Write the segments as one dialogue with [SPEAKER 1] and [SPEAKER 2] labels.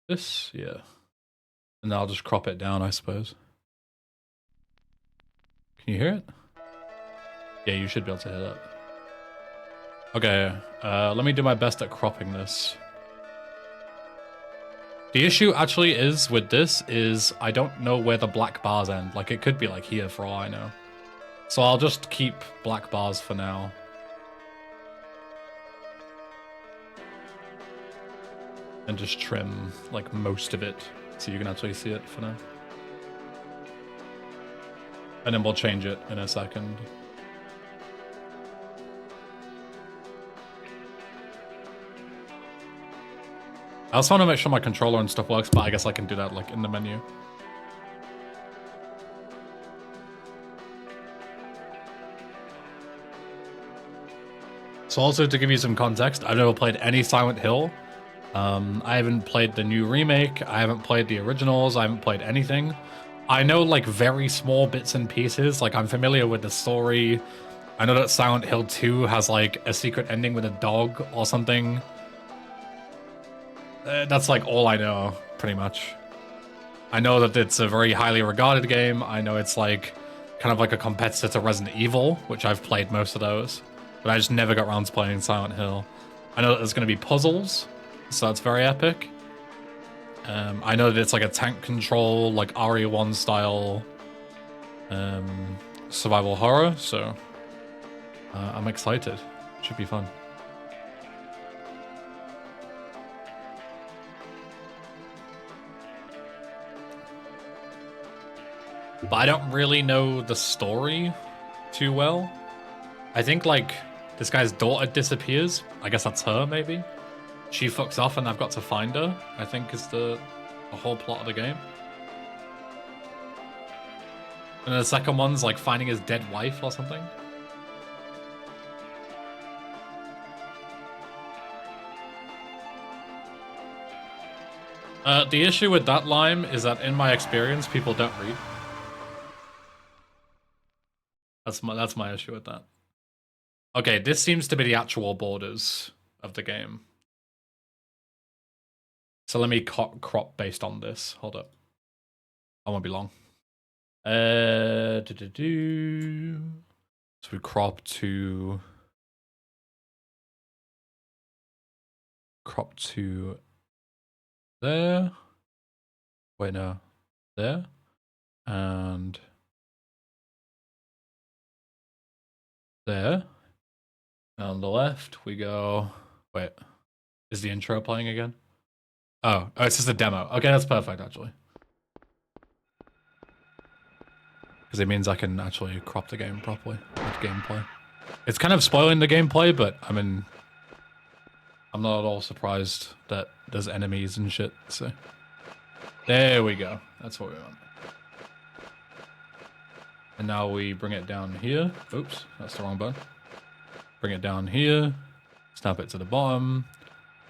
[SPEAKER 1] This, yeah. And I'll just crop it down, I suppose. Can you hear it? Yeah, you should be able to hear that. Okay, let me do my best at cropping this. The issue actually is with this is I don't know where the black bars end. Like, it could be like here for all I know. So I'll just keep black bars for now. And just trim like most of it so you can actually see it for now. And then we'll change it in a second. I also want to make sure my controller and stuff works, but I guess I can do that like in the menu. So also to give you some context, I've never played any Silent Hill. I haven't played the new remake, I haven't played the originals, I haven't played anything. I know like very small bits and pieces, like I'm familiar with the story. I know that Silent Hill 2 has like a secret ending with a dog or something. That's like all I know, pretty much. I know that it's a very highly regarded game. I know it's like kind of like a competitor to Resident Evil, which I've played most of those, but I just never got around to playing Silent Hill. I know that there's going to be puzzles, so that's very epic. I know that it's like a tank control, like RE1 style survival horror, so I'm excited. Should be fun. But I don't really know the story too well. I think like this guy's daughter disappears. I guess that's her, maybe. She fucks off and I've got to find her, I think is the whole plot of the game. And the second one's like finding his dead wife or something. The issue with that line is that in my experience, people don't read. That's my issue with that. Okay, this seems to be the actual borders of the game. So let me crop based on this. Hold up. I won't be long. So we crop to there. Wait, no. There. And there. And on the left, we go... Wait. Is the intro playing again? Oh, it's just a demo. Okay, that's perfect, actually. Because it means I can actually crop the game properly with gameplay. It's kind of spoiling the gameplay, but I mean... I'm not at all surprised that there's enemies and shit, so... There we go. That's what we want. And now we bring it down here. Oops, that's the wrong button. Bring it down here. Snap it to the bottom.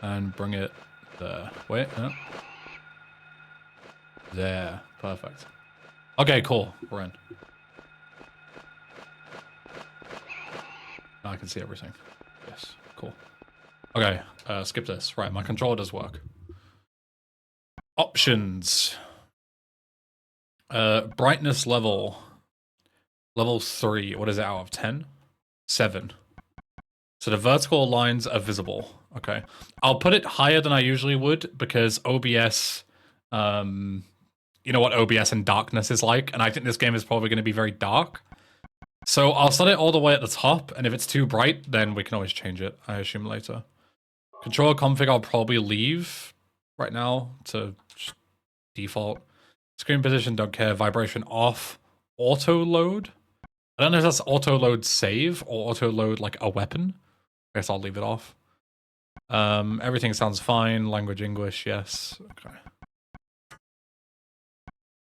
[SPEAKER 1] And bring it there. Wait, no. There. Perfect. Okay, cool. We're in. Now I can see everything. Yes, cool. Okay, skip this. Right, my controller does work. Options. Brightness level. Level 3. What is it out of 10? 7. So the vertical lines are visible. Okay. I'll put it higher than I usually would because OBS, you know what OBS and darkness is like, and I think this game is probably going to be very dark. So I'll set it all the way at the top, and if it's too bright, then we can always change it, I assume, later. Controller config I'll probably leave right now to default. Screen position, don't care. Vibration off. Auto load. I don't know if that's auto load save or auto load like a weapon. I guess I'll leave it off. Everything sounds fine. Language English, yes. Okay.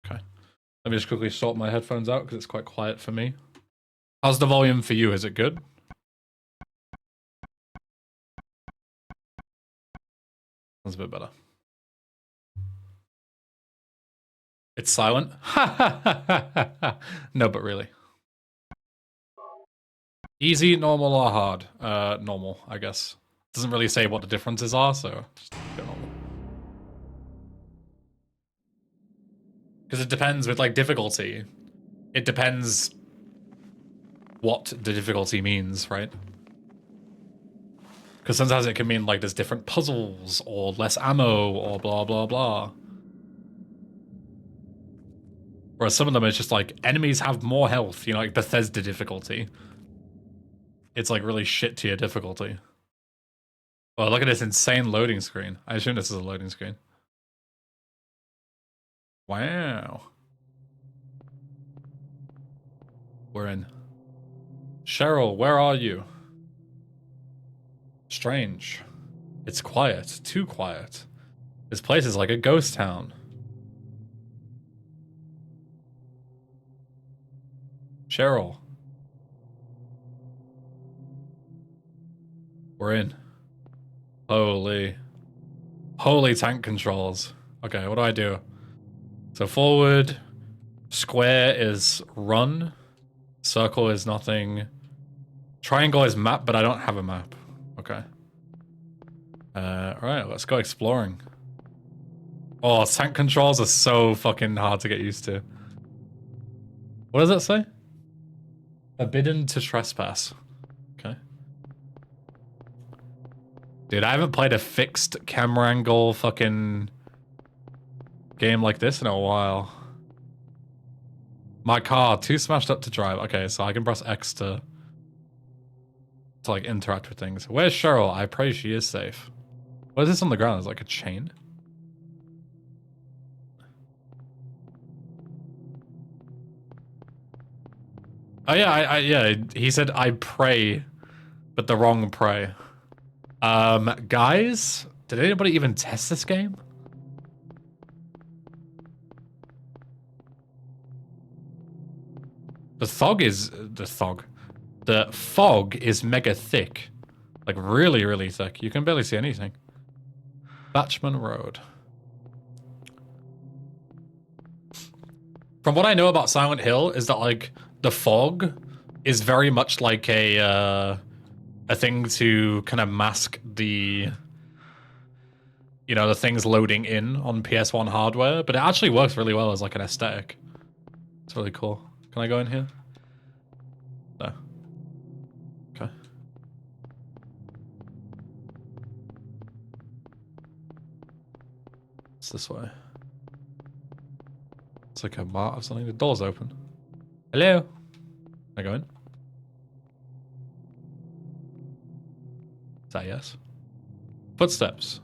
[SPEAKER 1] Okay. Let me just quickly sort my headphones out because it's quite quiet for me. How's the volume for you? Is it good? Sounds a bit better. It's silent? No, but really. Easy, normal, or hard? Normal, I guess. Doesn't really say what the differences are, so just go normal. Because it depends with like difficulty. It depends what the difficulty means, right? Because sometimes it can mean like there's different puzzles or less ammo or blah blah blah. Whereas some of them it's just like enemies have more health, you know, like Bethesda difficulty. It's like really shit tier difficulty. Oh, look at this insane loading screen. I assume this is a loading screen. Wow. We're in. Cheryl, where are you? Strange. It's quiet. Too quiet. This place is like a ghost town. Cheryl. We're in. Holy. Holy tank controls. Okay, what do I do? So forward. Square is run. Circle is nothing. Triangle is map, but I don't have a map. Okay. Alright, let's go exploring. Oh, tank controls are so fucking hard to get used to. What does that say? Forbidden to trespass. Okay. Dude, I haven't played a fixed camera angle fucking game like this in a while. My car, too smashed up to drive. Okay, so I can press X to like interact with things. Where's Cheryl? I pray she is safe. What is this on the ground? Is like a chain? Oh yeah, yeah. He said I pray, but the wrong pray. Guys, did anybody even test this game? The fog is the fog is mega thick, like really, really thick. You can barely see anything. Batchman Road. From what I know about Silent Hill is that like the fog is very much like a thing to kind of mask the, you know, the things loading in on PS1 hardware, but it actually works really well as like an aesthetic. It's really cool. Can I go in here? No. Okay. It's this way. It's like a mart or something. The door's open. Hello? Can I go in? Is that yes? Footsteps.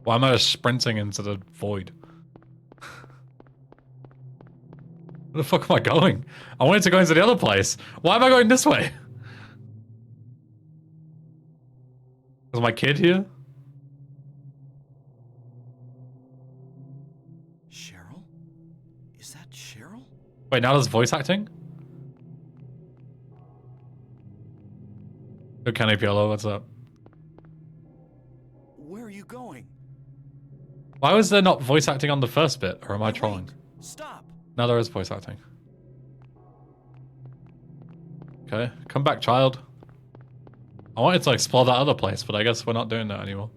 [SPEAKER 1] Why am I just sprinting into the void? Where the fuck am I going? I wanted to go into the other place. Why am I going this way? Is my kid here?
[SPEAKER 2] Cheryl? Is that Cheryl?
[SPEAKER 1] Wait, now there's voice acting? Oh, Kenny Piolo, what's up?
[SPEAKER 2] Where are you going?
[SPEAKER 1] Why was there not voice acting on the first bit, or am I
[SPEAKER 2] Wait,
[SPEAKER 1] trolling?
[SPEAKER 2] stop.
[SPEAKER 1] No, there is voice acting. Okay, come back, child. I wanted to explore that other place, but I guess we're not doing that anymore.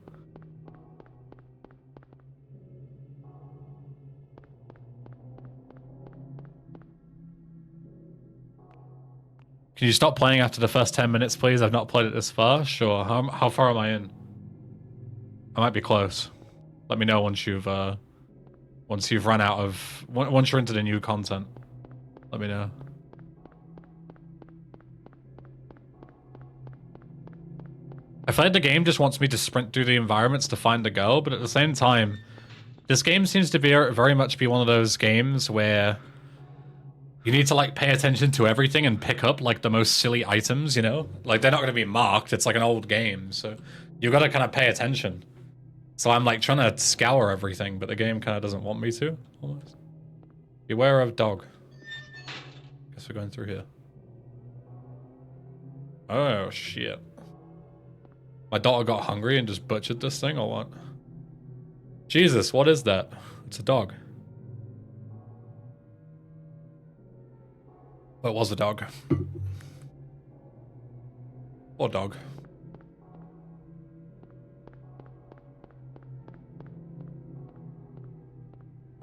[SPEAKER 1] Can you stop playing after the first 10 minutes, please? I've not played it this far. Sure. How far am I in? I might be close. Let me know once you've run out of... Once you're into the new content. Let me know. I feel like the game just wants me to sprint through the environments to find the girl, but at the same time, this game seems to be very much be one of those games where you need to like pay attention to everything and pick up like the most silly items, you know? Like they're not going to be marked. It's like an old game, so you've got to kind of pay attention. So I'm like trying to scour everything, but the game kind of doesn't want me to, almost. Beware of dog. Guess we're going through here. Oh, shit. My daughter got hungry and just butchered this thing, or what? Jesus, what is that? It's a dog. Well, it was a dog. Poor dog.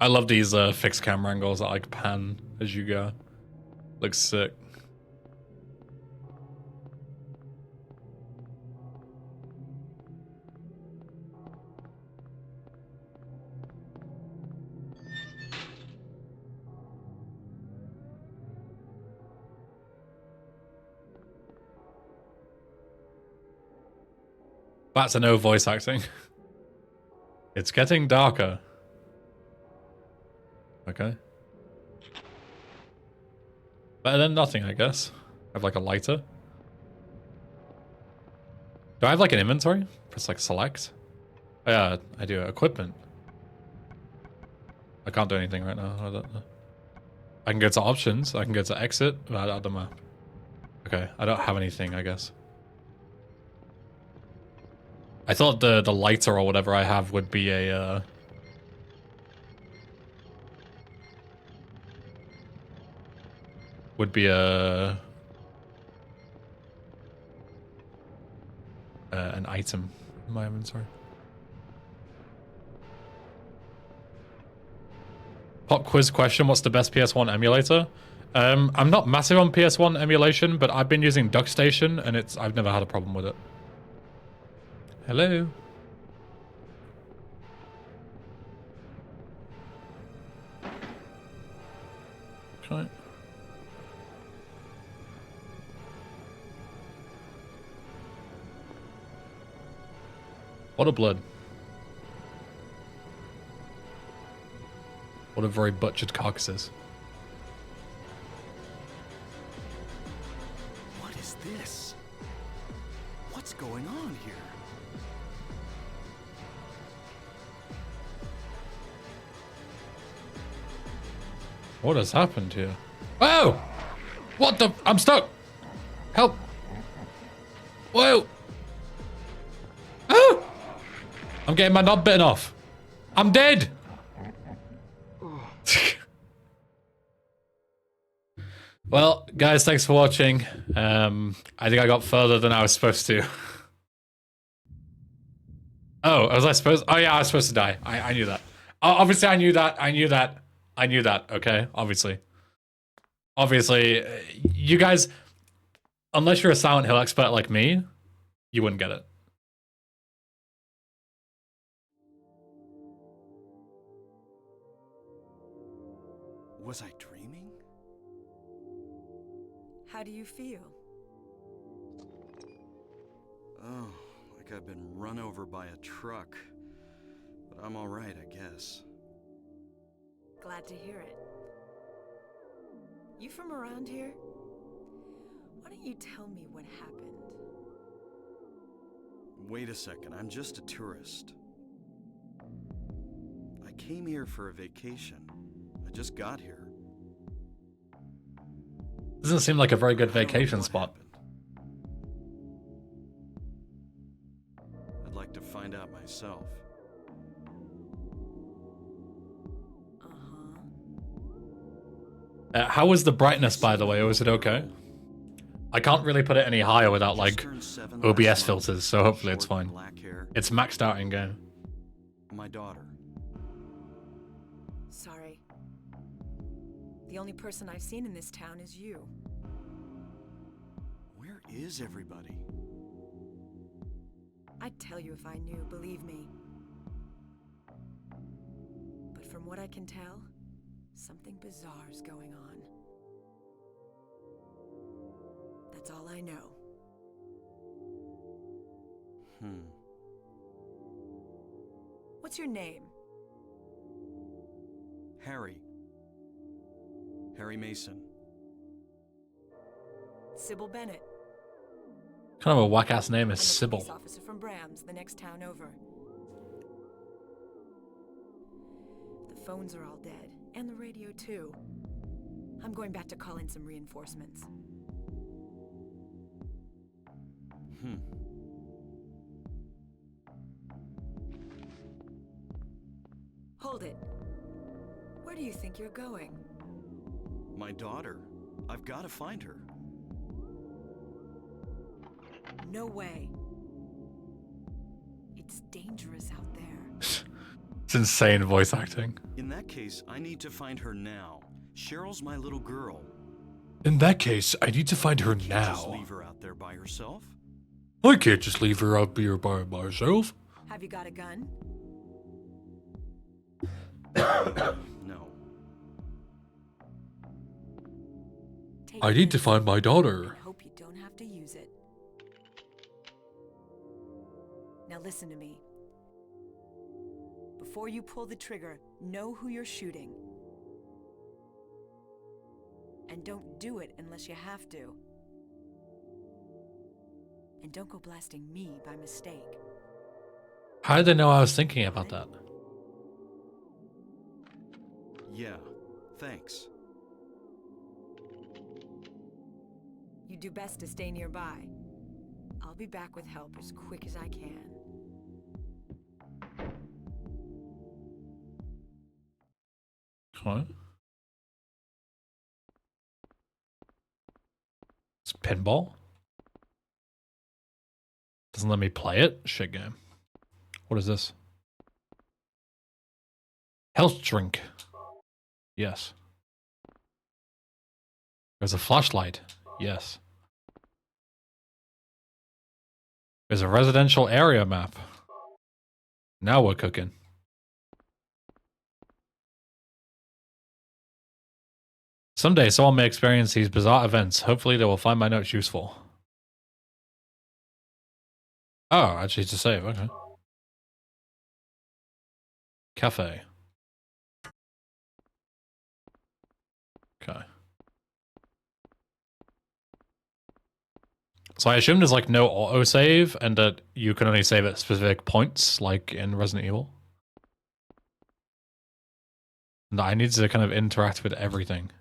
[SPEAKER 1] I love these fixed camera angles that like pan as you go. Looks sick. That's a no voice acting. It's getting darker. Okay. Better than nothing, I guess. I have like a lighter. Do I have like an inventory? Press like select. Oh, yeah, I do. Equipment. I can't do anything right now. I don't know. I can go to options. I can go to exit. Out of the map. Okay, I don't have anything, I guess. I thought the lighter or whatever I have would be a an item in my inventory. Pop quiz question: what's the best PS1 emulator? I'm not massive on PS1 emulation, but I've been using DuckStation, and I've never had a problem with it. Hello. Okay. What a blood. What a very butchered carcasses.
[SPEAKER 2] What is this? What's going on here?
[SPEAKER 1] What has happened here? Whoa! What the? I'm stuck! Help! Whoa! Oh! I'm getting my knob bitten off. I'm dead! Well, guys, thanks for watching. I think I got further than I was supposed to. Oh, was I supposed? Oh yeah, I was supposed to die. I knew that. Obviously, I knew that. I knew that. I knew that. Okay, obviously. Obviously, you guys, unless you're a Silent Hill expert like me, you wouldn't get it.
[SPEAKER 2] Was I dreaming?
[SPEAKER 3] How do you feel?
[SPEAKER 2] Oh, like I've been run over by a truck. But I'm all right, I guess.
[SPEAKER 3] Glad to hear it. You from around here? Why don't you tell me what happened?
[SPEAKER 2] Wait a second, I'm just a tourist. I came here for a vacation. I just got here.
[SPEAKER 1] Doesn't seem like a very good
[SPEAKER 2] I don't know
[SPEAKER 1] vacation
[SPEAKER 2] what
[SPEAKER 1] spot.
[SPEAKER 2] happened. I'd like to find out myself.
[SPEAKER 1] How was the brightness, by the way? Was it okay? I can't really put it any higher without like
[SPEAKER 2] Turned 7
[SPEAKER 1] OBS
[SPEAKER 2] last month.
[SPEAKER 1] filters, so hopefully it's
[SPEAKER 2] Short,
[SPEAKER 1] fine.
[SPEAKER 2] Black hair.
[SPEAKER 1] It's maxed out in game.
[SPEAKER 2] My daughter.
[SPEAKER 3] Sorry. The only person I've seen in this town is you.
[SPEAKER 2] Where is everybody?
[SPEAKER 3] I'd tell you if I knew, believe me. But from what I can tell, something bizarre's going on. That's all I know. What's your name?
[SPEAKER 2] Harry. Harry Mason.
[SPEAKER 3] Sybil Bennett.
[SPEAKER 1] Kind of a whack-ass name
[SPEAKER 3] I'm
[SPEAKER 1] is
[SPEAKER 3] a
[SPEAKER 1] Sybil.
[SPEAKER 3] police officer from Brams, the next town over. The phones are all dead, and the radio too. I'm going back to call in some reinforcements. Hold it. Where do you think you're going?
[SPEAKER 2] My daughter. I've got to find her.
[SPEAKER 3] No way. It's dangerous out there.
[SPEAKER 1] It's insane voice acting.
[SPEAKER 2] In that case, I need to find her now. Cheryl's my little girl.
[SPEAKER 1] In that case, I need to find her
[SPEAKER 2] Can't just
[SPEAKER 1] now.
[SPEAKER 2] leave her out there by herself.
[SPEAKER 1] I can't just leave her out here by herself.
[SPEAKER 3] Have you got a gun?
[SPEAKER 2] No.
[SPEAKER 3] Take
[SPEAKER 1] I need to
[SPEAKER 3] this
[SPEAKER 1] find my daughter.
[SPEAKER 3] and hope you don't have to use it. Now listen to me. Before you pull the trigger, know who you're shooting. And don't do it unless you have to. And don't go blasting me by mistake.
[SPEAKER 1] How did they know I was thinking about that?
[SPEAKER 2] Yeah, thanks.
[SPEAKER 3] You do best to stay nearby. I'll be back with help as quick as I can.
[SPEAKER 1] Huh? It's pinball? Doesn't let me play it? Shit game. What is this? Health drink. Yes. There's a flashlight. Yes. There's a residential area map. Now we're cooking. Someday someone may experience these bizarre events. Hopefully they will find my notes useful. Oh, actually it's a save, okay. Cafe. Okay. So I assume there's like no autosave and that you can only save at specific points, like in Resident Evil. And I need to kind of interact with everything.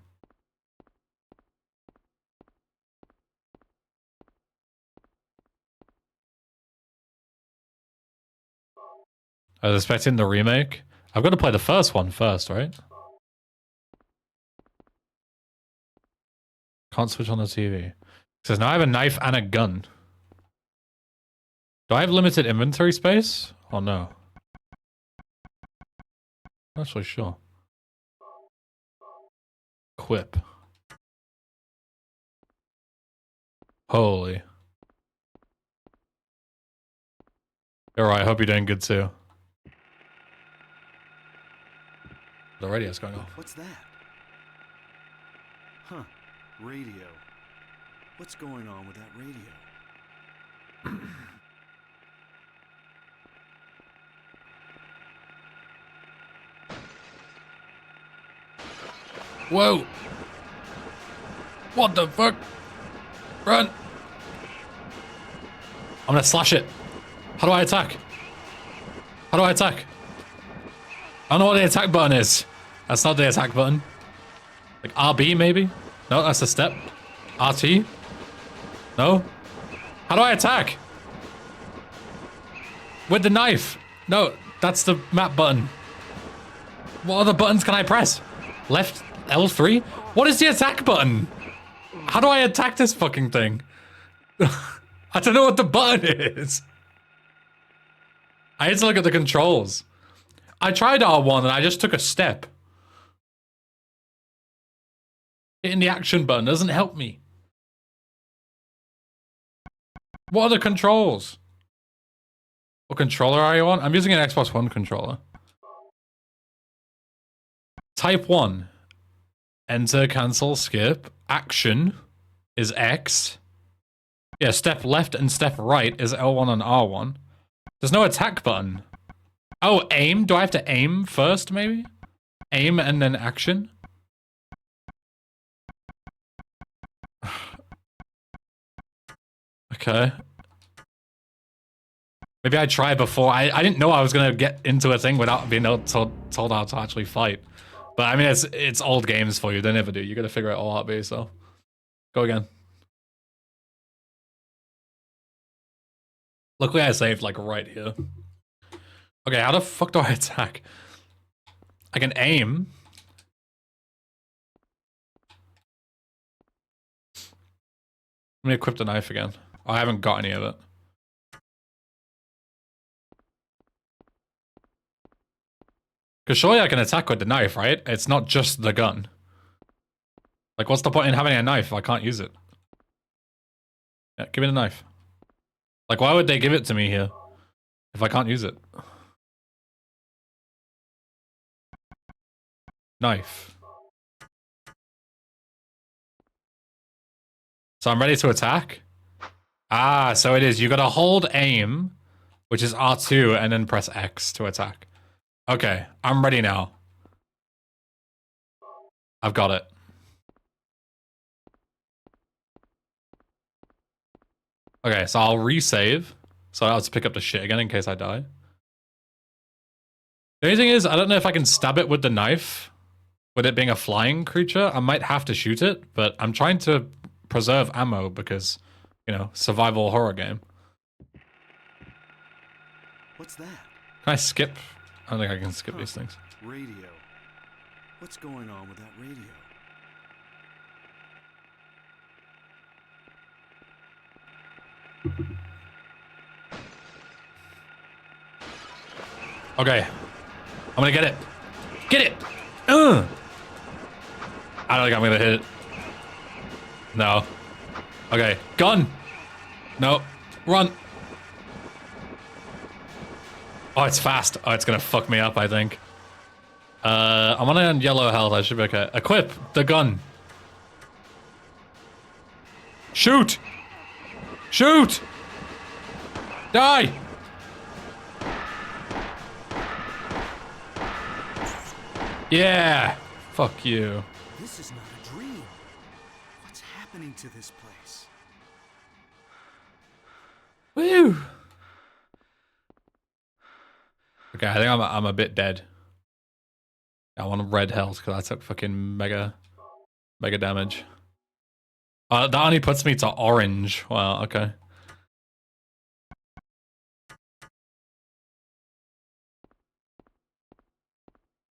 [SPEAKER 1] I was expecting the remake. I've got to play the first one first, right? Can't switch on the TV. It says now I have a knife and a gun. Do I have limited inventory space? Oh no. Not actually sure. Quip. Holy. Alright, I hope you're doing good too. The radio's going off.
[SPEAKER 2] What's that? Huh. Radio. What's going on with that radio?
[SPEAKER 1] Whoa! What the fuck? Run! I'm gonna slash it. How do I attack? How do I attack? I don't know what the attack button is. That's not the attack button. Like RB maybe? No, that's a step. RT? No? How do I attack? With the knife? No, that's the map button. What other buttons can I press? Left L3? What is the attack button? How do I attack this fucking thing? I don't know what the button is. I had to look at the controls. I tried R1 and I just took a step. Hitting the action button doesn't help me. What are the controls? What controller are you on? I'm using an Xbox One controller. Type 1. Enter, cancel, skip. Action is X. Yeah, step left and step right is L1 and R1. There's no attack button. Oh, aim? Do I have to aim first, maybe? Aim and then action? Okay. Maybe I tried before. I didn't know I was gonna get into a thing without being told how to actually fight. But I mean, it's old games for you. They never do. You gotta figure it all out by yourself. Go again. Luckily I saved like right here. Okay, how the fuck do I attack? I can aim. Let me equip the knife again. Oh, I haven't got any of it. Because surely I can attack with the knife, right? It's not just the gun. Like, what's the point in having a knife if I can't use it? Yeah, give me the knife. Like, why would they give it to me here if I can't use it? Knife. So I'm ready to attack? Ah, so it is. You gotta hold aim, which is R2, and then press X to attack. Okay, I'm ready now. I've got it. Okay, so I'll resave. So I'll just pick up the shit again in case I die. The only thing is, I don't know if I can stab it with the knife. With it being a flying creature, I might have to shoot it, but I'm trying to preserve ammo because, you know, survival horror game.
[SPEAKER 2] What's that?
[SPEAKER 1] Can I skip? I don't think I can skip these things.
[SPEAKER 2] Radio. What's going on with that radio?
[SPEAKER 1] Okay. I'm gonna get it. Get it! I don't think I'm gonna hit it. No. Okay. Gun! No. Run! Oh, it's fast. Oh, it's gonna fuck me up, I think. I'm on yellow health. I should be okay. Equip the gun. Shoot! Shoot! Die! Yeah! Fuck you.
[SPEAKER 2] This is not a dream. What's happening to this place?
[SPEAKER 1] Woo! Okay, I think I'm a bit dead. I want red health because I took fucking mega damage. That only puts me to orange. Wow, okay.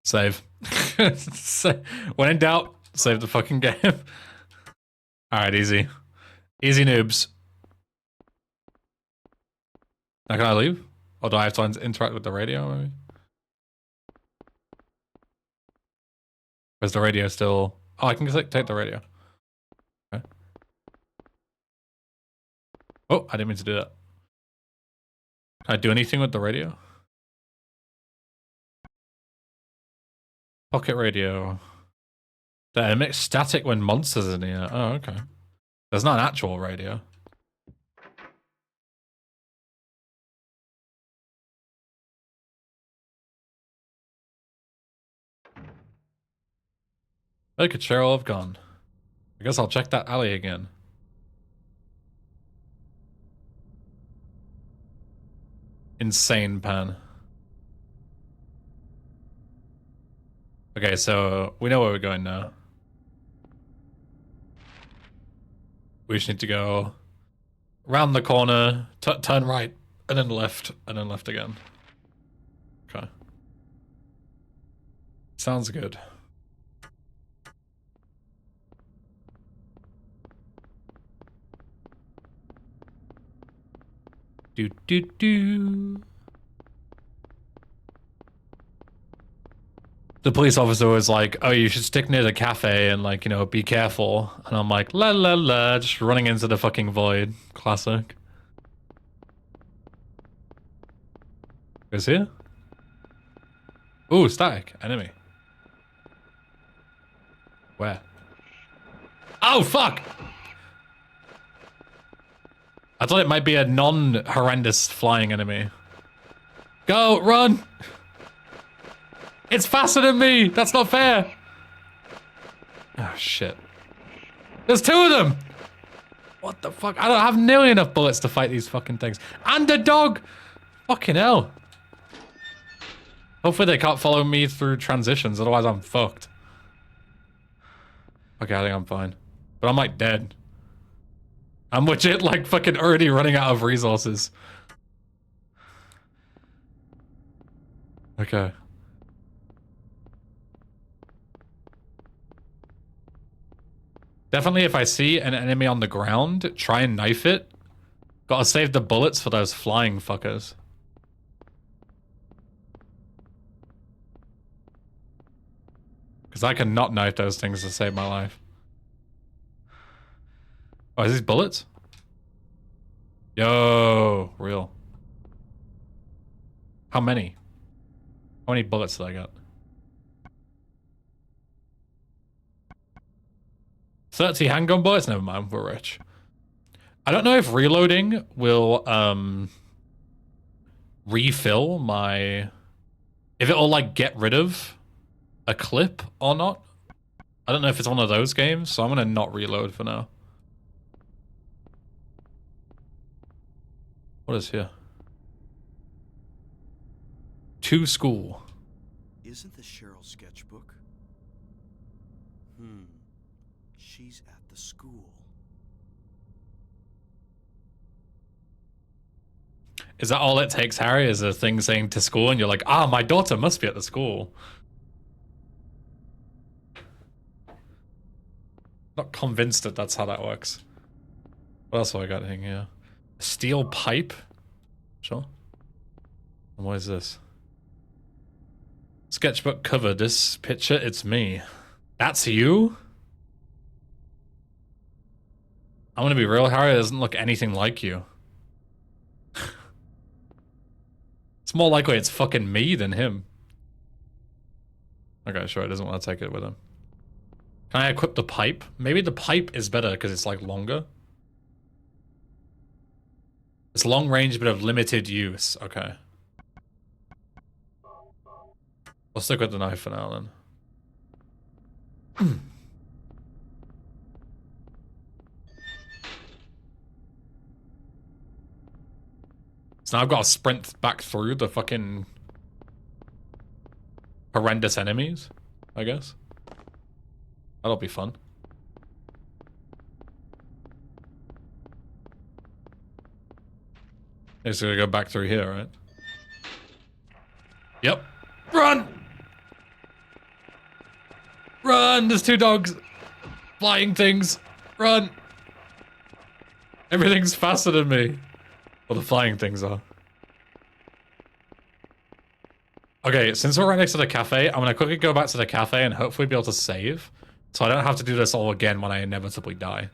[SPEAKER 1] Save. When in doubt, save the fucking game. Alright, easy. Easy noobs. Now can I leave? Or do I have to interact with the radio, maybe? Or is the radio still... Oh, I can take the radio. Okay. Oh, I didn't mean to do that. Can I do anything with the radio? Pocket radio. That emits static when monsters are near. Oh, okay. There's not an actual radio. Where could Cheryl have gone? I guess I'll check that alley again. Insane pan. Okay, so we know where we're going now. We just need to go round the corner, turn right, and then left again. Okay. Sounds good. Do. The police officer was like, oh, you should stick near the cafe and, like, you know, be careful. And I'm like, la la la, just running into the fucking void. Classic. Who's here? Ooh, static. Enemy. Where? Oh, fuck! I thought it might be a non-horrendous flying enemy. Go, run! It's faster than me! That's not fair! Oh, shit. There's two of them! What the fuck? I don't have nearly enough bullets to fight these fucking things. And a dog! Fucking hell. Hopefully they can't follow me through transitions, otherwise I'm fucked. Okay, I think I'm fine. But I'm like dead. I'm legit like fucking already running out of resources. Okay. Definitely if I see an enemy on the ground, try and knife it. Gotta save the bullets for those flying fuckers. Because I cannot knife those things to save my life. Oh, is these bullets? Yo, real. How many? How many bullets did I get? 30 handgun bullets? Never mind, we're rich. I don't know if reloading will refill my... If it'll like get rid of a clip or not. I don't know if it's one of those games, so I'm gonna not reload for now. What is here? To school.
[SPEAKER 2] Isn't this Cheryl's sketchbook? She's at the school.
[SPEAKER 1] Is that all it takes, Harry? Is a thing saying to school and you're like, ah, my daughter must be at the school. Not convinced that that's how that works. What else have I got in here? A steel pipe? Sure. And what is this? Sketchbook cover. This picture, it's me. That's you? I'm gonna be real, Harry. It doesn't look anything like you. It's more likely it's fucking me than him. Okay, sure, it doesn't want to take it with him. Can I equip the pipe? Maybe the pipe is better because it's like longer. It's long range but of limited use. Okay. I'll stick with the knife for now then. So now I've got to sprint back through the fucking horrendous enemies, I guess. That'll be fun. Just gonna go back through here, right? Yep. Run! Run! There's two dogs! Flying things! Run! Everything's faster than me. Well, the flying things are. Okay, since we're right next to the cafe, I'm gonna quickly go back to the cafe and hopefully be able to save. So I don't have to do this all again when I inevitably die.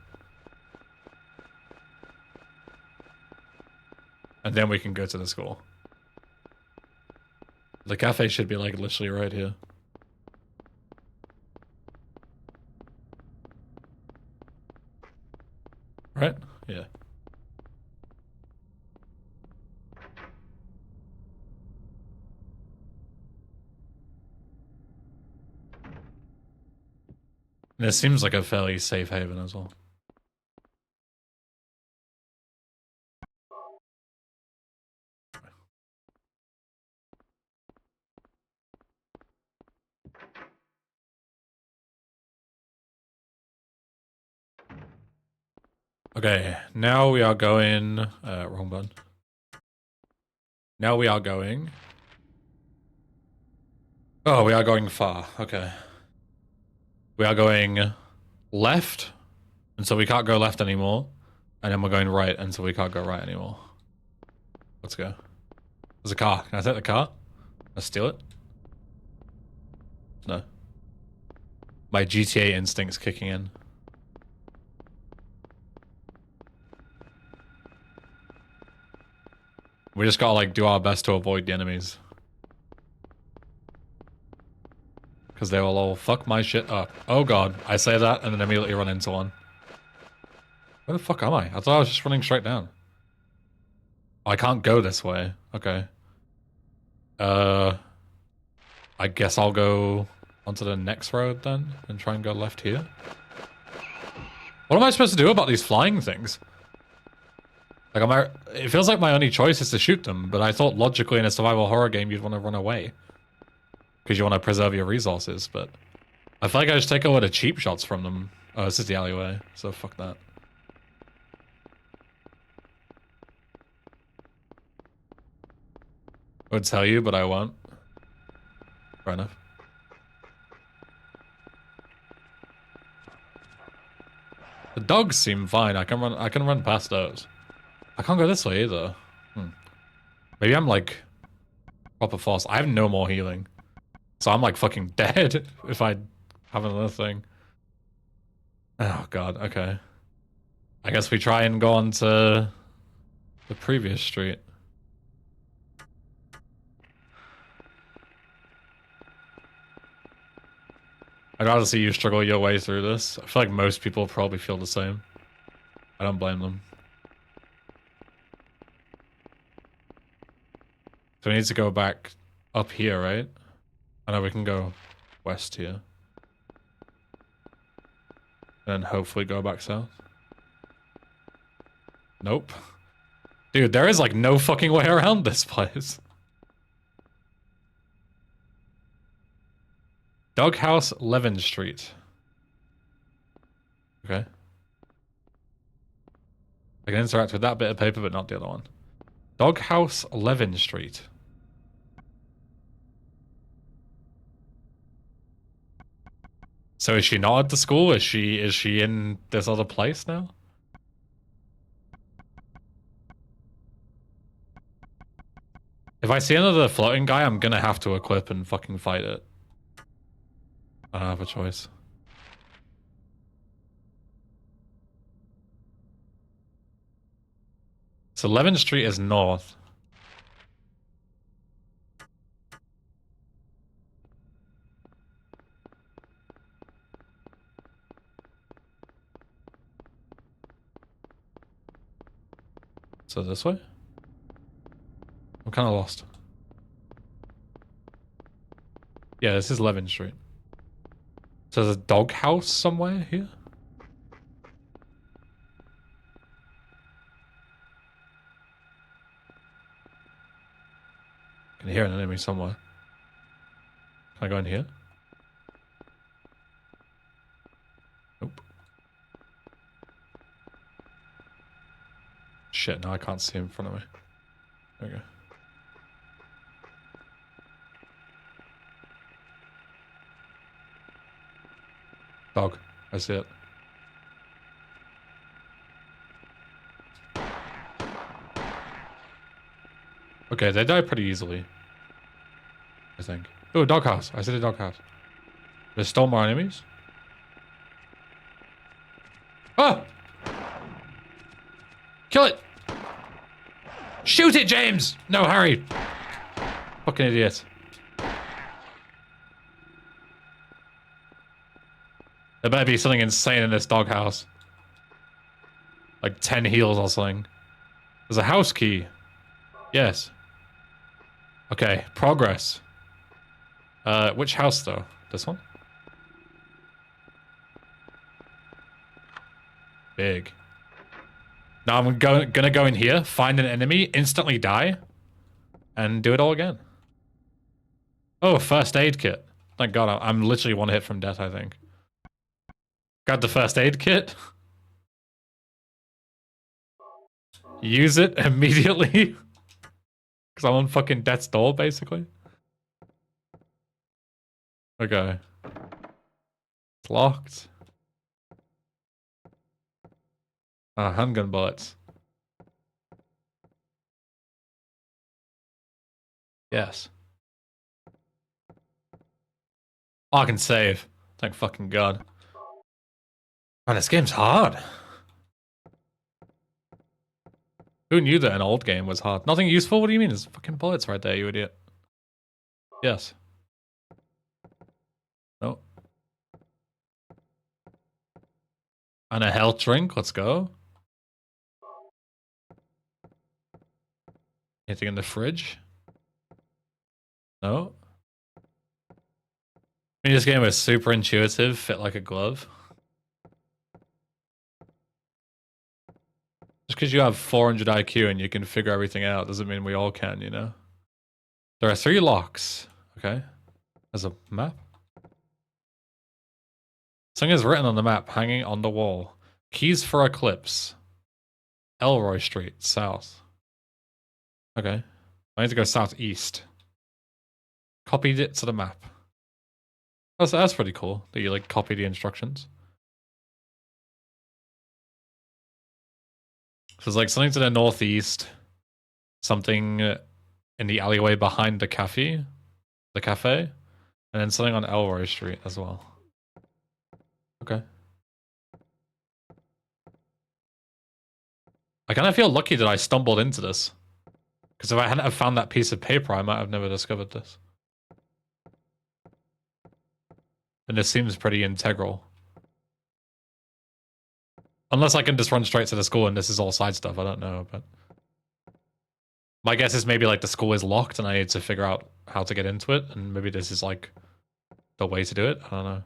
[SPEAKER 1] And then we can go to the school. The cafe should be like literally right here. Right? Yeah. And it seems like a fairly safe haven as well. Okay, now we are going... wrong button. Now we are going... Oh, we are going far. Okay. We are going left, and so we can't go left anymore. And then we're going right, and so we can't go right anymore. Let's go. There's a car. Can I take the car? Can I steal it? No. My GTA instinct's kicking in. We just gotta like do our best to avoid the enemies. Because they will all fuck my shit up. Oh god, I say that and then immediately run into one. Where the fuck am I? I thought I was just running straight down. Oh, I can't go this way. Okay. I guess I'll go onto the next road then and try and go left here. What am I supposed to do about these flying things? Like, it feels like my only choice is to shoot them, but I thought logically in a survival horror game you'd want to run away. Because you want to preserve your resources, but... I feel like I just take a lot of cheap shots from them. Oh, this is the alleyway, so fuck that. I would tell you, but I won't. Fair enough. The dogs seem fine. I can run past those. I can't go this way either. Maybe I'm like proper false. I have no more healing. So I'm like fucking dead if I have another thing. Oh god, okay. I guess we try and go on to the previous street. I'd rather see you struggle your way through this. I feel like most people probably feel the same. I don't blame them. So we need to go back up here, right? I know we can go west here. And then hopefully go back south. Nope. Dude, there is like no fucking way around this place. Doghouse, Levin Street. Okay. I can interact with that bit of paper, but not the other one. Doghouse, Levin Street. So is she not at the school? Is she in this other place now? If I see another floating guy, I'm gonna have to equip and fucking fight it. I don't have a choice. So 11th Street is north. So this way? I'm kind of lost. Yeah, this is 11th Street. So there's a doghouse somewhere here? I can hear an enemy somewhere. Can I go in here? Nope. Shit, now I can't see him in front of me. There we go. Dog. I see it. Okay, they die pretty easily. I think. Oh, doghouse. I see the doghouse. There's still more enemies? Ah! Kill it! Shoot it, James! No, hurry! Fucking idiot. There better be something insane in this doghouse. Like 10 heals or something. There's a house key. Yes. Okay, progress. Which house though? This one? Big. Now I'm gonna go in here, find an enemy, instantly die, and do it all again. Oh, first aid kit. Thank God, I'm literally one hit from death, I think. Grab the first aid kit. Use it immediately. Because I'm on fucking death's door, basically. Okay. It's locked. Handgun bullets. Yes. Oh, I can save. Thank fucking God. Man, this game's hard. Who knew that an old game was hard? Nothing useful? What do you mean? There's fucking bullets right there, you idiot. Yes. No. And a health drink. Let's go. Anything in the fridge? No. I mean, this game is super intuitive, fit like a glove. Just because you have 400 IQ and you can figure everything out doesn't mean we all can, you know? There are 3 locks. Okay. There's a map. Something is written on the map, hanging on the wall. Keys for Eclipse. Elroy Street, south. Okay. I need to go southeast. Copied it to the map. That's pretty cool that you like copy the instructions. So there's like something to the northeast, something in the alleyway behind the cafe, and then something on Elroy Street as well. Okay. I kind of feel lucky that I stumbled into this. Because if I hadn't have found that piece of paper, I might have never discovered this. And this seems pretty integral. Unless I can just run straight to the school and this is all side stuff, I don't know, but... My guess is maybe like the school is locked and I need to figure out how to get into it, and maybe this is like the way to do it, I don't know.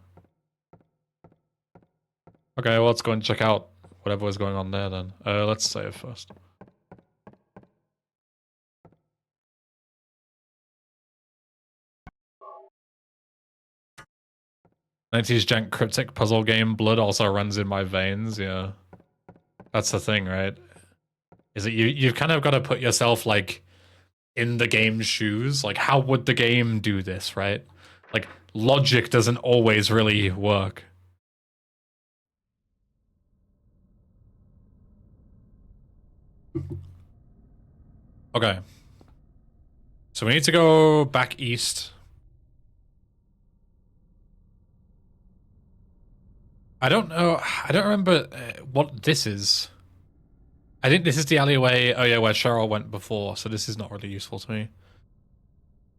[SPEAKER 1] Okay, well let's go and check out whatever was going on there then. Let's save first. '90s jank cryptic puzzle game, blood also runs in my veins, yeah. That's the thing, right? Is that you've kind of got to put yourself like in the game's shoes. Like, how would the game do this, right? Like, logic doesn't always really work. Okay. So we need to go back east. I don't know. I don't remember what this is. I think this is the alleyway. Oh yeah, where Cheryl went before. So this is not really useful to me.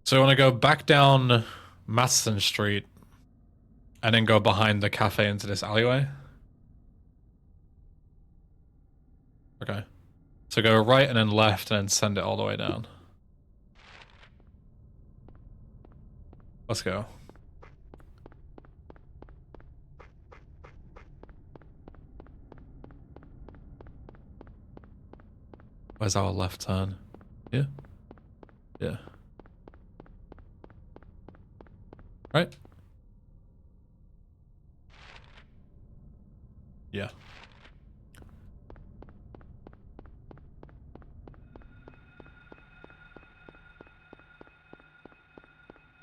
[SPEAKER 1] So I want to go back down Matheson Street and then go behind the cafe into this alleyway. Okay. So go right and then left and then send it all the way down. Let's go. Where's our left turn? Yeah? Yeah. Right? Yeah.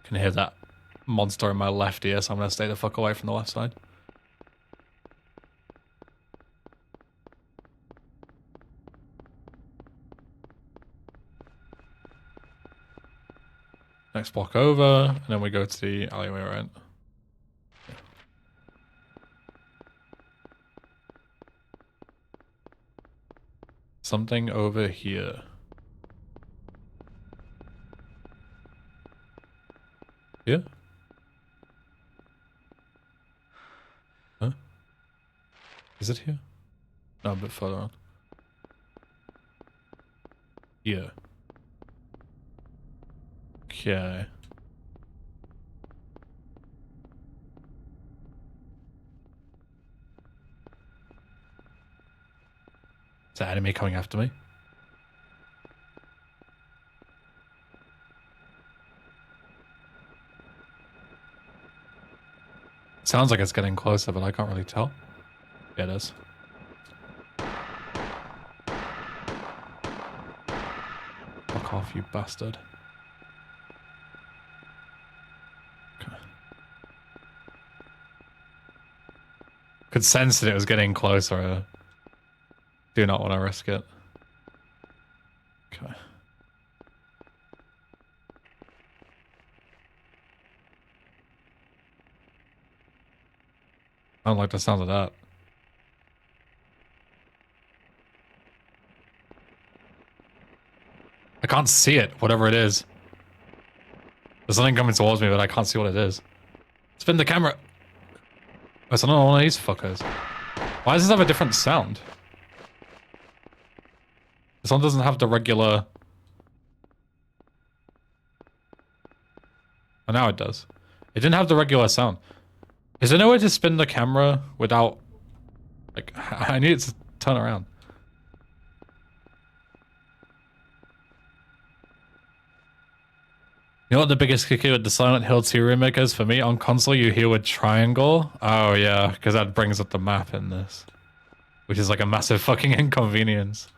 [SPEAKER 1] Can hear that monster in my left ear, so I'm gonna stay the fuck away from the left side. Next block over, and then we go to the alleyway we're in. Something over here. Here? Huh? Is it here? No, a bit further on. Here. Okay. Is that enemy coming after me? Sounds like it's getting closer, but I can't really tell. Yeah, it is. Fuck off, you bastard. Okay. Could sense that it was getting closer. Do not want to risk it. Okay. I don't like the sound of that. I can't see it, whatever it is. There's something coming towards me, but I can't see what it is. Spin the camera! Oh, it's another one of these fuckers. Why does this have a different sound? This one doesn't have the regular... Oh, now it does. It didn't have the regular sound. Is there no way to spin the camera without... Like, I need it to turn around. You know what the biggest kicker with the Silent Hill 2 remake is for me? On console, you hear with triangle. Oh yeah, because that brings up the map in this. Which is like a massive fucking inconvenience.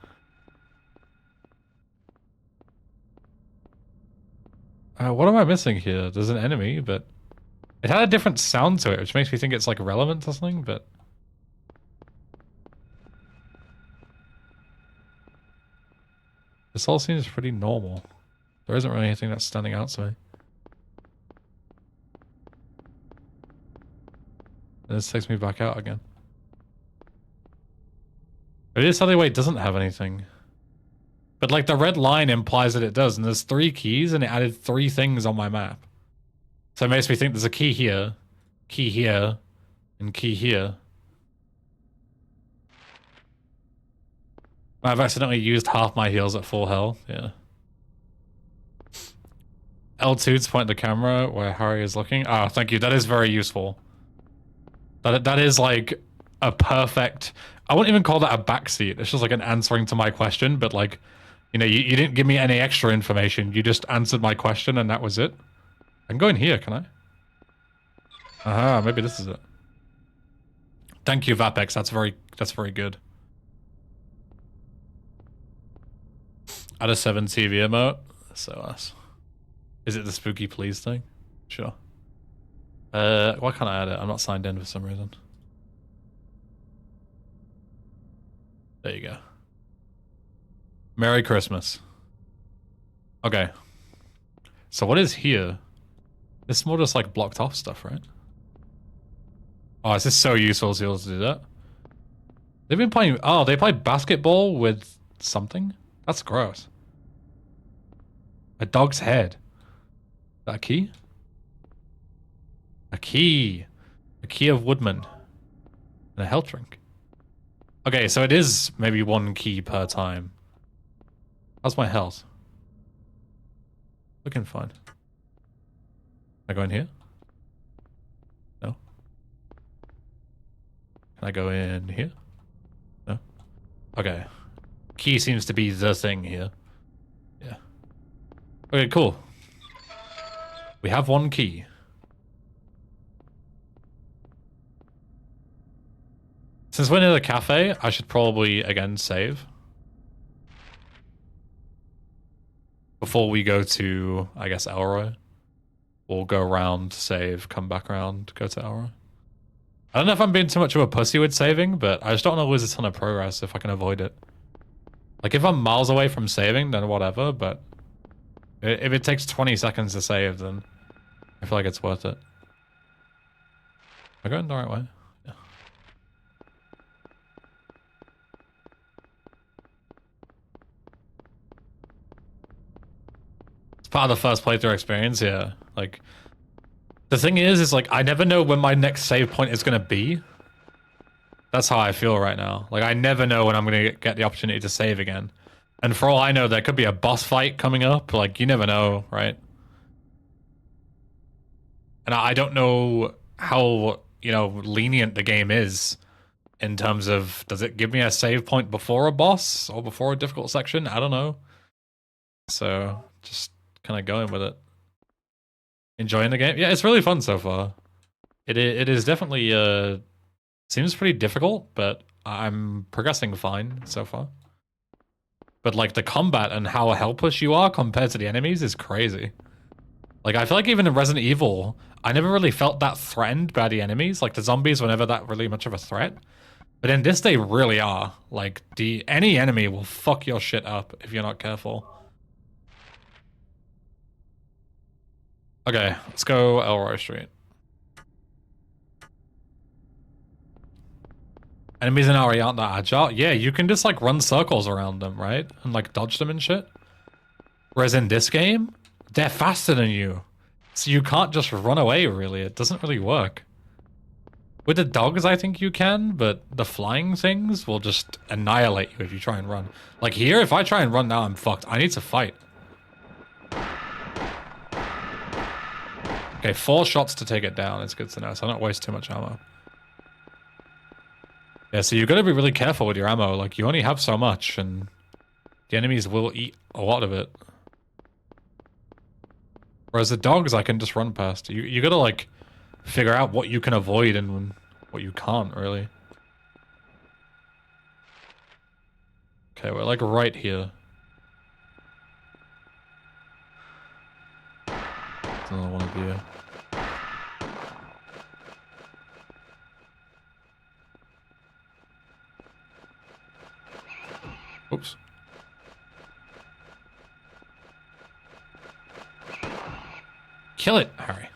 [SPEAKER 1] What am I missing here? There's an enemy, but... It had a different sound to it, which makes me think it's like relevant to something, but... This all seems pretty normal. There isn't really anything that's standing out to me. And this takes me back out again. Radius alleyway doesn't have anything. But like the red line implies that it does, and there's 3 keys and it added 3 things on my map. So it makes me think there's a key here, and key here. I've accidentally used half my heals at full health, yeah. L2 to point the camera where Harry is looking. Ah, thank you, that is very useful. That is like a perfect... I wouldn't even call that a backseat, it's just like an answering to my question, but like, you know, you didn't give me any extra information, you just answered my question and that was it. I can go in here, can I? Aha, maybe this is it. Thank you, Vapex, that's very good. Add a 7 TV emote. So us. Is it the spooky please thing? Sure. Why can't I add it? I'm not signed in for some reason. There you go. Merry Christmas. Okay. So what is here? This is more just like blocked off stuff, right? Oh, this is so useful to be able to do that. They've been playing... Oh, they play basketball with something? That's gross. A dog's head. Is that a key? A key. A key of Woodman. And a health drink. Okay, so it is maybe 1 key per time. How's my health? Looking fine. Can I go in here? No. Can I go in here? No. Okay. Key seems to be the thing here. Yeah. Okay, cool. We have 1 key. Since we're near the cafe, I should probably, again, save. Before we go to, I guess, Elroy. We'll go around, save, come back around, go to Elroy. I don't know if I'm being too much of a pussy with saving, but I just don't want to lose a ton of progress if I can avoid it. Like, if I'm miles away from saving, then whatever, but... if it takes 20 seconds to save, then I feel like it's worth it. Am I going the right way? Yeah. It's part of the first playthrough experience, yeah. Like, the thing is like, I never know when my next save point is going to be. That's how I feel right now. Like, I never know when I'm going to get the opportunity to save again. And for all I know, there could be a boss fight coming up. Like, you never know, right? And I don't know how, you know, lenient the game is in terms of, does it give me a save point before a boss or before a difficult section? I don't know. So, just kind of going with it. Enjoying the game? Yeah, it's really fun so far. It is definitely, seems pretty difficult, but I'm progressing fine so far. But like the combat and how helpless you are compared to the enemies is crazy. Like I feel like even in Resident Evil, I never really felt that threatened by the enemies. Like the zombies were never that really much of a threat. But in this they really are. Like any enemy will fuck your shit up if you're not careful. Okay, let's go Elroy Street. Enemies in RE aren't that agile. Yeah, you can just like run circles around them, right? And like dodge them and shit. Whereas in this game, they're faster than you. So you can't just run away, really. It doesn't really work. With the dogs, I think you can, but the flying things will just annihilate you if you try and run. Like here, if I try and run now, I'm fucked. I need to fight. Okay, 4 shots to take it down. It's good to know, so I don't waste too much ammo. Yeah, so you've got to be really careful with your ammo. Like, you only have so much, and the enemies will eat a lot of it. Whereas the dogs, I can just run past. You got to, like, figure out what you can avoid and what you can't, really. Okay, we're, like, right here. There's another one of you. Oops. Kill it, Harry.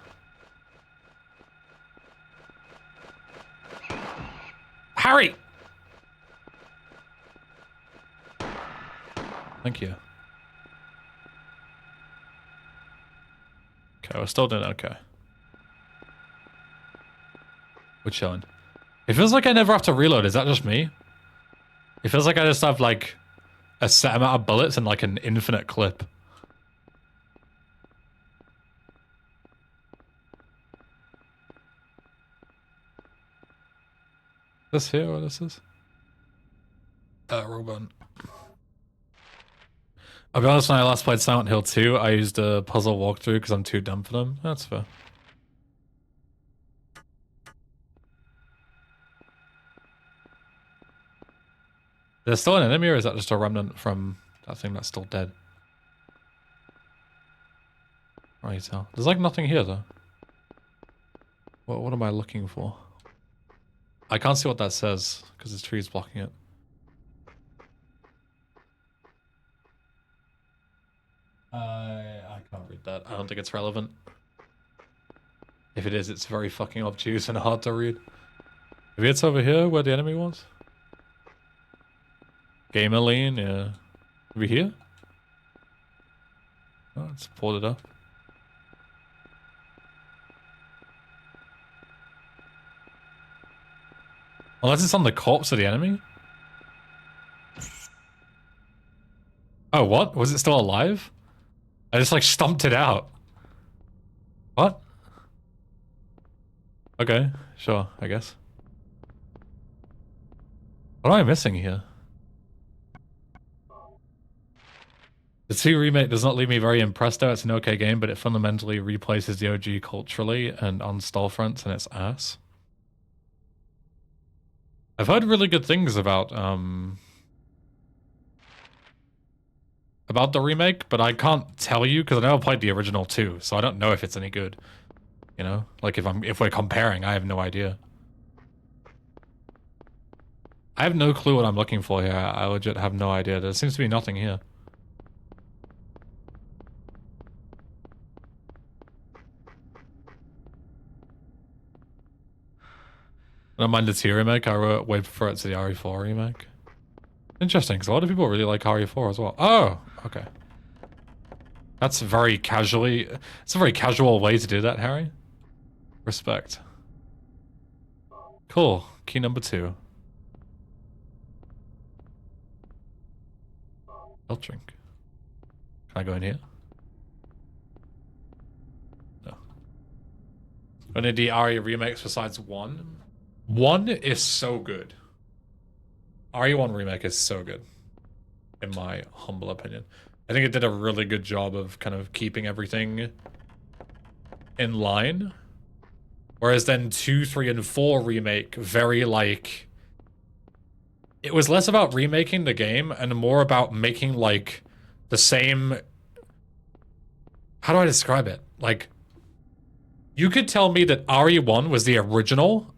[SPEAKER 1] Harry! Thank you. Okay, we're still doing okay. We're chilling. It feels like I never have to reload. Is that just me? It feels like I just have, like, a set amount of bullets and, like, an infinite clip. This here, what this is? Wrong button. I'll be honest, when I last played Silent Hill 2, I used a puzzle walkthrough because I'm too dumb for them. That's fair. There's still an enemy, or is that just a remnant from that thing that's still dead? Right, tell. There's like nothing here though. What am I looking for? I can't see what that says because there's trees blocking it. I can't read that. I don't think it's relevant. If it is, it's very fucking obtuse and hard to read. Maybe it's over here where the enemy was? Gamer lane, yeah. Over here? Oh, it's pulled it up. Unless it's on the corpse of the enemy? Oh, what? Was it still alive? I just, like, stomped it out. What? Okay, sure, I guess. What am I missing here? The 2 remake does not leave me very impressed though. It's an okay game, but it fundamentally replaces the OG culturally and on stall fronts, and it's ass. I've heard really good things about the remake, but I can't tell you because I never played the original too, so I don't know if it's any good. You know, like if we're comparing, I have no idea. I have no clue what I'm looking for here. I legit have no idea. There seems to be nothing here. I don't mind the 2 remake. I way prefer it to the RE4 remake. Interesting, because a lot of people really like RE4 as well. Oh, okay. That's very casually... It's a very casual way to do that, Harry. Respect. Cool. Key number 2. I'll drink. Can I go in here? No. Any of the RE remakes besides 1? 1 is so good. RE1 remake is so good. In my humble opinion. I think it did a really good job of kind of keeping everything in line. Whereas then 2, 3, and 4 remake very like... It was less about remaking the game and more about making like the same... How do I describe it? Like, you could tell me that RE1 was the original.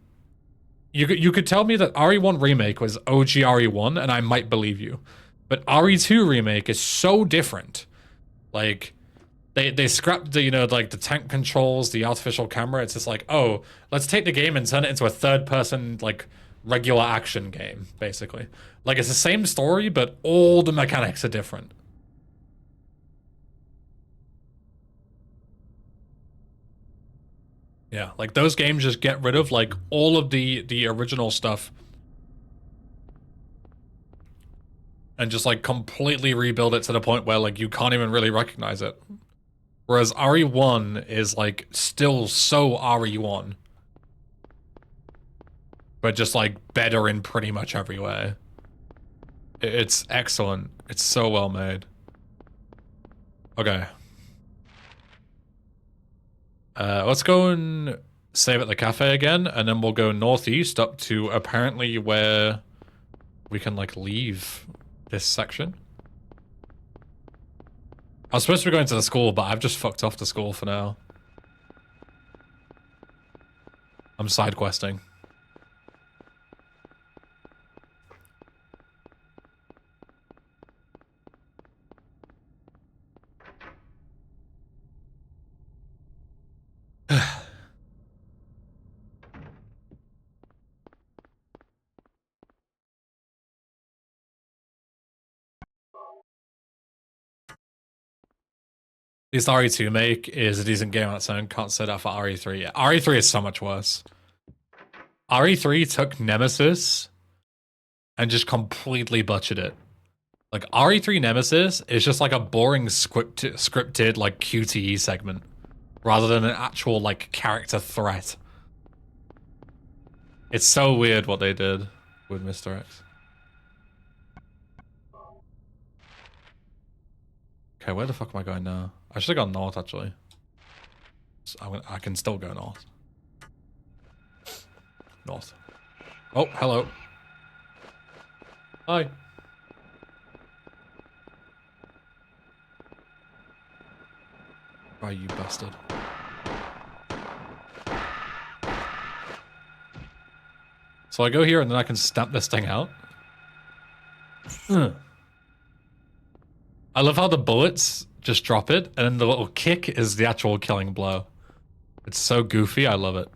[SPEAKER 1] You could tell me that RE1 remake was OG RE1 and I might believe you. But RE2 remake is so different. Like, they scrapped the, you know, like the tank controls, the artificial camera. It's just like, oh, let's take the game and turn it into a third-person, like, regular action game, basically. Like, it's the same story, but all the mechanics are different. Yeah, like, those games just get rid of, like, all of the original stuff. And just, like, completely rebuild it to the point where, like, you can't even really recognize it. Whereas RE1 is, like, still so RE1. But just, like, better in pretty much every way. It's excellent. It's so well made. Okay. Let's go and save at the cafe again, and then we'll go northeast up to apparently where we can, like, leave this section. I was supposed to be going to the school, but I've just fucked off the school for now. I'm side questing. least RE2 make is a decent game on its own. Can't say that for RE3. Yeah, RE3 is so much worse. RE3 took Nemesis and just completely butchered it. Like, RE3 Nemesis is just like a boring scripted like QTE segment rather than an actual like character threat. It's so weird what they did with Mr. X. Okay, where the fuck am I going now? I should have gone north, actually. So I can still go north. North. Oh, hello. Hi. Oh, you bastard. So I go here and then I can stamp this thing out. I love how the bullets just drop it, and then the little kick is the actual killing blow. It's so goofy, I love it.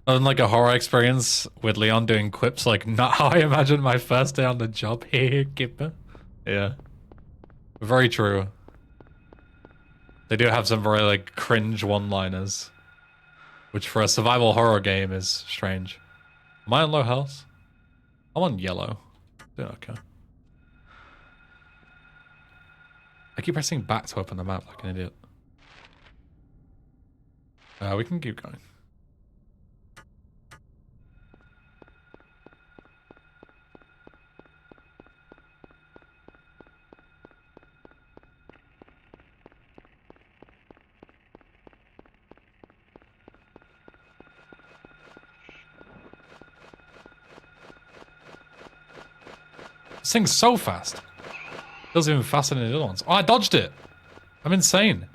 [SPEAKER 1] Other than like a horror experience with Leon doing quips like, not how I imagined my first day on the job. Hey, Kipper. Yeah. Very true. They do have some very like cringe one-liners, which for a survival horror game is strange. Am I on low health? I'm on yellow. Doing okay. I keep pressing back to open the map like an idiot. We can keep going. This thing's so fast. Feels even faster than the other ones. Oh, I dodged it. I'm insane.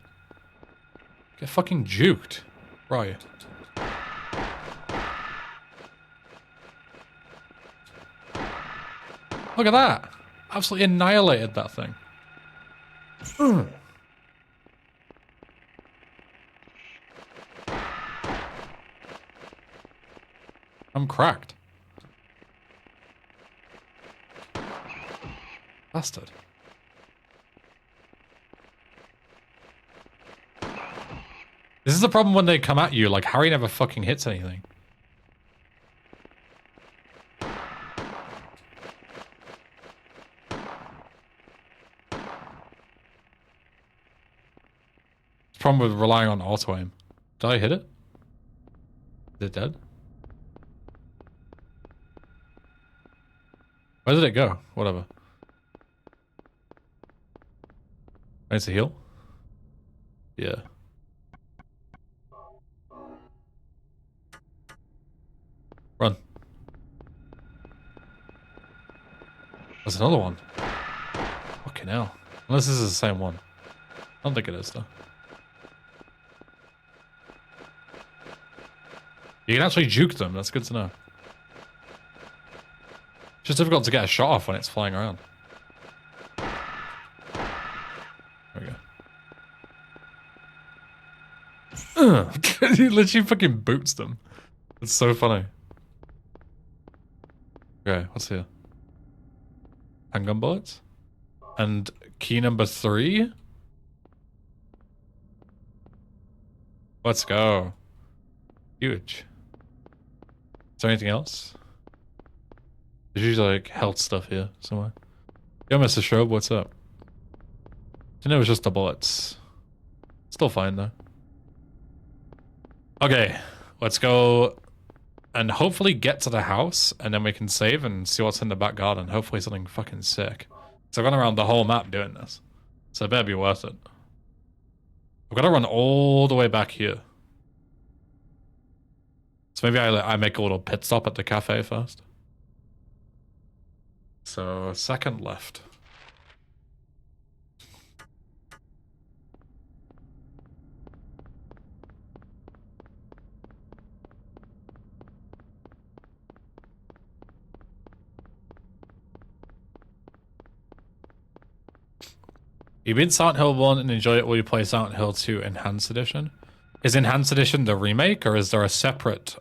[SPEAKER 1] Get fucking juked. Right. Look at that. Absolutely annihilated that thing. I'm cracked. Bastard. This is the problem when they come at you, like Harry never fucking hits anything. Problem with relying on auto aim. Did I hit it? Is it dead? Where did it go? Whatever. I need to heal? Yeah. Run. There's another one. Fucking hell. Unless this is the same one. I don't think it is though. You can actually juke them, that's good to know. It's just difficult to get a shot off when it's flying around. There we go. He literally fucking boots them. It's so funny. Okay, what's here? Handgun bullets? And key number 3? Let's go. Huge. Is there anything else? There's usually like health stuff here somewhere. Yo, Mr. Strobe, what's up? Didn't know it was just the bullets. Still fine though. Okay, let's go and hopefully get to the house, and then we can save and see what's in the back garden. Hopefully something fucking sick. So I've gone around the whole map doing this, so it better be worth it. I've got to run all the way back here. So maybe I make a little pit stop at the cafe first. So, second left. You beat Silent Hill 1 and enjoy it while you play Silent Hill 2 Enhanced Edition. Is Enhanced Edition the remake, or is there a separate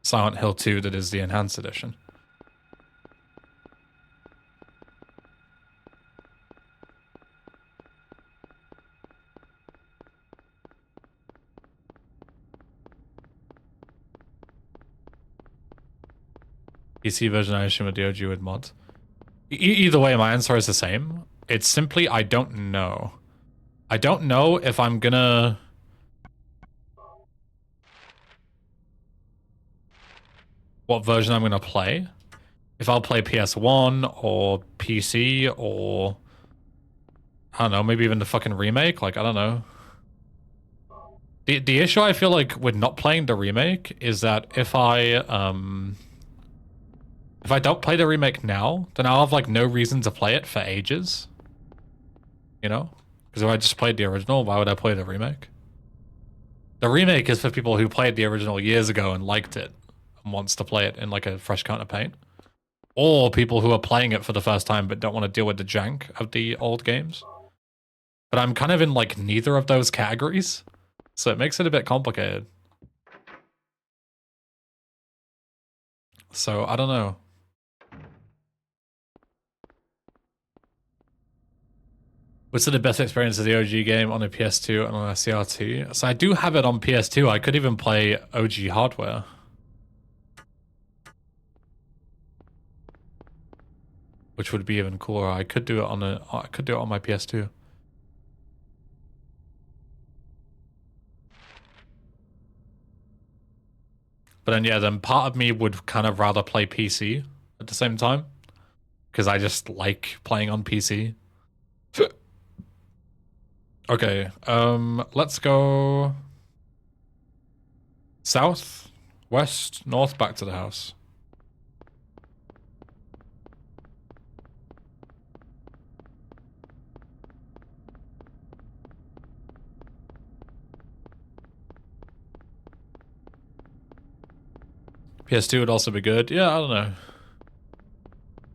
[SPEAKER 1] Silent Hill 2 that is the Enhanced Edition? PC version, I assume, with the OG with mods. Either way, my answer is the same. It's simply, I don't know. I don't know if I'm gonna... what version I'm gonna play. If I'll play PS1 or PC or... I don't know, maybe even the fucking remake? Like, I don't know. The issue I feel like with not playing the remake is that if I don't play the remake now, then I'll have like no reason to play it for ages. You know? Because if I just played the original, why would I play the remake? The remake is for people who played the original years ago and liked it and wants to play it in like a fresh coat of paint. Or people who are playing it for the first time but don't want to deal with the jank of the old games. But I'm kind of in like neither of those categories. So it makes it a bit complicated. So I don't know. What's the best experience of the OG game on a PS2 and on a CRT? So I do have it on PS2. I could even play OG hardware. Which would be even cooler. I could do it on my PS2. But then yeah, then part of me would kind of rather play PC at the same time. Because I just like playing on PC. Okay, let's go south, west, north, back to the house. PS2 would also be good. Yeah, I don't know.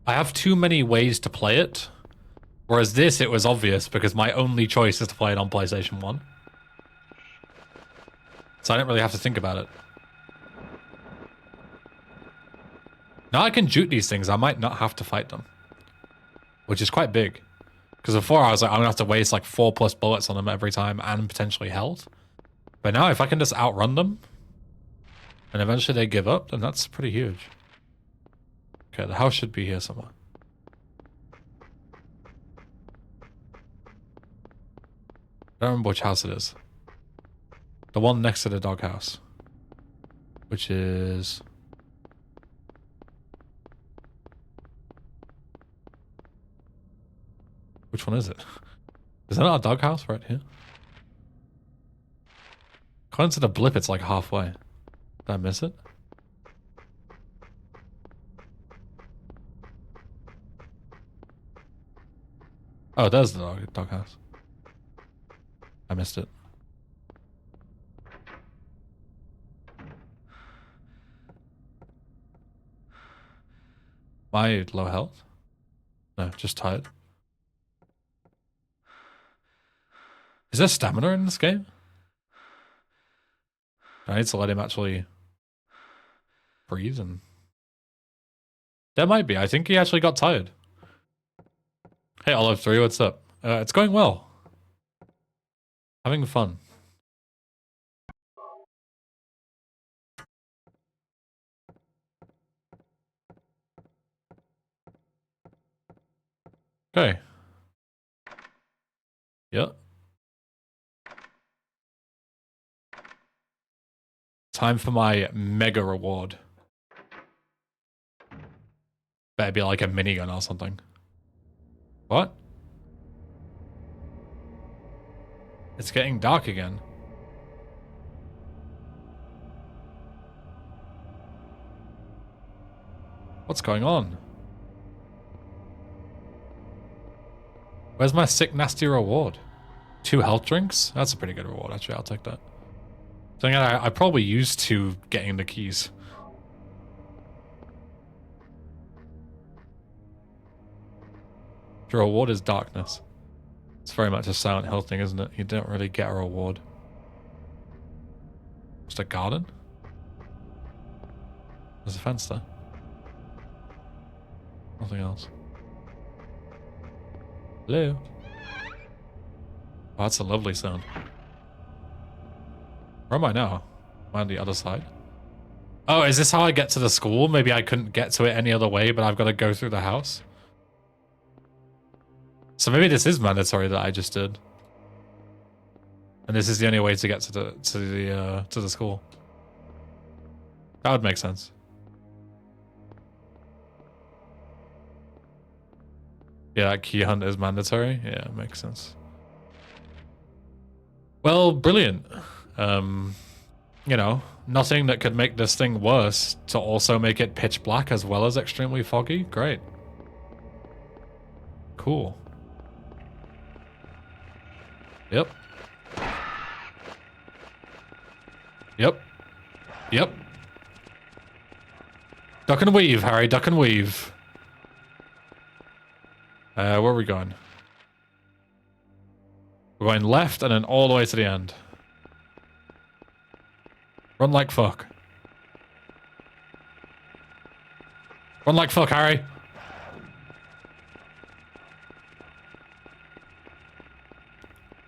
[SPEAKER 1] I have too many ways to play it. Whereas this, it was obvious because my only choice is to play it on PlayStation 1. So I didn't really have to think about it. Now I can juke these things, I might not have to fight them. Which is quite big. Because before I was like, I'm gonna have to waste like 4+ bullets on them every time and potentially health. But now if I can just outrun them, and eventually they give up, then that's pretty huge. Okay, the house should be here somewhere. I don't remember which house it is. The one next to the doghouse. Which is... which one is it? Is that not a doghouse right here? According to the blip, it's like halfway. Did I miss it? Oh, there's the doghouse. I missed it. Am I low health? No, just tired. Is there stamina in this game? I need to let him actually breathe and... there might be. I think he actually got tired. Hey, Olive 3, what's up? It's going well. Having fun. Okay. Yep. Time for my mega reward. Better be like a minigun or something. What? It's getting dark again. What's going on? Where's my sick nasty reward? 2 health drinks? That's a pretty good reward, actually. I'll take that. So again, I probably used to getting the keys. The reward is darkness. It's very much a Silent Hill thing, isn't it? You don't really get a reward. Just a garden? There's a fence there. Nothing else. Hello? Oh, that's a lovely sound. Where am I now? Am I on the other side? Oh, is this how I get to the school? Maybe I couldn't get to it any other way, but I've got to go through the house? So maybe this is mandatory that I just did. And this is the only way to get to the school. That would make sense. Yeah, key hunt is mandatory. Yeah, makes sense. Well, brilliant. You know, nothing that could make this thing worse to also make it pitch black as well as extremely foggy. Great. Cool. Yep. Yep. Yep. Duck and weave, Harry. Duck and weave. Where are we going? We're going left and then all the way to the end. Run like fuck. Run like fuck, Harry.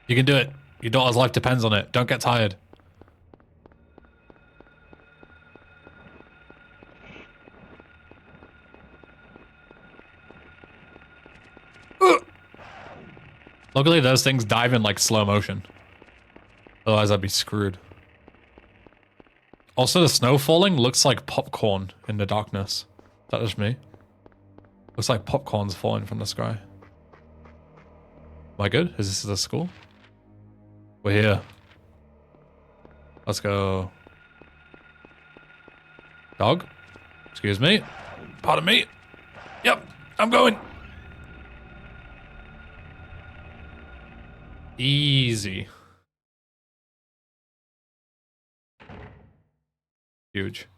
[SPEAKER 1] You can do it. Your daughter's life depends on it. Don't get tired. Luckily, those things dive in like slow motion. Otherwise, I'd be screwed. Also, the snow falling looks like popcorn in the darkness. Is that just me? Looks like popcorn's falling from the sky. Am I good? Is this the school? We're here. Let's go. Dog? Excuse me. Pardon me. Yep, I'm going. Easy. Huge.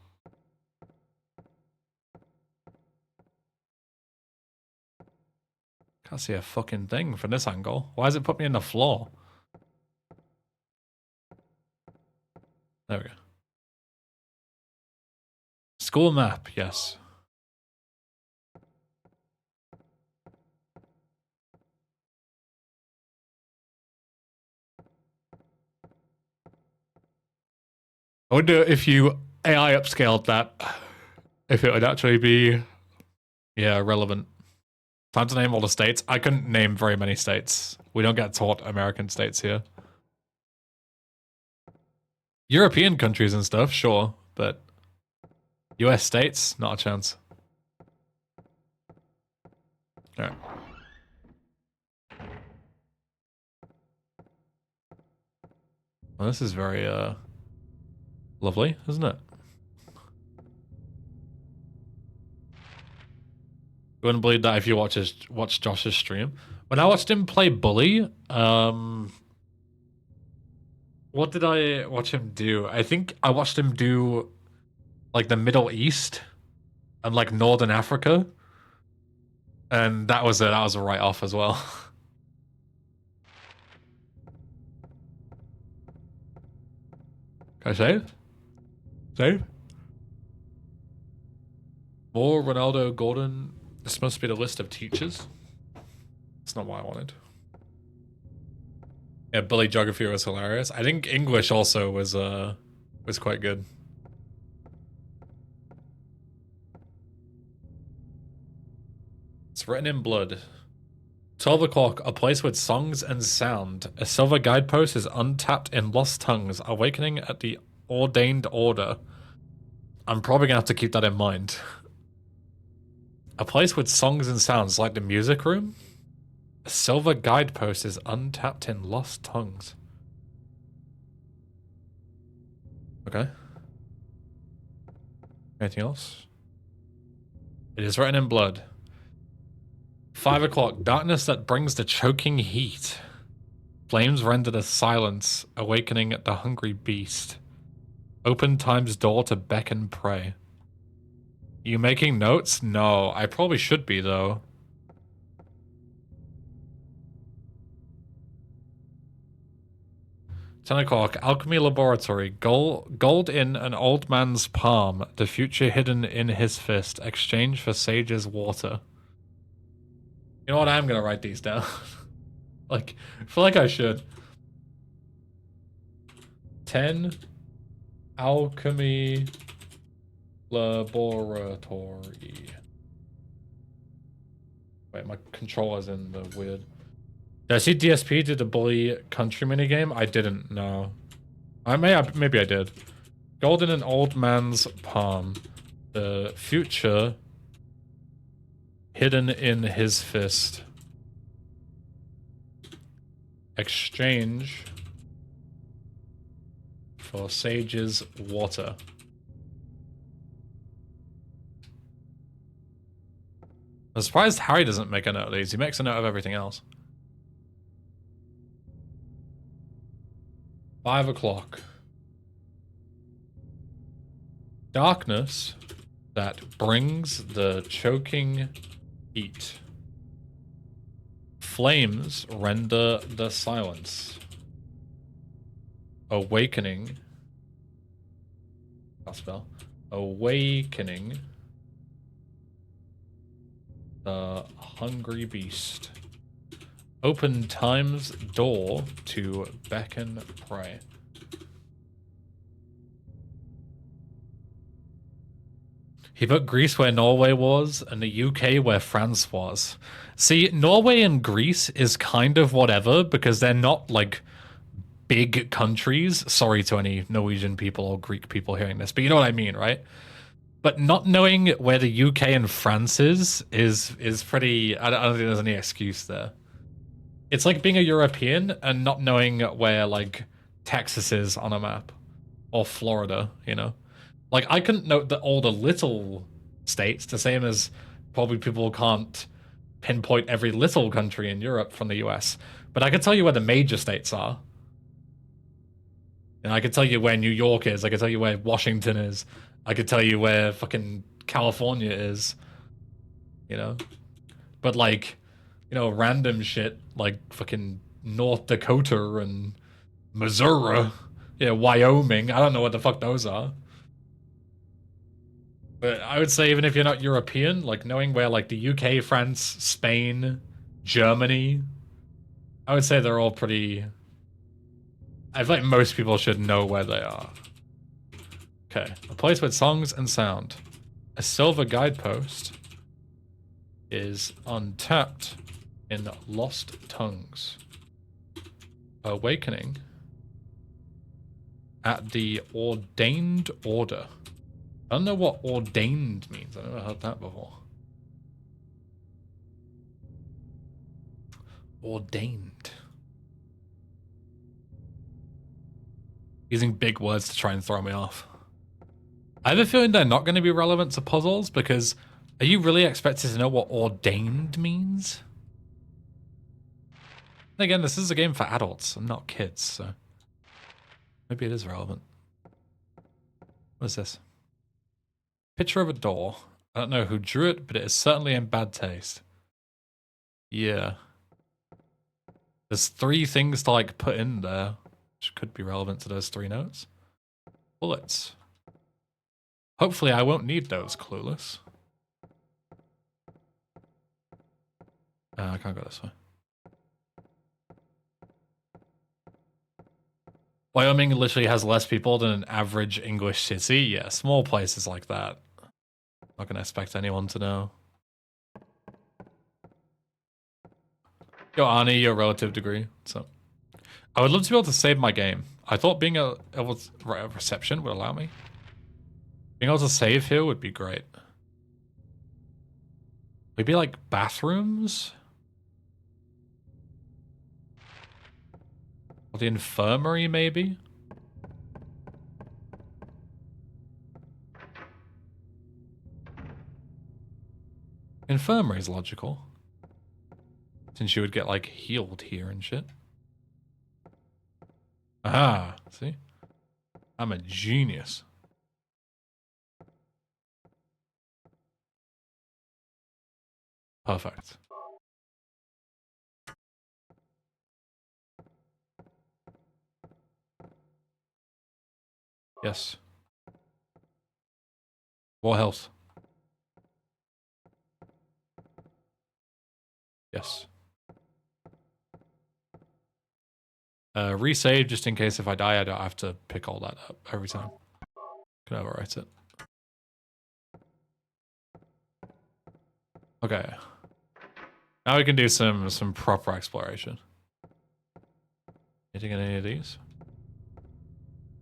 [SPEAKER 1] Can't see a fucking thing from this angle. Why does it put me in the floor? There we go. School map, yes. I wonder if you AI upscaled that, if it would actually be, yeah, relevant. Time to name all the states. I couldn't name very many states. We don't get taught American states here. European countries and stuff, sure, but US states, not a chance. Alright. Well, this is very, lovely, isn't it? You wouldn't believe that if you watch Josh's stream. When I watched him play Bully, what did I watch him do? I think I watched him do like the Middle East and like Northern Africa. And that was a write-off as well. Can I save? Save? More Ronaldo, Gordon. This must be the list of teachers. That's not what I wanted. Yeah, Bully Geography was hilarious. I think English also was quite good. It's written in blood. 12 o'clock, a place with songs and sound. A silver guidepost is untapped in lost tongues, awakening at the ordained order. I'm probably gonna have to keep that in mind. A place with songs and sounds, like the music room? A silver guidepost is untapped in lost tongues. Okay. Anything else? It is written in blood. 5 o'clock, darkness that brings the choking heat. Flames render the silence, awakening the hungry beast. Open time's door to beckon prey. You making notes? No, I probably should be though. 10 o'clock. Alchemy laboratory. Gold in an old man's palm. The future hidden in his fist. Exchange for sage's water. You know what? I'm gonna write these down. Like, I feel like I should. 10 alchemy laboratory. Wait, my controller's in the weird. Did I see DSP did the bully country minigame? I didn't know. Maybe I did. Gold in an old man's palm. The future hidden in his fist. Exchange for sage's water. I'm surprised Harry doesn't make a note of these. He makes a note of everything else. 5 o'clock. Darkness that brings the choking heat. Flames render the silence. Awakening. I'll spell. Awakening the hungry beast. Open time's door to beckon prey. He put Greece where Norway was and the UK where France was. See, Norway and Greece is kind of whatever because they're not like big countries. Sorry to any Norwegian people or Greek people hearing this, but you know what I mean, right? But not knowing where the UK and France is pretty. I don't think there's any excuse there. It's like being a European and not knowing where like Texas is on a map or Florida, you know? Like I couldn't note all the little states, the same as probably people can't pinpoint every little country in Europe from the US. But I could tell you where the major states are. And I could tell you where New York is. I could tell you where Washington is. I could tell you where fucking California is. You know? But like, you know, random shit like fucking North Dakota and Missouri, yeah, Wyoming. I don't know what the fuck those are. But I would say even if you're not European, like knowing where like the UK, France, Spain, Germany, I would say they're all pretty. I feel like most people should know where they are. Okay, a place with songs and sound. A silver guidepost is untapped in Lost Tongues. Awakening at the Ordained Order. I don't know what ordained means. I've never heard that before. Ordained. Using big words to try and throw me off. I have a feeling they're not going to be relevant to puzzles because are you really expected to know what ordained means? And again, this is a game for adults and not kids, so maybe it is relevant. What is this? Picture of a door. I don't know who drew it, but it is certainly in bad taste. Yeah. There's 3 things to like put in there, which could be relevant to those 3 notes. Bullets. Hopefully I won't need those, clueless. I can't go this way. Wyoming literally has less people than an average English city. Yeah, small places like that. Not gonna expect anyone to know. Yo, Arnie, your relative degree. So, I would love to be able to save my game. I thought being a reception would allow me. Being able to save here would be great. Maybe like bathrooms? Or the infirmary, maybe? Infirmary is logical. Since you would get like healed here and shit. Aha, see? I'm a genius. Perfect. Yes. More health. Yes. Resave just in case if I die, I don't have to pick all that up every time. Can overwrite it. Okay. Now we can do some proper exploration. Anything in any of these?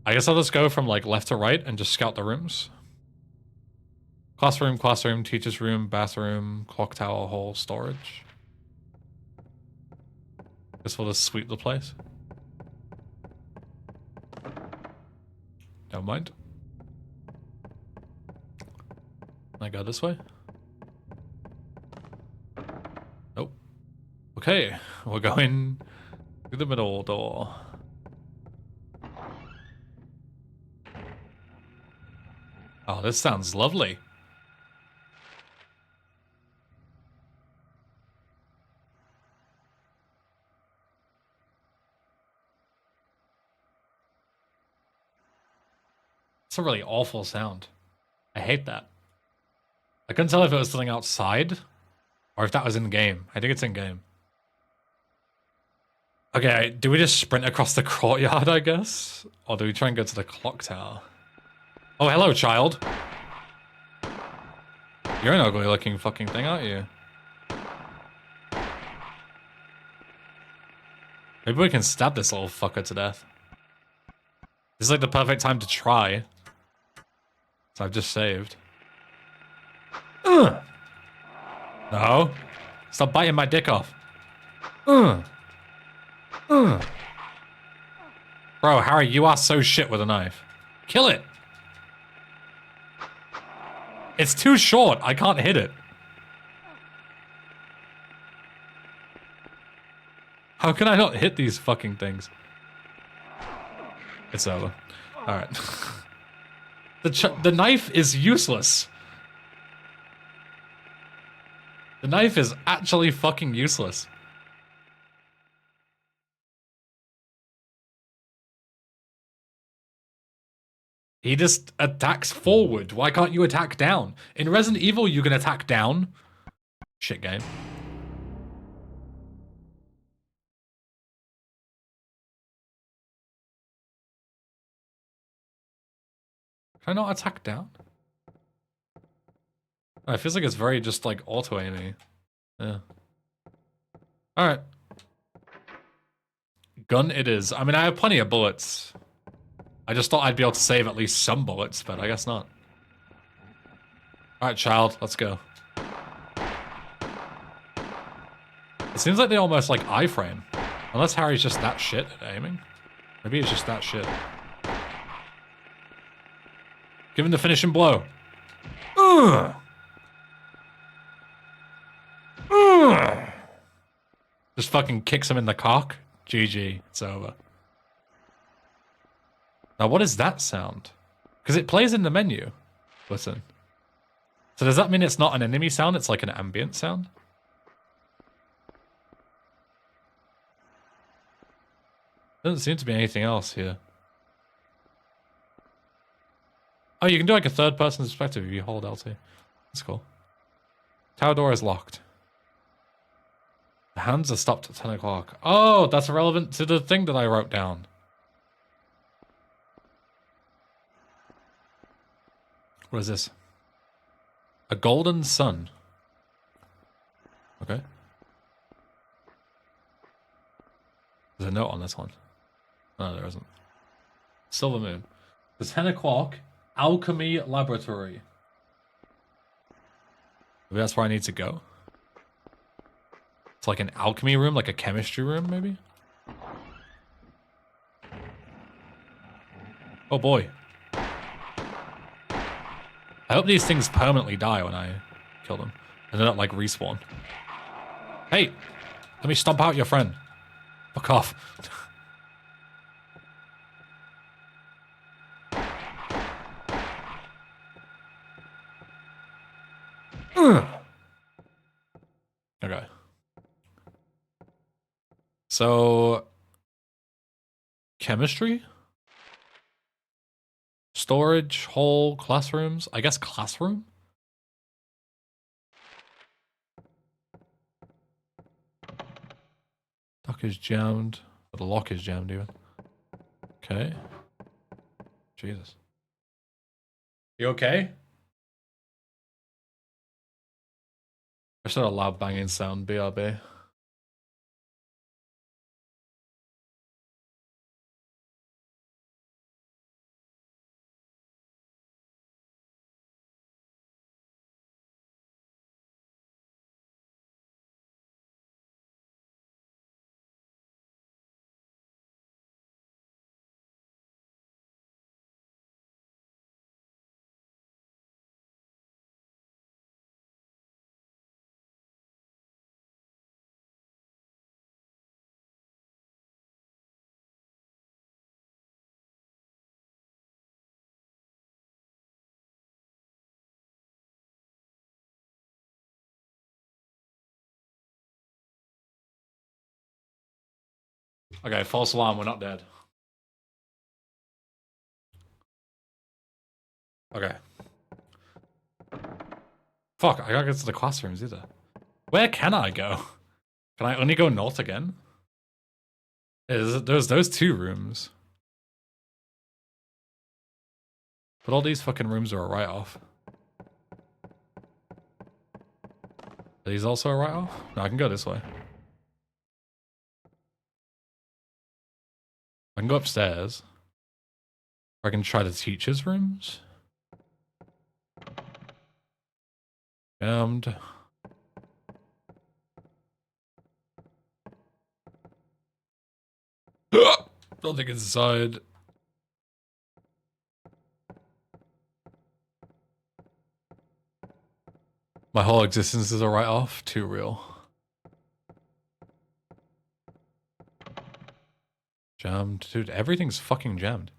[SPEAKER 1] I guess I'll just go from like left to right and just scout the rooms. Classroom, teacher's room, bathroom, clock tower, hall, storage. Guess we'll just sweep the place. Don't mind. Can I go this way? Nope. Okay, we're going through the middle door. Oh, this sounds lovely. It's a really awful sound. I hate that. I couldn't tell if it was something outside or if that was in game. I think it's in game. Okay, do we just sprint across the courtyard, I guess? Or do we try and go to the clock tower? Oh, hello, child. You're an ugly looking fucking thing, aren't you? Maybe we can stab this little fucker to death. This is like the perfect time to try. So I've just saved. No. Stop biting my dick off. Bro, Harry, you are so shit with a knife. Kill it. It's too short. I can't hit it. How can I not hit these fucking things? It's over. Alright. The knife is useless. The knife is actually fucking useless. He just attacks forward. Why can't you attack down? In Resident Evil, you can attack down. Shit game. Can I not attack down? Oh, it feels like it's very just like auto-aiming. Yeah. Alright. Gun it is. I mean, I have plenty of bullets. I just thought I'd be able to save at least some bullets, but I guess not. Alright, child, let's go. It seems like they almost like iframe. Unless Harry's just that shit at aiming. Maybe it's just that shit. Give him the finishing blow. Just fucking kicks him in the cock. GG, it's over. Now what is that sound? Because it plays in the menu. Listen. So does that mean it's not an enemy sound, it's like an ambient sound? Doesn't seem to be anything else here. Oh, you can do like a third person perspective if you hold LT. That's cool. Tower door is locked. The hands are stopped at 10 o'clock. Oh, that's relevant to the thing that I wrote down. What is this? A golden sun. Okay. There's a note on this one. No, there isn't. Silver moon. The 10 o'clock alchemy laboratory. Maybe that's where I need to go. It's like an alchemy room, like a chemistry room, maybe? Oh boy. I hope these things permanently die when I kill them. And they're not like respawn. Hey! Let me stomp out your friend. Fuck off. Okay. So... chemistry? storage, hall, classrooms. I guess classroom? Dock is jammed. The lock is jammed even. Okay. Jesus. You okay? I just heard a loud banging sound, BRB. Okay, false alarm, we're not dead. Okay. Fuck, I gotta get to the classrooms either. Where can I go? Can I only go north again? There's those 2 rooms. But all these fucking rooms are a write-off. Are these also a write-off? No, I can go this way. I can go upstairs. Or I can try the teacher's rooms. Jammed. Don't think it's inside. My whole existence is a write-off. Too real. Jammed. Dude, everything's fucking jammed.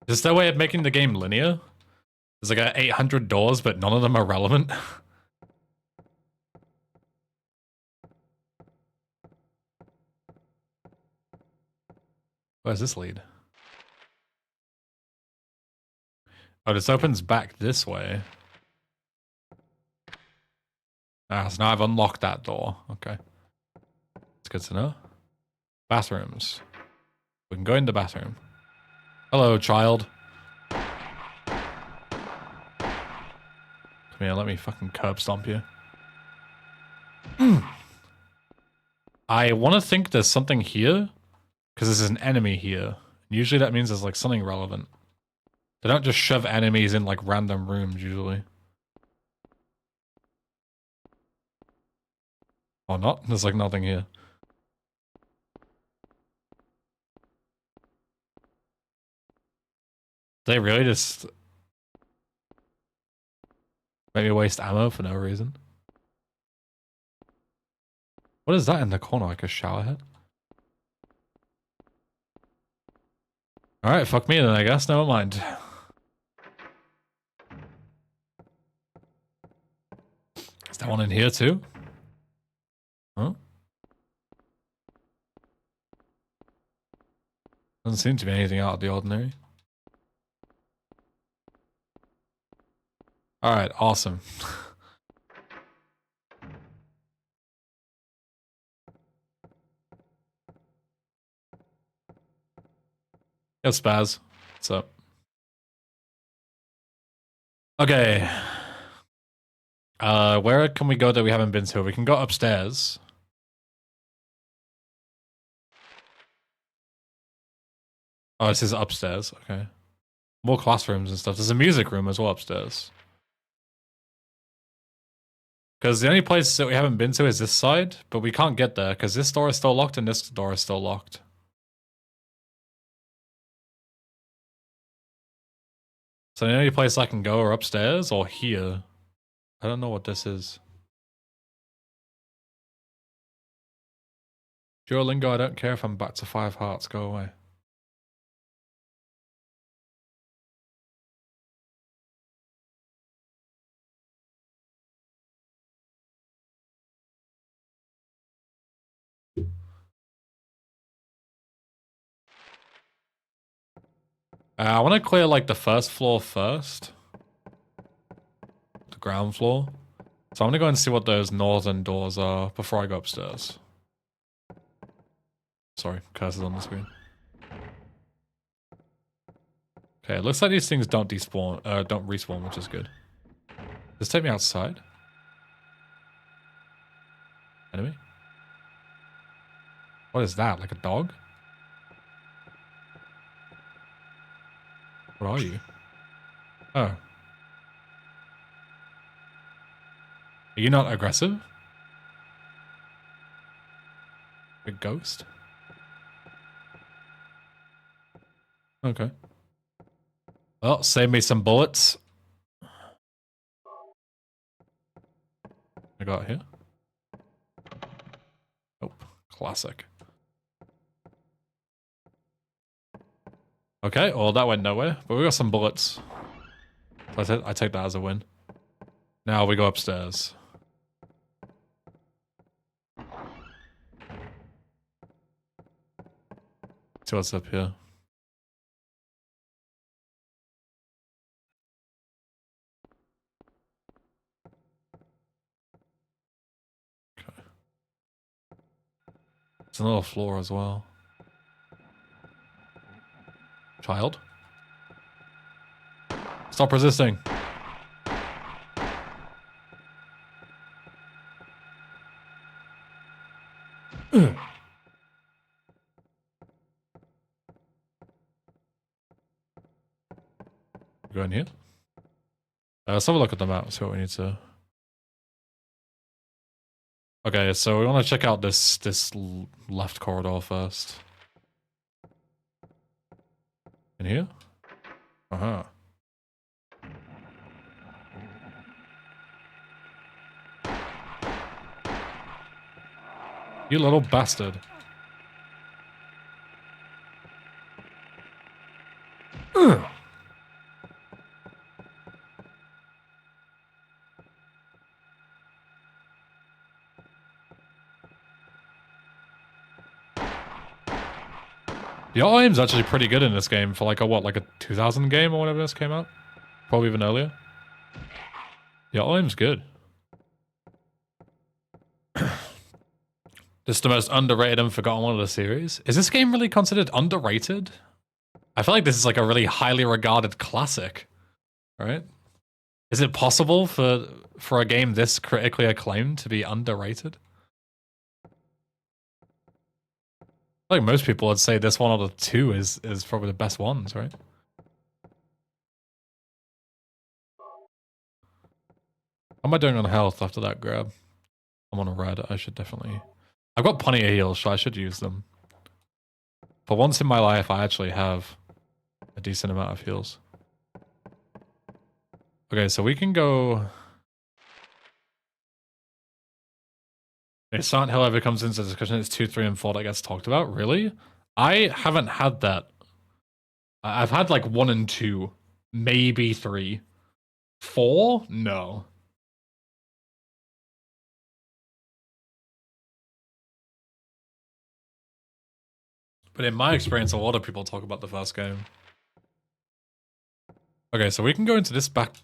[SPEAKER 1] Is this their way of making the game linear? There's like 800 doors, but none of them are relevant. Where's this lead? Oh, this opens back this way. Ah, so now I've unlocked that door. Okay. It's good to know. Bathrooms. We can go in the bathroom. Hello, child. Come here, let me fucking curb stomp you. I want to think there's something here, because there's an enemy here. Usually that means there's like something relevant. They don't just shove enemies in like random rooms usually. Or not? There's like nothing here. They really just make me waste ammo for no reason. What is that in the corner? Like a shower head? Alright, fuck me then I guess. Never mind. Is that one in here too? Huh? Doesn't seem to be anything out of the ordinary. Alright, awesome. Yo, Spaz. What's up? Okay. Where can we go that we haven't been to? We can go upstairs. Oh, this is upstairs. Okay. More classrooms and stuff. There's a music room as well upstairs. Because the only place that we haven't been to is this side, but we can't get there because this door is still locked and this door is still locked. So the only place I can go are upstairs or here. I don't know what this is. Duolingo, I don't care if I'm back to 5 hearts. Go away. I want to clear like the first floor first. The ground floor. So I'm gonna go and see what those northern doors are before I go upstairs. Sorry, cursor's on the screen. Okay, it looks like these things don't despawn, don't respawn, which is good. Does this take me outside? Enemy? What is that? Like a dog? What are you? Oh. Are you not aggressive? A ghost? Okay. Well, save me some bullets. I got here. Oh, classic. Okay, well that went nowhere, but we got some bullets. So I take that as a win. Now we go upstairs. See what's up here. Okay. There's another floor as well. Child? Stop resisting. Go in here. Let's have a look at the map, see what we need to... Okay, so we want to check out this left corridor first. In here? Uh-huh. You little bastard. The aim's actually pretty good in this game for like a what, like a 2000 game or whatever this came out? Probably even earlier. The aim's good. This is the most underrated and forgotten one of the series. Is this game really considered underrated? I feel like this is like a really highly regarded classic, right? Is it possible for a game this critically acclaimed to be underrated? Like most people would say this one out of two is probably the best ones, right? How am I doing on health after that grab? I'm on a red. I should definitely... I've got plenty of heals, so I should use them. For once in my life, I actually have a decent amount of heals. Okay, so we can go... If Silent Hill ever comes into discussion, it's 2, 3, and 4 that gets talked about. Really? I haven't had that. I've had like 1 and 2. Maybe 3. 4? No. But in my experience, a lot of people talk about the first game. Okay, so we can go into this back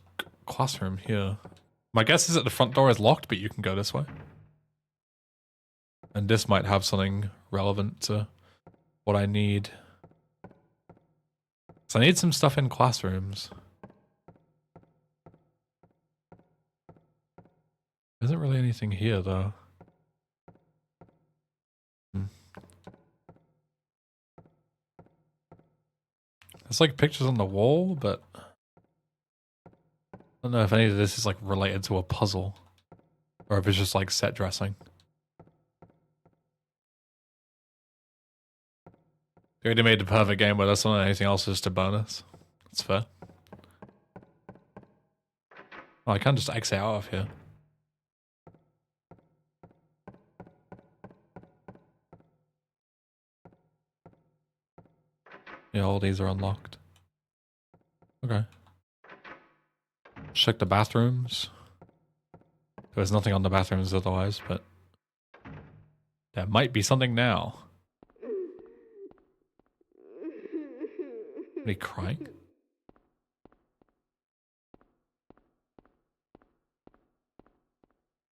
[SPEAKER 1] classroom here. My guess is that the front door is locked, but you can go this way. And this might have something relevant to what I need. So I need some stuff in classrooms. There isn't really anything here, though. There's like pictures on the wall, but I don't know if any of this is like related to a puzzle. Or if it's just like set dressing. They already made the perfect game with us, and anything else is just a bonus. That's fair. Oh, I can't just exit out of here. Yeah, all these are unlocked. Okay. Check the bathrooms. There's nothing on the bathrooms otherwise, but there might be something now. Somebody crying?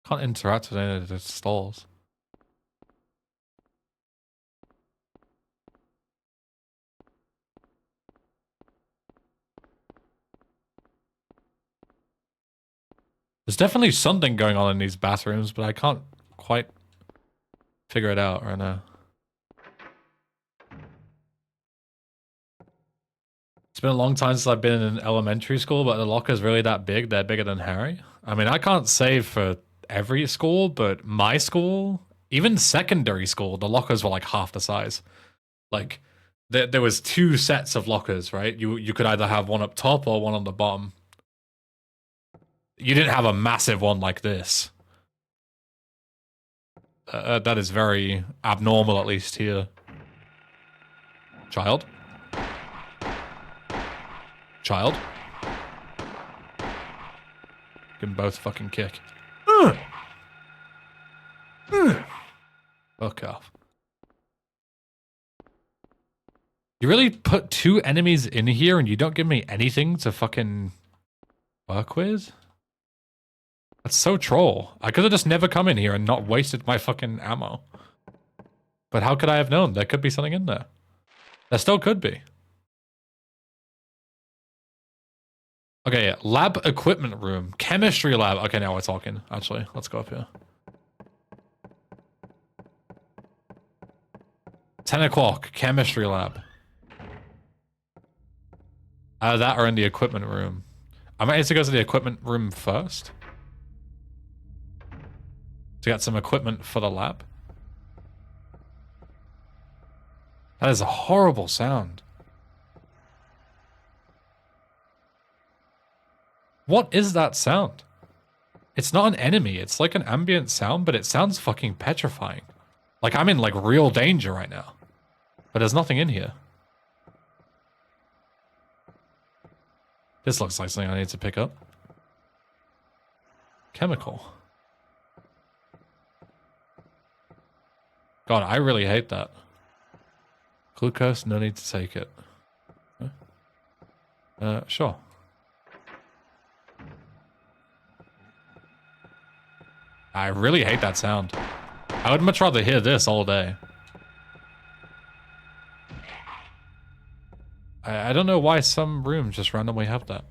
[SPEAKER 1] Can't interact with any of the stalls. There's definitely something going on in these bathrooms, but I can't quite figure it out right now. It's been a long time since I've been in elementary school, but the locker's really that big. They're bigger than Harry. I mean, I can't say for every school, but my school, even secondary school, the lockers were like half the size. Like, there was 2 sets of lockers, right? You could either have one up top or one on the bottom. You didn't have a massive one like this. That is very abnormal, at least here. Child? Child? Give them both a fucking kick. Fuck off. You really put 2 enemies in here and you don't give me anything to fucking work with? That's so troll. I could have just never come in here and not wasted my fucking ammo. But how could I have known? There could be something in there. There still could be. Okay, yeah. Lab equipment room. Chemistry lab. Okay, now we're talking. Actually, let's go up here. 10 o'clock. Chemistry lab. That or in the equipment room. I might need to go to the equipment room first. To get some equipment for the lab. That is a horrible sound. What is that sound? It's not an enemy. It's like an ambient sound, but it sounds fucking petrifying. Like I'm in like real danger right now. But there's nothing in here. This looks like something I need to pick up. Chemical. God, I really hate that. Glucose, no need to take it. Sure. I really hate that sound. I would much rather hear this all day. I don't know why some rooms just randomly have that.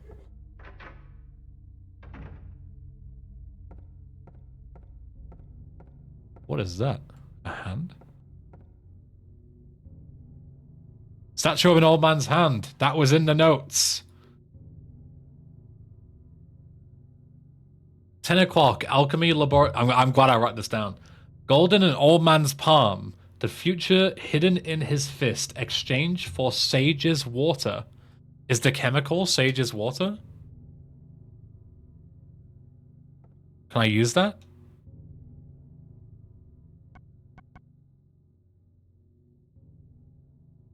[SPEAKER 1] What is that? A hand? Statue of an old man's hand. That was in the notes. 10 o'clock. Alchemy laboratory. I'm glad I wrote this down. Gold in an old man's palm. The future hidden in his fist. Exchange for sage's water. Is the chemical sage's water? Can I use that?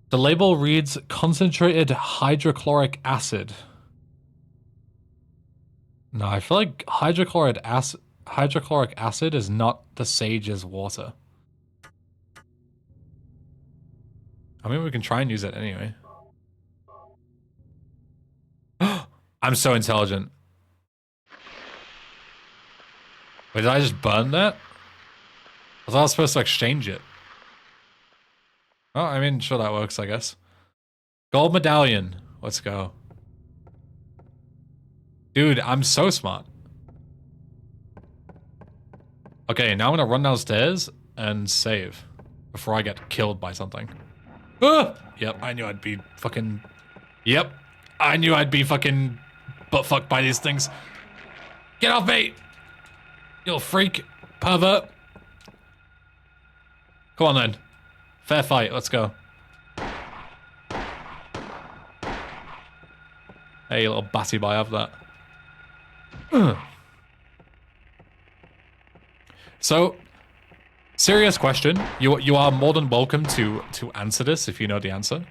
[SPEAKER 1] The label reads concentrated hydrochloric acid. No, I feel like hydrochloric acid is not the sage's water. I mean, we can try and use it anyway. I'm so intelligent. Wait, did I just burn that? I thought I was supposed to exchange it. Oh, I mean, sure, that works, I guess. Gold medallion. Let's go. Dude, I'm so smart. Okay, now I'm gonna run downstairs and save before I get killed by something. Ah! Yep, I knew I'd be fucking... Yep, I knew I'd be fucking butt-fucked by these things. Get off me! You little freak. Pervert. Come on then. Fair fight, let's go. Hey, little batty boy, have that. So, serious question. You are more than welcome to answer this if you know the answer.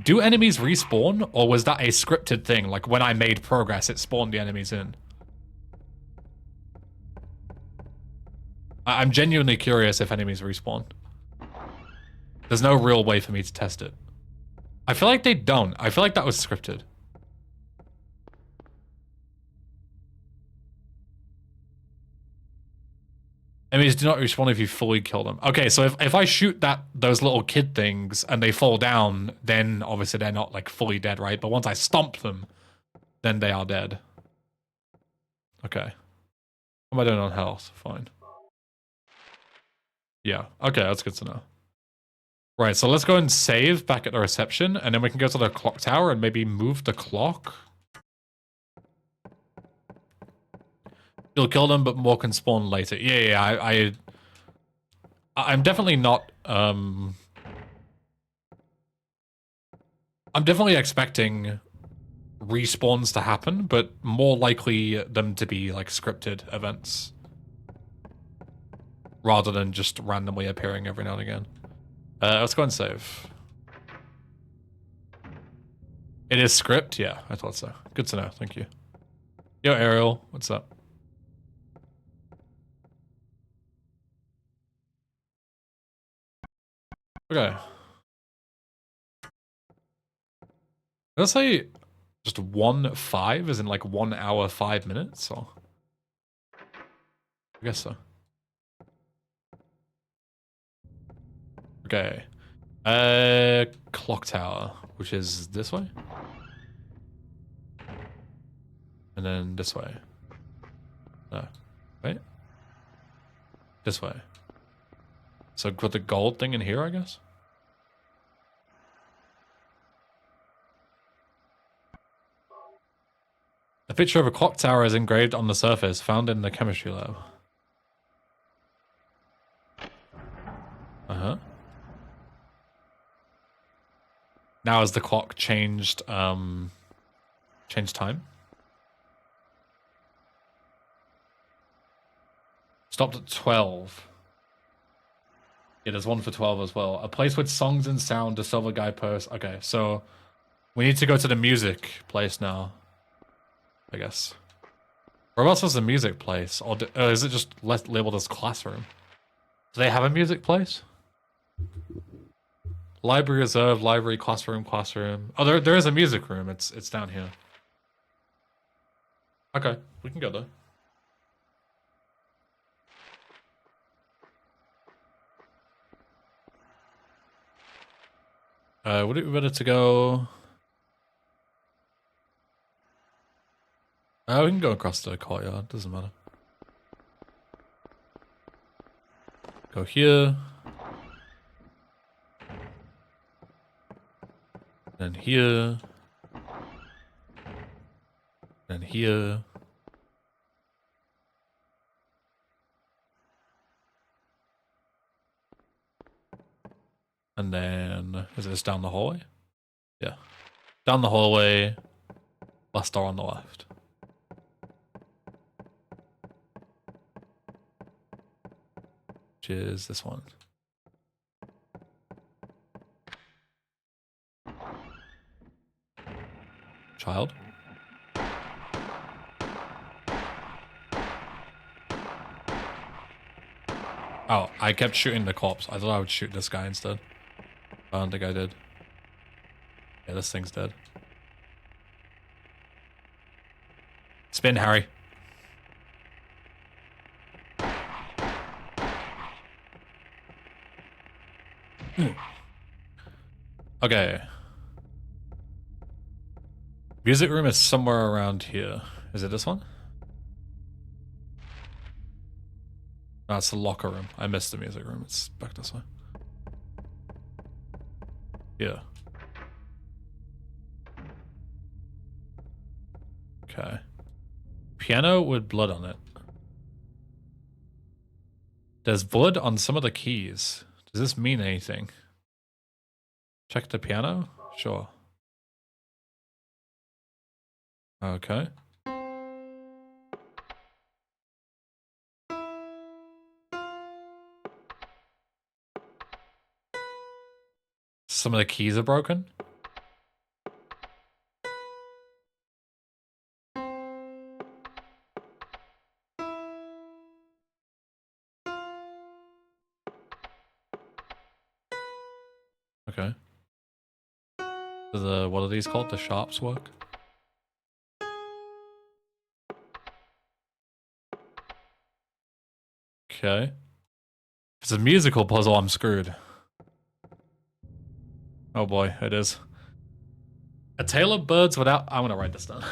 [SPEAKER 1] Do enemies respawn, or was that a scripted thing? Like when I made progress, it spawned the enemies in. I'm genuinely curious if enemies respawn. There's no real way for me to test it. I feel like they don't. I feel like that was scripted. Enemies do not respawn if you fully kill them. Okay, so if I shoot those little kid things and they fall down, then obviously they're not like fully dead, right? But once I stomp them, then they are dead. Okay. What am I doing on health? Fine. Yeah. Okay, that's good to know. Right, so let's go and save back at the reception, and then we can go to the clock tower and maybe move the clock. You'll kill them, but more can spawn later. Yeah, I'm definitely not, I'm definitely expecting respawns to happen, but more likely them to be, like, scripted events. Rather than just randomly appearing every now and again. Let's go and save. It is script? Yeah, I thought so. Good to know, thank you. Yo, Ariel, what's up? Okay. Let's say just 1-5 is in like 1 hour 5 minutes, or I guess so. Okay. Clock tower, which is this way. And then this way. No. Wait. This way. So put the gold thing in here, I guess? A picture of a clock tower is engraved on the surface, found in the chemistry lab. Uh-huh. Now has the clock changed, changed time? Stopped at 12. Yeah, there's one for 12 as well. A place with songs and sound, the silver guidepost. Okay, so we need to go to the music place now, I guess. Where else is the music place? Or is it just labeled as classroom? Do they have a music place? Library reserved, library, classroom, classroom. Oh, there is a music room. It's down here. Okay, we can go there. Would it be better to go? We can go across the courtyard. Doesn't matter. Go here. Then here. Then here. And then, is this down the hallway? Yeah. Down the hallway. Last door on the left. Which is this one. Child. Oh, I kept shooting the corpse. I thought I would shoot this guy instead. I don't think I did. Yeah, this thing's dead. Spin, Harry. Okay. Music room is somewhere around here. Is it this one? No, it's the locker room. I missed the music room. It's back this way. Yeah. Okay. Piano with blood on it. There's blood on some of the keys. Does this mean anything? Check the piano? Sure. Okay. Some of the keys are broken? Okay. The what are these called? The sharps work? Okay. If it's a musical puzzle, I'm screwed. Oh boy, it is. A tale of birds without... I'm gonna write this down.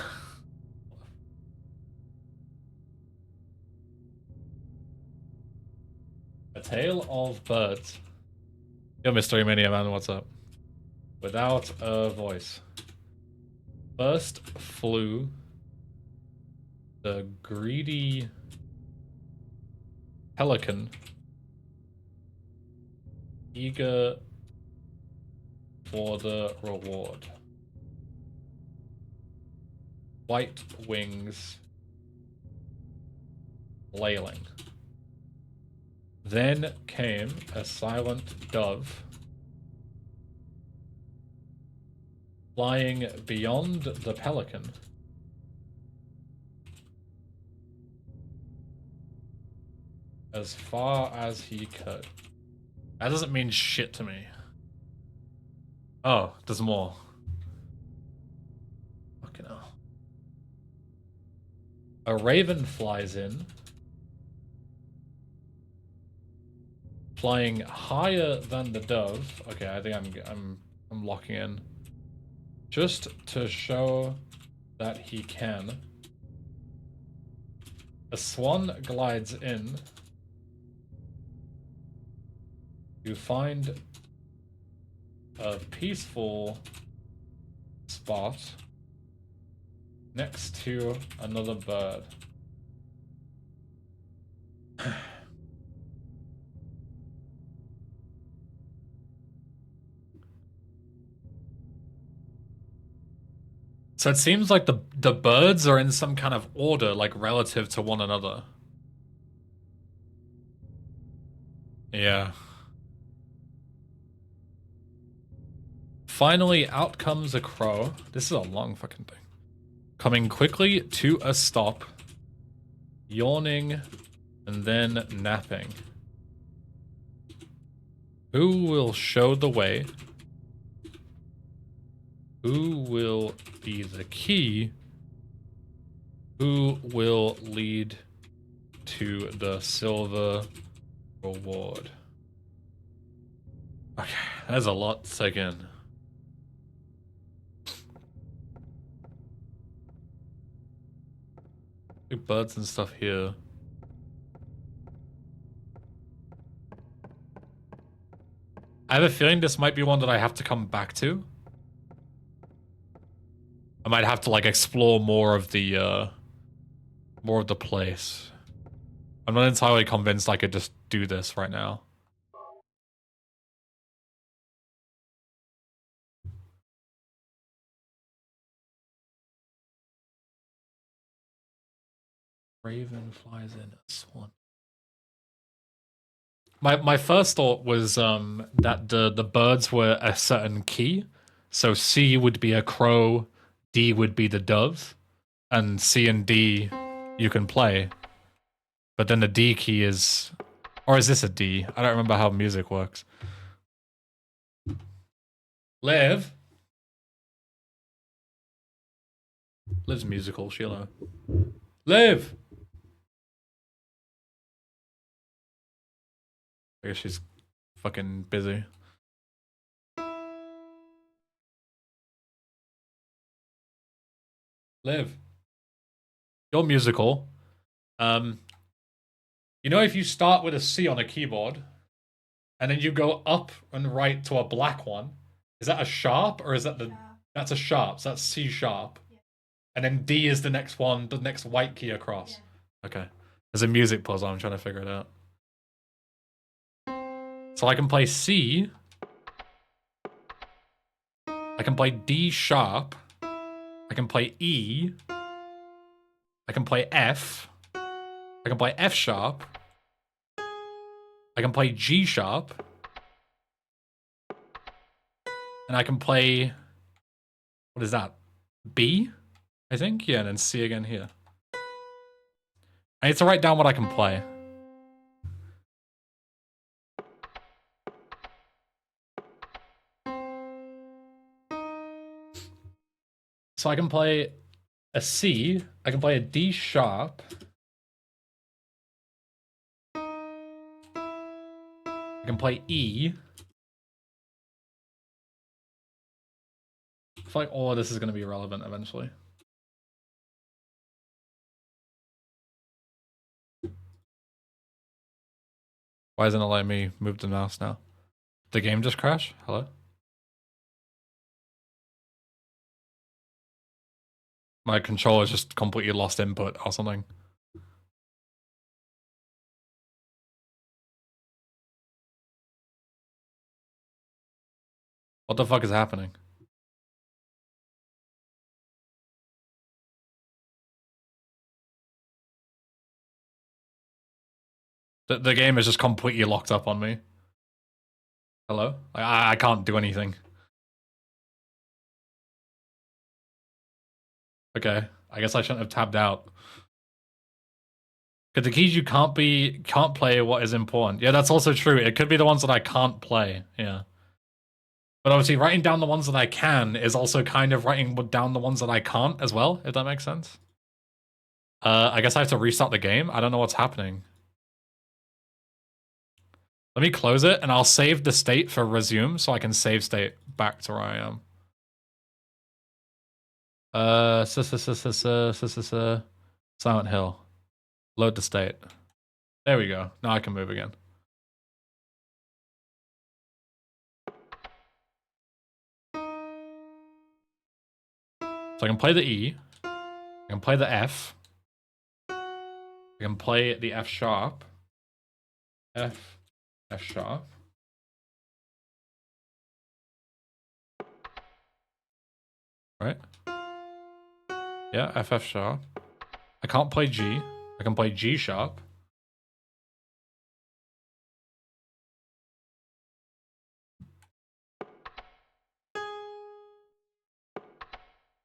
[SPEAKER 1] A tale of birds. Yo, Mystery Mania, man, what's up? Without a voice. First flew the greedy pelican, eager for the reward. White wings flailing. Then came a silent dove, flying beyond the pelican. As far as he could. That doesn't mean shit to me. Oh, there's more. Fucking hell. A raven flies in, flying higher than the dove. Okay, I think I'm locking in. Just to show that he can. A swan glides in. You find a peaceful spot next to another bird. So it seems like the birds are in some kind of order, like relative to one another. Yeah. Finally, out comes a crow. This is a long fucking thing. Coming quickly to a stop, yawning, and then napping. Who will show the way? Who will be the key? Who will lead to the silver reward? Okay, that's a lot to take in. Big birds and stuff here. I have a feeling this might be one that I have to come back to. I might have to like explore more of the place. I'm not entirely convinced I could just do this right now. Raven flies in a swan. My first thought was that the birds were a certain key. So C would be a crow, D would be the dove, and C and D you can play. But then the D key is... Or is this a D? I don't remember how music works. Liv? Liv's musical, Sheila. Liv! I guess she's fucking busy. Liv. You're musical. You know if you start with a C on a keyboard, and then you go up and right to a black one, is that a sharp, or is that the... That's a sharp, so that's C sharp. Yeah. And then D is the next one, the next white key across. Yeah. Okay. There's a music puzzle, I'm trying to figure it out. So I can play C. I can play D sharp. I can play E. I can play F. I can play F sharp. I can play G sharp. And I can play... What is that? B? I think? Yeah, and then C again here. I need to write down what I can play. So I can play a C, I can play a D sharp. I can play E. I feel like all of this is going to be relevant eventually. Why isn't it letting me move the mouse now? The game just crashed? Hello? My controller's just completely lost input or something. What the fuck is happening? The game is just completely locked up on me. Hello? I can't do anything. Okay, I guess I shouldn't have tabbed out. Because the keys you can't play what is important. Yeah, that's also true. It could be the ones that I can't play. Yeah. But obviously writing down the ones that I can is also kind of writing down the ones that I can't as well, if that makes sense. I guess I have to restart the game. I don't know what's happening. Let me close it and I'll save the state for resume so I can save state back to where I am. Silent Hill. Load the state. There we go. Now I can move again. So I can play the E. I can play the F. I can play the F sharp. F sharp. Right? Yeah, F sharp. I can't play G. I can play G sharp.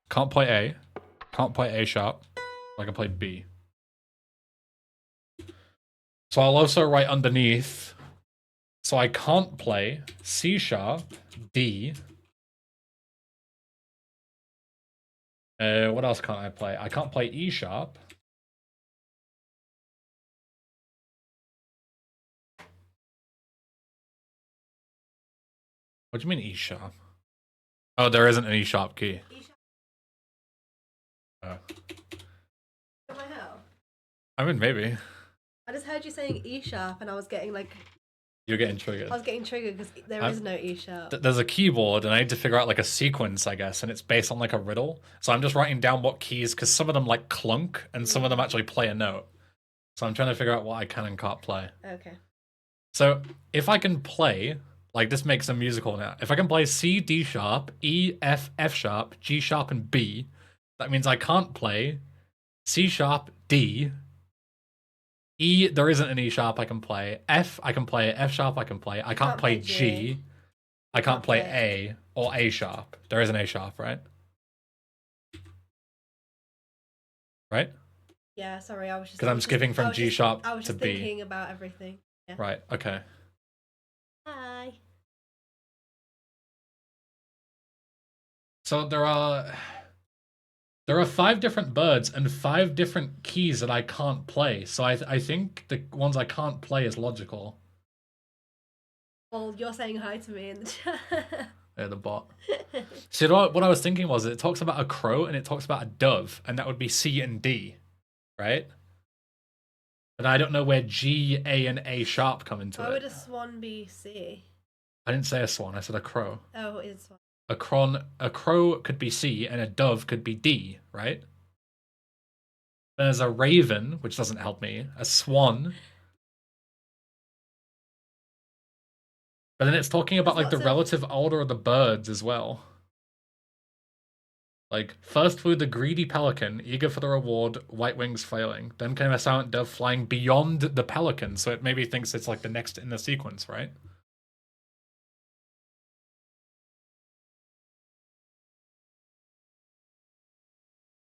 [SPEAKER 1] Can't play A. Can't play A sharp. I can play B. So I'll also write underneath. So I can't play C sharp, D. What else can't I play? I can't play E sharp. What do you mean E sharp? Oh, there isn't an E sharp key. Oh. I mean, maybe.
[SPEAKER 4] I just heard you saying E sharp and I was getting like...
[SPEAKER 1] You're getting triggered.
[SPEAKER 4] I was getting triggered because there is no E sharp.
[SPEAKER 1] There's a keyboard and I need to figure out like a sequence, I guess, and it's based on like a riddle. So I'm just writing down what keys, because some of them like clunk and some of them actually play a note. So I'm trying to figure out what I can and can't play.
[SPEAKER 4] Okay.
[SPEAKER 1] So if I can play, like this makes a musical now. If I can play C, D sharp, E, F, F sharp, G sharp, and B, that means I can't play C sharp, D, E, there isn't an E sharp I can play. F, I can play. F sharp, I can play. I can't play G. I can't play A or A sharp. There is an A sharp, right? Right?
[SPEAKER 4] Yeah, sorry, I was just...
[SPEAKER 1] Because I'm skipping from G sharp to B.
[SPEAKER 4] I was just thinking about everything. Yeah.
[SPEAKER 1] Right, okay.
[SPEAKER 4] Hi.
[SPEAKER 1] So there are 5 different birds and 5 different keys that I can't play. So I think the ones I can't play is logical.
[SPEAKER 4] Well, you're saying hi to me in the chat.
[SPEAKER 1] Yeah, the bot. See, what I was thinking was it talks about a crow and it talks about a dove, and that would be C and D, right? But I don't know where G, A, and A sharp come into it.
[SPEAKER 4] Why would a swan be C?
[SPEAKER 1] I didn't say a swan, I said a crow.
[SPEAKER 4] Oh, it is swan.
[SPEAKER 1] A crow could be C and a dove could be D, right? Then there's a raven, which doesn't help me, a swan. But then it's talking about like the relative order of the birds as well. Like, first flew the greedy pelican, eager for the reward, white wings flailing. Then came a silent dove flying beyond the pelican, so it maybe thinks it's like the next in the sequence, right?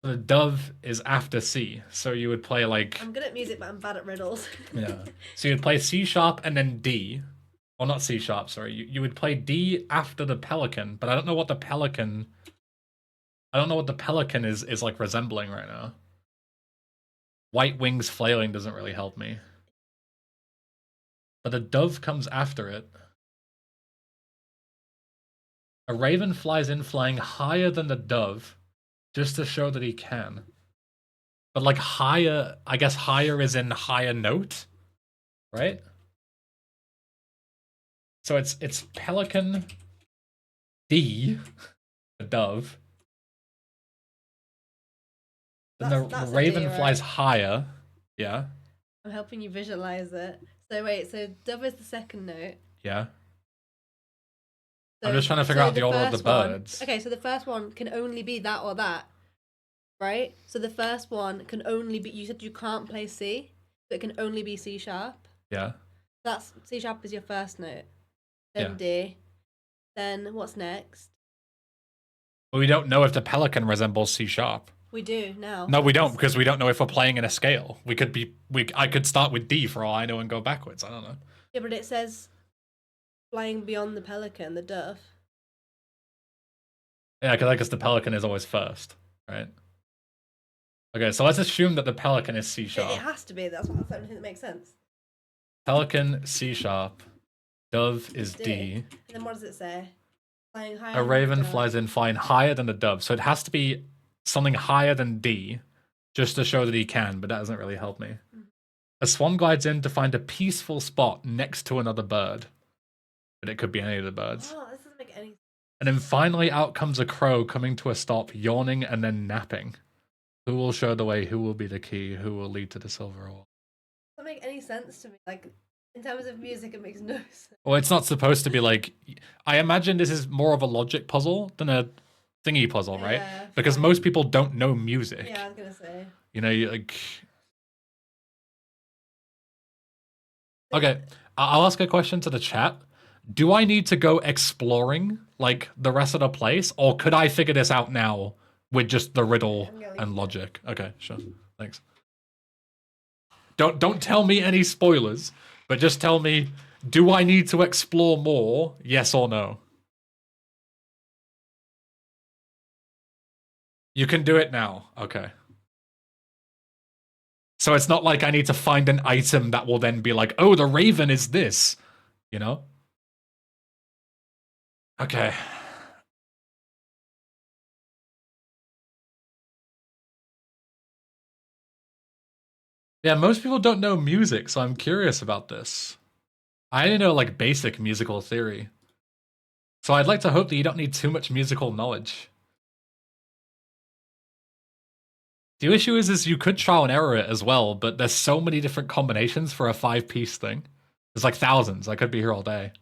[SPEAKER 1] The dove is after C, so you would play like...
[SPEAKER 4] I'm good at music, but I'm bad at riddles.
[SPEAKER 1] Yeah. So you'd play C sharp and then D. Well, not C sharp, sorry. You would play D after the pelican, but I don't know what the pelican... I don't know what the pelican is like resembling right now. White wings flailing doesn't really help me. But a dove comes after it. A raven flies in flying higher than the dove, just to show that he can. But like higher, I guess higher is in higher note, right? So it's pelican D, the dove. Then the
[SPEAKER 4] That's a
[SPEAKER 1] raven
[SPEAKER 4] D,
[SPEAKER 1] flies
[SPEAKER 4] right?
[SPEAKER 1] higher. Yeah.
[SPEAKER 4] I'm helping you visualize it. So wait, so dove is the second note.
[SPEAKER 1] Yeah.
[SPEAKER 4] So,
[SPEAKER 1] I'm just trying to figure out the order of the
[SPEAKER 4] first one-
[SPEAKER 1] birds.
[SPEAKER 4] Okay, so the first one can only be that or that, right? So the first one can only be. You said you can't play C, so it can only be C sharp.
[SPEAKER 1] Yeah.
[SPEAKER 4] That's C sharp is your first note. Then
[SPEAKER 1] Yeah.
[SPEAKER 4] D. Then what's next?
[SPEAKER 1] But we don't know if the pelican resembles C sharp.
[SPEAKER 4] We do now.
[SPEAKER 1] No, we don't, because we don't know if we're playing in a scale. I could start with D for all I know and go backwards. I don't know.
[SPEAKER 4] Yeah, but it says flying beyond the pelican, the dove.
[SPEAKER 1] Yeah, because I guess the pelican is always first, right? Okay, so let's assume that the pelican is C sharp.
[SPEAKER 4] It has to be. That's the only thing that makes sense.
[SPEAKER 1] Pelican C sharp, dove is D.
[SPEAKER 4] And then what does it say? Flying higher.
[SPEAKER 1] A
[SPEAKER 4] than
[SPEAKER 1] raven
[SPEAKER 4] the dove.
[SPEAKER 1] flies in flying higher than the dove, so it has to be something higher than D, just to show that he can. But that doesn't really help me. A swan glides in to find a peaceful spot next to another bird, but it could be any of the birds.
[SPEAKER 4] Oh, this doesn't make any sense.
[SPEAKER 1] And then finally out comes a crow coming to a stop, yawning and then napping. Who will show the way? Who will be the key? Who will lead to the silver ore?
[SPEAKER 4] Doesn't make any sense to me. Like, in terms of music, it makes no sense.
[SPEAKER 1] Well, it's not supposed to be like... I imagine this is more of a logic puzzle than a thingy puzzle, right?
[SPEAKER 4] Yeah,
[SPEAKER 1] Because
[SPEAKER 4] fine.
[SPEAKER 1] most people don't know music.
[SPEAKER 4] Yeah, I was gonna say.
[SPEAKER 1] You know, you like... Okay, I'll ask a question to the chat. Do I need to go exploring, like, the rest of the place? Or could I figure this out now with just the riddle and logic? Okay, sure. Thanks. Don't tell me any spoilers, but just tell me, do I need to explore more? Yes or no? You can do it now. Okay. So it's not like I need to find an item that will then be like, oh, the raven is this, you know? Okay. Yeah, most people don't know music, so I'm curious about this. I only know like basic musical theory. So I'd like to hope that you don't need too much musical knowledge. The issue is you could trial and error it as well, but there's so many different combinations for a 5-piece thing. There's like thousands. I could be here all day.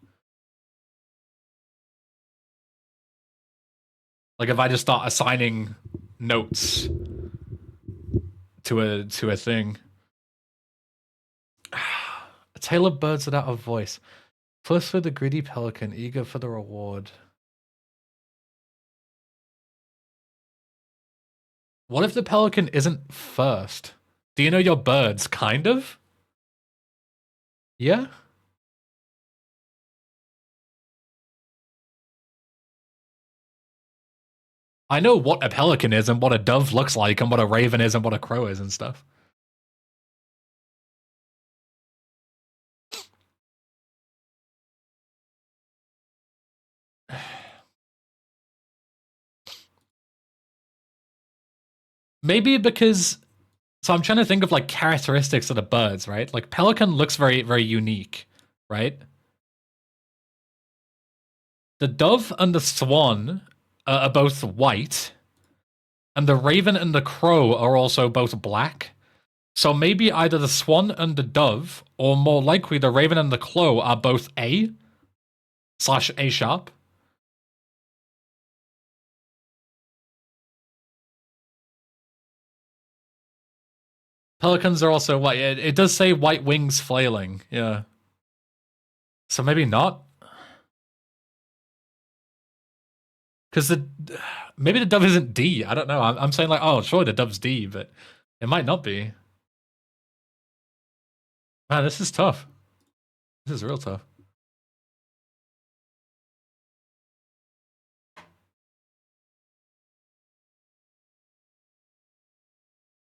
[SPEAKER 1] Like if I just start assigning notes to a thing. A tale of birds without a voice. Close with the greedy pelican, eager for the reward. What if the pelican isn't first? Do you know your birds? Kind of? Yeah? I know what a pelican is and what a dove looks like and what a raven is and what a crow is and stuff. Maybe because... So I'm trying to think of like characteristics of the birds, right? Like pelican looks very, very unique, right? The dove and the swan are both white, and the raven and the crow are also both black. So maybe either the swan and the dove, or more likely the raven and the crow are both A/A sharp. Pelicans are also white. It does say white wings flailing. Yeah. So maybe not. Because maybe the dove isn't D. I don't know. I'm saying like, oh, sure, the dove's D, but it might not be. Man, this is tough. This is real tough.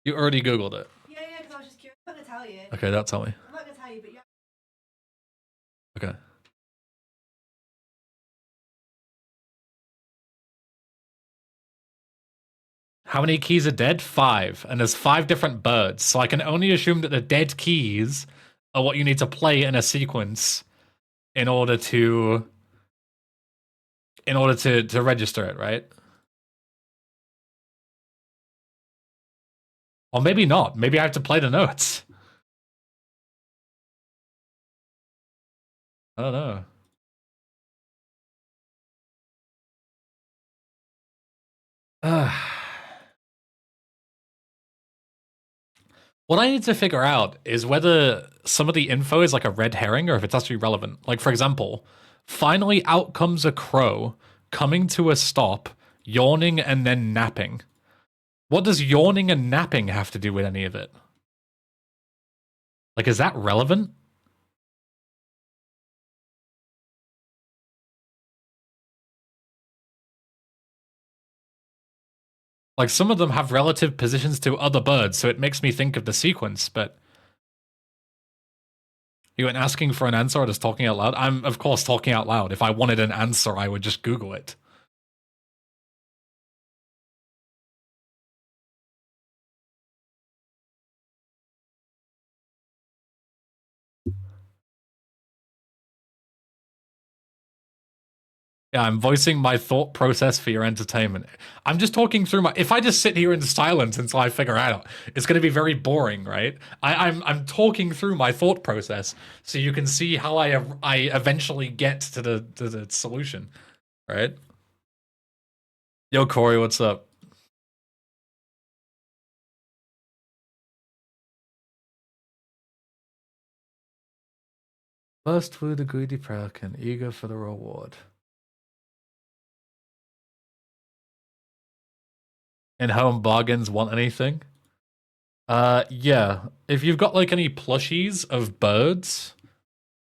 [SPEAKER 1] You already Googled it.
[SPEAKER 4] Yeah, because I was just curious. I'm not gonna tell you.
[SPEAKER 1] Okay, don't tell me.
[SPEAKER 4] I'm not gonna tell you, but yeah.
[SPEAKER 1] Okay. How many keys are dead? 5. And there's 5 different birds. So I can only assume that the dead keys are what you need to play in a sequence in order to register it, right? Or maybe not. Maybe I have to play the notes. I don't know. What I need to figure out is whether some of the info is like a red herring or if it's actually relevant. Like, for example, finally out comes a crow coming to a stop, yawning and then napping. What does yawning and napping have to do with any of it? Like, is that relevant? Like, some of them have relative positions to other birds, so it makes me think of the sequence, but... You went asking for an answer or just talking out loud? I'm, of course, talking out loud. If I wanted an answer, I would just Google it. Yeah, I'm voicing my thought process for your entertainment. I'm just talking through my... If I just sit here in silence until I figure out, it's going to be very boring, right? I'm talking through my thought process so you can see how I eventually get to the solution, right? Yo, Corey, what's up? First flew the greedy pelican, eager for the reward. In-home bargains want anything? Yeah. If you've got like any plushies of birds,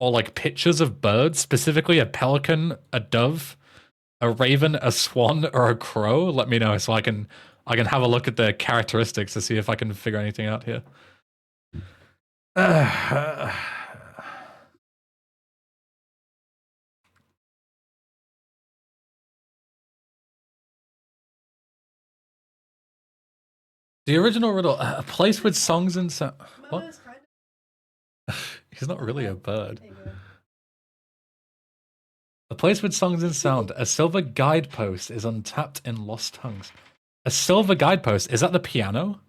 [SPEAKER 1] or like pictures of birds, specifically a pelican, a dove, a raven, a swan, or a crow, let me know so I can have a look at the characteristics to see if I can figure anything out here. The original riddle, a place with songs and sound. What? He's not really a bird. A place with songs and sound. A silver guidepost is untapped in Lost Tongues. A silver guidepost? Is that the piano?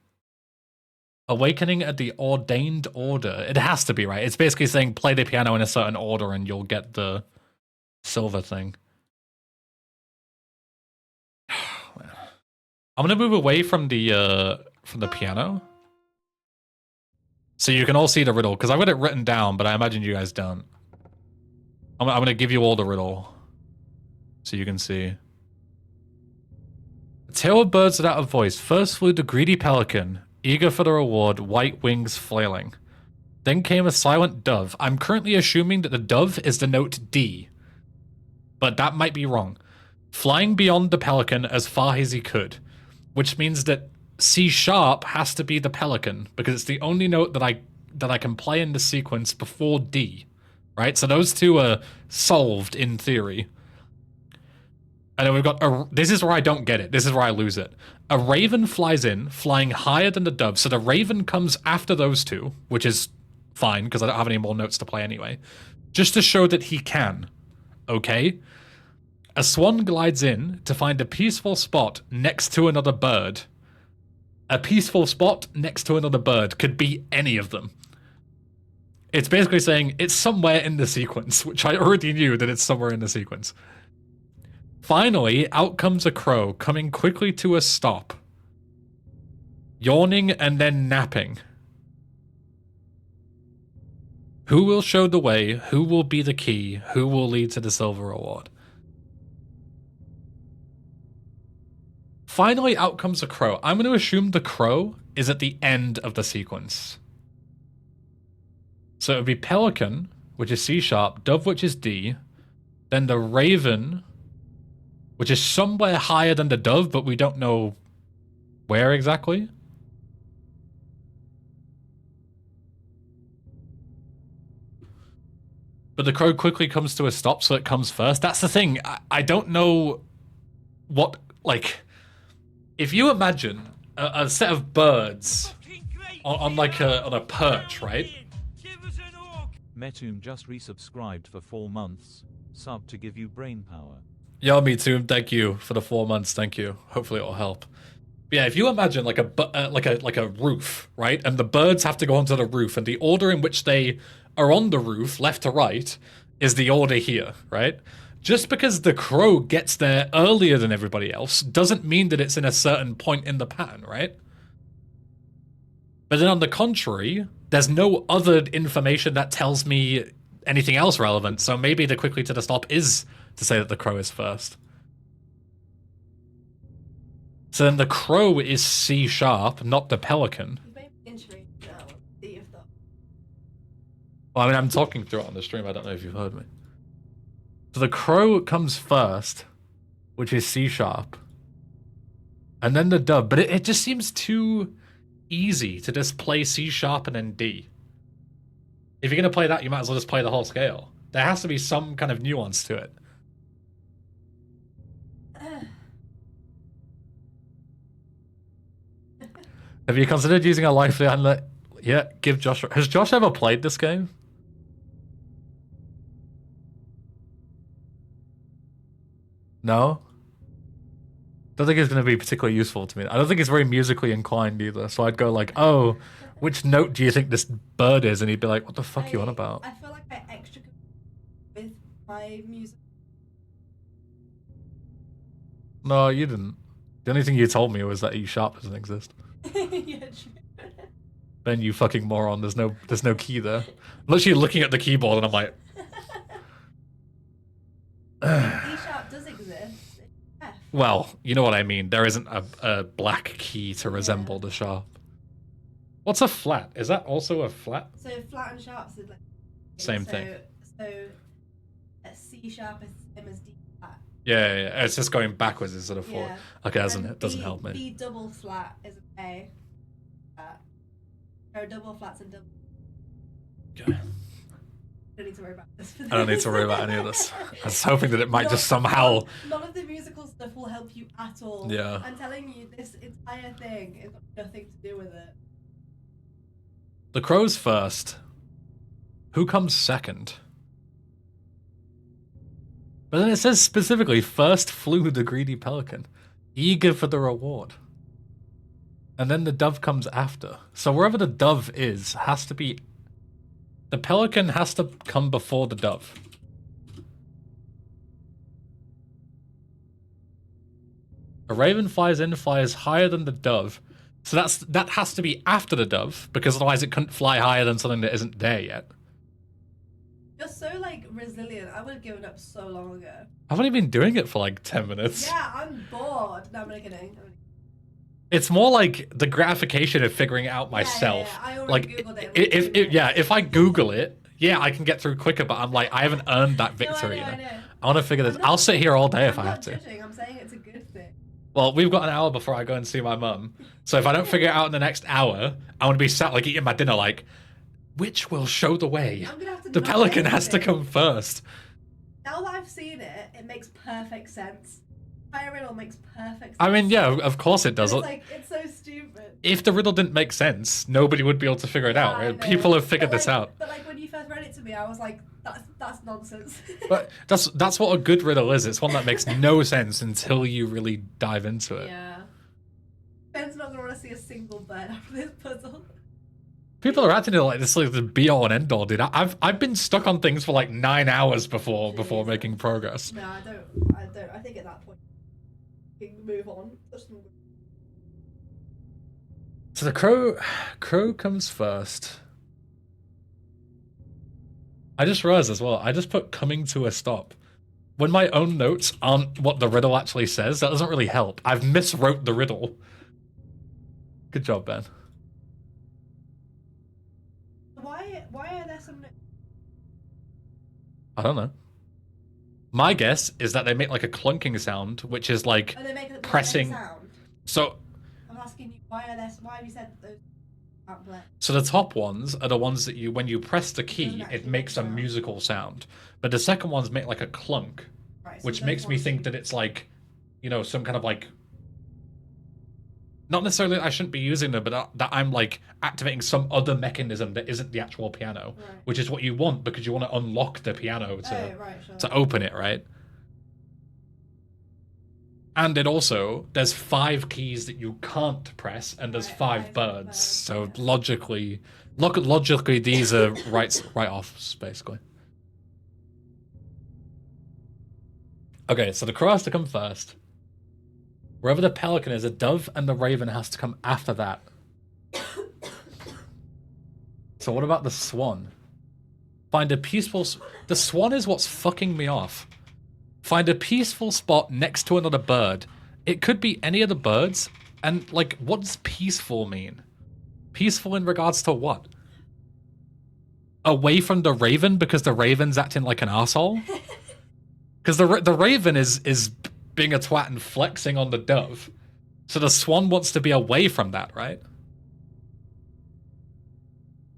[SPEAKER 1] Awakening at the ordained order. It has to be, right? It's basically saying play the piano in a certain order and you'll get the silver thing. I'm gonna move away from the piano. So you can all see the riddle, because I've got it written down, but I imagine you guys don't. I'm gonna give you all the riddle. So you can see. A tail of birds without a voice. First flew the greedy pelican, eager for the reward, white wings flailing. Then came a silent dove. I'm currently assuming that the dove is the note D. But that might be wrong. Flying beyond the pelican as far as he could. Which means that C# has to be the pelican, because it's the only note that I can play in the sequence before D. Right? So those two are solved in theory. And then we've got this is where I don't get it. This is where I lose it. A raven flies in, flying higher than the dove. So the raven comes after those two, which is fine, because I don't have any more notes to play anyway. Just to show that he can. Okay? A swan glides in to find a peaceful spot next to another bird. A peaceful spot next to another bird could be any of them. It's basically saying it's somewhere in the sequence, which I already knew that it's somewhere in the sequence. Finally, out comes a crow, coming quickly to a stop. Yawning and then napping. Who will show the way? Who will be the key? Who will lead to the silver reward? Finally, out comes a crow. I'm going to assume the crow is at the end of the sequence. So it would be pelican, which is C#, dove, which is D, then the raven, which is somewhere higher than the dove, but we don't know where exactly. but the crow quickly comes to a stop, so it comes first. That's the thing. I don't know what, like, if you imagine a set of birds on like on a perch, right?
[SPEAKER 5] Metum just resubscribed for 4 months. Sub to give you brain power.
[SPEAKER 1] Yo, me too. Thank you for the 4 months. Thank you. Hopefully it'll help. But yeah, if you imagine like a roof, right? And the birds have to go onto the roof, and the order in which they are on the roof, left to right, is the order here, right? Just because the crow gets there earlier than everybody else doesn't mean that it's in a certain point in the pattern, right? But then on the contrary, there's no other information that tells me anything else relevant, so maybe the quickly to the stop is to say that the crow is first. So then the crow is C sharp, not the pelican. Well, I mean, I'm talking through it on the stream, I don't know if you've heard me. So the crow comes first, which is C sharp. And then the dove, but it just seems too easy to just play C sharp and then D. If you're going to play that, you might as well just play the whole scale. There has to be some kind of nuance to it. Have you considered using a lively handler? Yeah, give Josh... Has Josh ever played this game? No? Don't think it's going to be particularly useful to me. I don't think it's very musically inclined either. So I'd go like, oh, which note do you think this bird is? And he'd be like, what the fuck are you on about?
[SPEAKER 4] I feel like I extra with my music.
[SPEAKER 1] No, you didn't. The only thing you told me was that E sharp doesn't exist.
[SPEAKER 4] Yeah, true.
[SPEAKER 1] Ben, you fucking moron. There's no key there. I'm literally looking at the keyboard and I'm like...
[SPEAKER 4] E sharp does exist. F.
[SPEAKER 1] Well, you know what I mean. There isn't a black key to resemble the sharp. What's a flat? Is that also a flat?
[SPEAKER 4] So flat and sharp is like
[SPEAKER 1] same thing.
[SPEAKER 4] So a C sharp is the same as D flat.
[SPEAKER 1] Yeah. It's just going backwards instead of forward.
[SPEAKER 4] Yeah.
[SPEAKER 1] Okay, it doesn't help me.
[SPEAKER 4] B double flat is an A. There are double flats and double.
[SPEAKER 1] Okay.
[SPEAKER 4] I don't need to worry about this.
[SPEAKER 1] I don't need to worry about any of this. I was hoping that it might just somehow...
[SPEAKER 4] None of the musical stuff will help you at all.
[SPEAKER 1] Yeah.
[SPEAKER 4] I'm telling you, this entire thing has got nothing to do with it.
[SPEAKER 1] The crow's first. Who comes second? But then it says specifically, first flew the greedy pelican, eager for the reward. And then the dove comes after. So wherever the dove is, has to be... The pelican has to come before the dove. A raven flies in, flies higher than the dove. So that has to be after the dove, because otherwise it couldn't fly higher than something that isn't there yet.
[SPEAKER 4] You're so, like, resilient. I would have given up so long ago.
[SPEAKER 1] I've only been doing it for like 10 minutes.
[SPEAKER 4] Yeah, I'm bored. No, I'm only kidding.
[SPEAKER 1] It's more like the gratification of figuring it out myself.
[SPEAKER 4] Yeah. I already
[SPEAKER 1] Like,
[SPEAKER 4] Googled it.
[SPEAKER 1] if I Google it, yeah, I can get through quicker, but I'm like, I haven't earned that victory.
[SPEAKER 4] No, I
[SPEAKER 1] you
[SPEAKER 4] know.
[SPEAKER 1] know? I want to figure this. I'll sit here all day if I have to.
[SPEAKER 4] Judging. I'm saying it's a good thing.
[SPEAKER 1] Well, we've got an hour before I go and see my mum. So if I don't figure it out in the next hour, I want to be sat like eating my dinner like, which will show the way?
[SPEAKER 4] I'm gonna have to
[SPEAKER 1] The
[SPEAKER 4] not
[SPEAKER 1] pelican
[SPEAKER 4] edit
[SPEAKER 1] has to
[SPEAKER 4] it.
[SPEAKER 1] come first.
[SPEAKER 4] Now that I've seen it, it makes perfect sense. Entire riddle makes perfect sense.
[SPEAKER 1] I mean, yeah, of course it does.
[SPEAKER 4] It's like, it's so stupid.
[SPEAKER 1] If the riddle didn't make sense, nobody would be able to figure it out.
[SPEAKER 4] I
[SPEAKER 1] Right?
[SPEAKER 4] know.
[SPEAKER 1] People have figured
[SPEAKER 4] But,
[SPEAKER 1] this
[SPEAKER 4] like-
[SPEAKER 1] out.
[SPEAKER 4] But like when you first read it to me, I was like, that's nonsense.
[SPEAKER 1] But that's what a good riddle is. It's one that makes no sense until you really dive into it.
[SPEAKER 4] Yeah. Ben's not gonna want to see a single bird after this puzzle.
[SPEAKER 1] People are acting like this is like the be all and end all, dude. I've been stuck on things for like 9 hours before making progress.
[SPEAKER 4] No, I don't. I think at that point, we can move on.
[SPEAKER 1] So the crow comes first. I just realized as well, I just put coming to a stop. When my own notes aren't what the riddle actually says, that doesn't really help. I've miswrote the riddle. Good job, Ben.
[SPEAKER 4] Why are there some?
[SPEAKER 1] I don't know. My guess is that they make like a clunking sound, which is like
[SPEAKER 4] Oh, they make a
[SPEAKER 1] pressing.
[SPEAKER 4] sound.
[SPEAKER 1] So
[SPEAKER 4] I'm asking you, why have you said those? Can't play.
[SPEAKER 1] So the top ones are the ones that you, when you press the key,
[SPEAKER 4] Doesn't
[SPEAKER 1] it
[SPEAKER 4] actually
[SPEAKER 1] makes
[SPEAKER 4] make
[SPEAKER 1] a
[SPEAKER 4] sound.
[SPEAKER 1] musical sound. But the second ones make like a clunk,
[SPEAKER 4] Right, so
[SPEAKER 1] which
[SPEAKER 4] those
[SPEAKER 1] makes me
[SPEAKER 4] ones
[SPEAKER 1] think
[SPEAKER 4] you-
[SPEAKER 1] that it's like, you know, some kind of like, not necessarily that I shouldn't be using them, but that I'm like activating some other mechanism that isn't the actual piano,
[SPEAKER 4] Right.
[SPEAKER 1] which is what you want because you want to unlock the piano to
[SPEAKER 4] Oh, right, sure.
[SPEAKER 1] to open it, right? And it also, there's 5 keys that you can't press, and there's
[SPEAKER 4] Right,
[SPEAKER 1] 5
[SPEAKER 4] okay,
[SPEAKER 1] birds.
[SPEAKER 4] so
[SPEAKER 1] So
[SPEAKER 4] yeah.
[SPEAKER 1] logically, these are write-offs, basically. Okay, so the crow has to come first. Wherever the pelican is, a dove and the raven has to come after that. So what about the swan? Find a peaceful... The swan is what's fucking me off. Find a peaceful spot next to another bird. It could be any of the birds. And, like, what does peaceful mean? Peaceful in regards to what? Away from the raven because the raven's acting like an asshole? Because the raven is being a twat and flexing on the dove. So the swan wants to be away from that, right?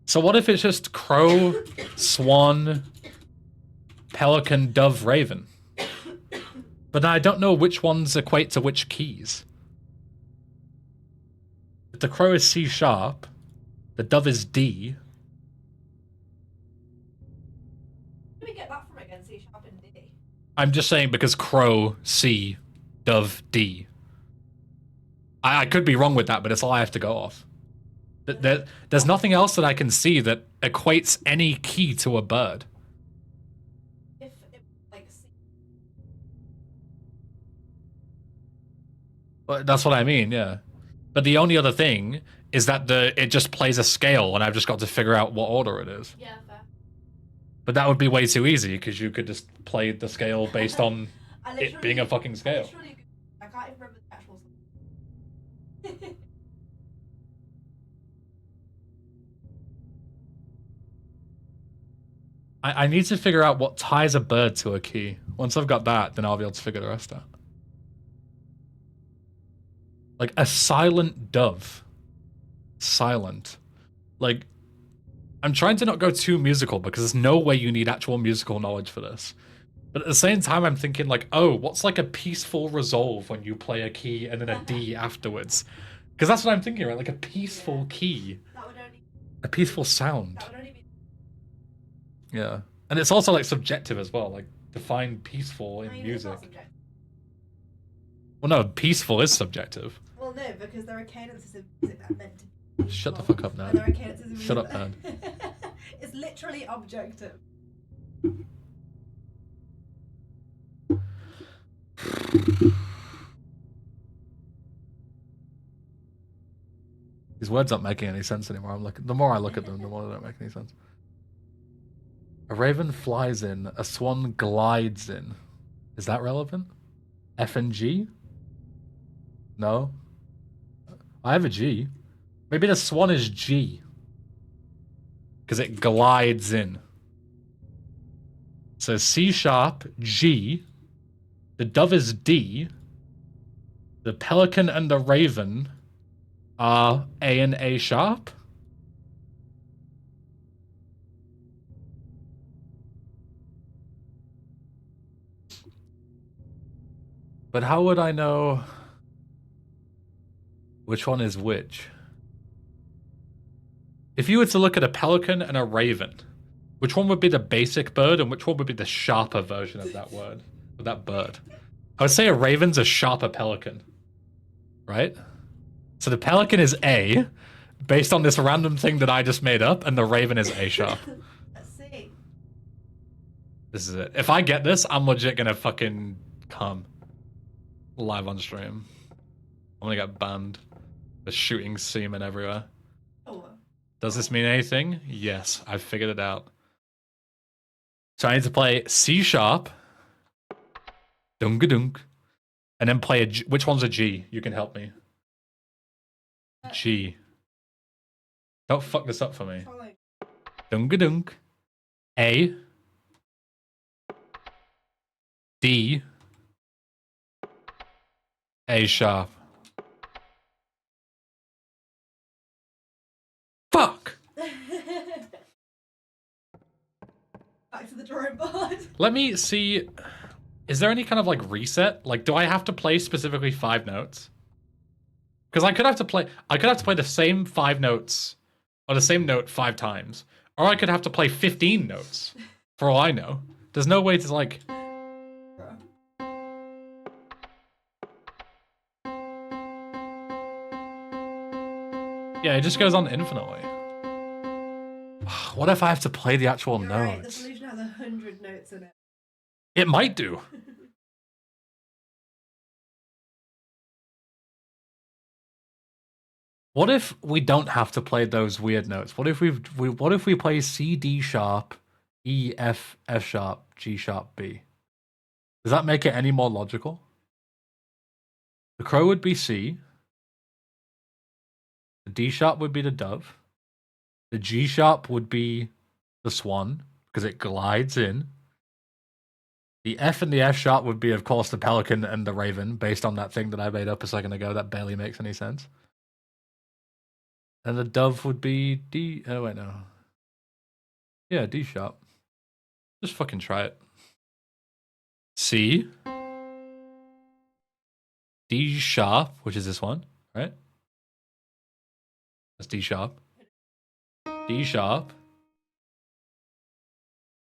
[SPEAKER 1] So what if it's just crow, swan, pelican, dove, raven? But I don't know which ones equate to which keys. If the crow is C sharp, the dove is D.
[SPEAKER 4] Where do we get that from again? C sharp and D.
[SPEAKER 1] I'm just saying because crow, C, dove, D. I could be wrong with that, but it's all I have to go off. There's nothing else that I can see that equates any key to a bird.
[SPEAKER 4] If it, like C.
[SPEAKER 1] But that's what I mean, yeah. But the only other thing is that it just plays a scale, and I've just got to figure out what order it is.
[SPEAKER 4] Yeah, fair.
[SPEAKER 1] But that would be way too easy because you could just play the scale based on
[SPEAKER 4] I
[SPEAKER 1] it being a fucking scale.
[SPEAKER 4] I can't even remember the actual.
[SPEAKER 1] I need to figure out what ties a bird to a key. Once I've got that, then I'll be able to figure the rest out. Like a silent dove. Silent. Like, I'm trying to not go too musical because there's no way you need actual musical knowledge for this. But at the same time, I'm thinking like, oh, what's like a peaceful resolve when you play a key and then a D afterwards? Because that's what I'm thinking, right? Like a peaceful key.
[SPEAKER 4] That would only.
[SPEAKER 1] A peaceful sound.
[SPEAKER 4] That would only be.
[SPEAKER 1] Yeah. And it's also like subjective as well. Like define peaceful in
[SPEAKER 4] I mean,
[SPEAKER 1] music.
[SPEAKER 4] it's not subjective.
[SPEAKER 1] Well, no, peaceful is subjective.
[SPEAKER 4] Well, no, because there are cadences in music that are meant to be.
[SPEAKER 1] Shut the
[SPEAKER 4] peaceful,
[SPEAKER 1] fuck up now.
[SPEAKER 4] and there are cadences in music
[SPEAKER 1] Shut up,
[SPEAKER 4] that... It's literally objective.
[SPEAKER 1] These words aren't making any sense anymore. The more I look at them, the more they don't make any sense. A raven flies in, a swan glides in. Is that relevant? F and G? No. I have a G. Maybe the swan is G. Because it glides in. So C sharp, G. The dove is D. The pelican and the raven are A and A sharp. But how would I know which one is which? If you were to look at a pelican and a raven, which one would be the basic bird and which one would be the sharper version of that word, of that bird? I would say a raven's a sharper pelican, right? So the pelican is A, based on this random thing that I just made up, and the raven is A sharp.
[SPEAKER 4] Let's see.
[SPEAKER 1] This is it. If I get this, I'm legit gonna fucking come live on stream. I'm gonna get banned. There's shooting semen everywhere.
[SPEAKER 4] Oh.
[SPEAKER 1] Does this mean anything? Yes, I've figured it out. So I need to play C sharp, dunga-dunk, and then play a G. Which one's a G? You can help me. G. Don't fuck this up for me. Dunga-dunk, A, D, A sharp. Let me see. Is there any kind of like reset? Like, do I have to play specifically 5 notes? Because I could have to play the same 5 notes or the same note 5 times, or I could have to play 15 notes. For all I know, there's no way to like. Yeah, it just goes on infinitely. What if I have to play the actual
[SPEAKER 4] You're
[SPEAKER 1] notes?
[SPEAKER 4] right, the solution has 100 notes in it.
[SPEAKER 1] It might do. What if we don't have to play those weird notes? What if what if we play C, D sharp, E, F, F sharp, G sharp, B? Does that make it any more logical? The crow would be C. The D sharp would be the dove. The G sharp would be the swan because it glides in. The F and the F sharp would be, of course, the pelican and the raven, based on that thing that I made up a second ago that barely makes any sense. And the dove would be D. Oh, wait, no. Yeah, D sharp. Just fucking try it. C. D sharp, which is this one, right? That's D sharp. D sharp.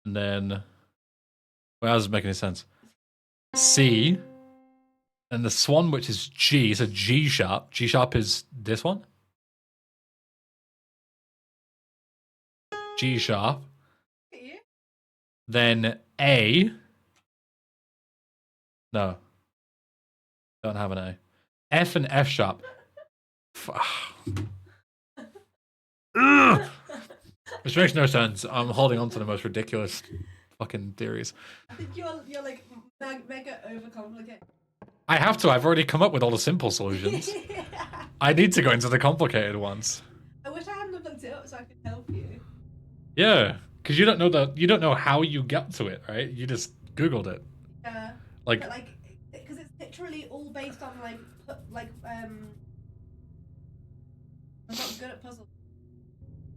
[SPEAKER 1] And then. Well, that doesn't make any sense. C. And the swan, which is G, so G sharp. G sharp is this one. G sharp. Then A. No. Don't have an A. F and F sharp. Which makes no sense. I'm holding on to the most ridiculous fucking theories.
[SPEAKER 4] I think you're like mega overcomplicated.
[SPEAKER 1] I have to. I've already come up with all the simple solutions. I need to go into the complicated ones.
[SPEAKER 4] I wish I hadn't looked it up so I could help you.
[SPEAKER 1] Yeah, because you don't know how you get to it, right? You just Googled it.
[SPEAKER 4] Yeah.
[SPEAKER 1] Like,
[SPEAKER 4] because it's literally all based on I'm not good at puzzles.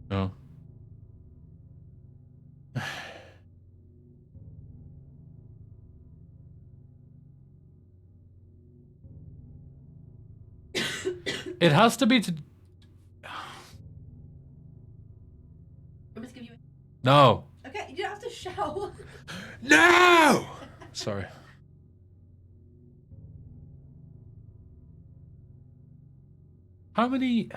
[SPEAKER 1] no. It has to be to.
[SPEAKER 4] I'm just give you.
[SPEAKER 1] No.
[SPEAKER 4] Okay, you don't have to shout.
[SPEAKER 1] No. Sorry. How many?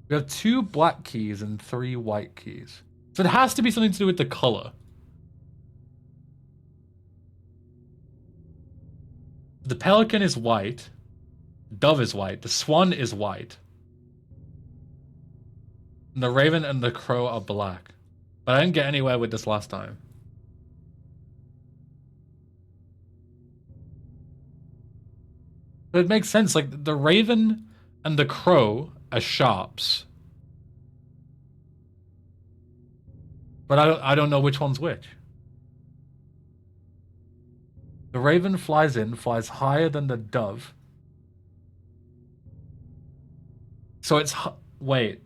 [SPEAKER 1] We have 2 black keys and 3 white keys. So it has to be something to do with the color. The pelican is white. The dove is white. The swan is white. And the raven and the crow are black. But I didn't get anywhere with this last time. But it makes sense. Like, the raven and the crow are sharps. But I don't know which one's which. The raven flies higher than the dove. So it's wait.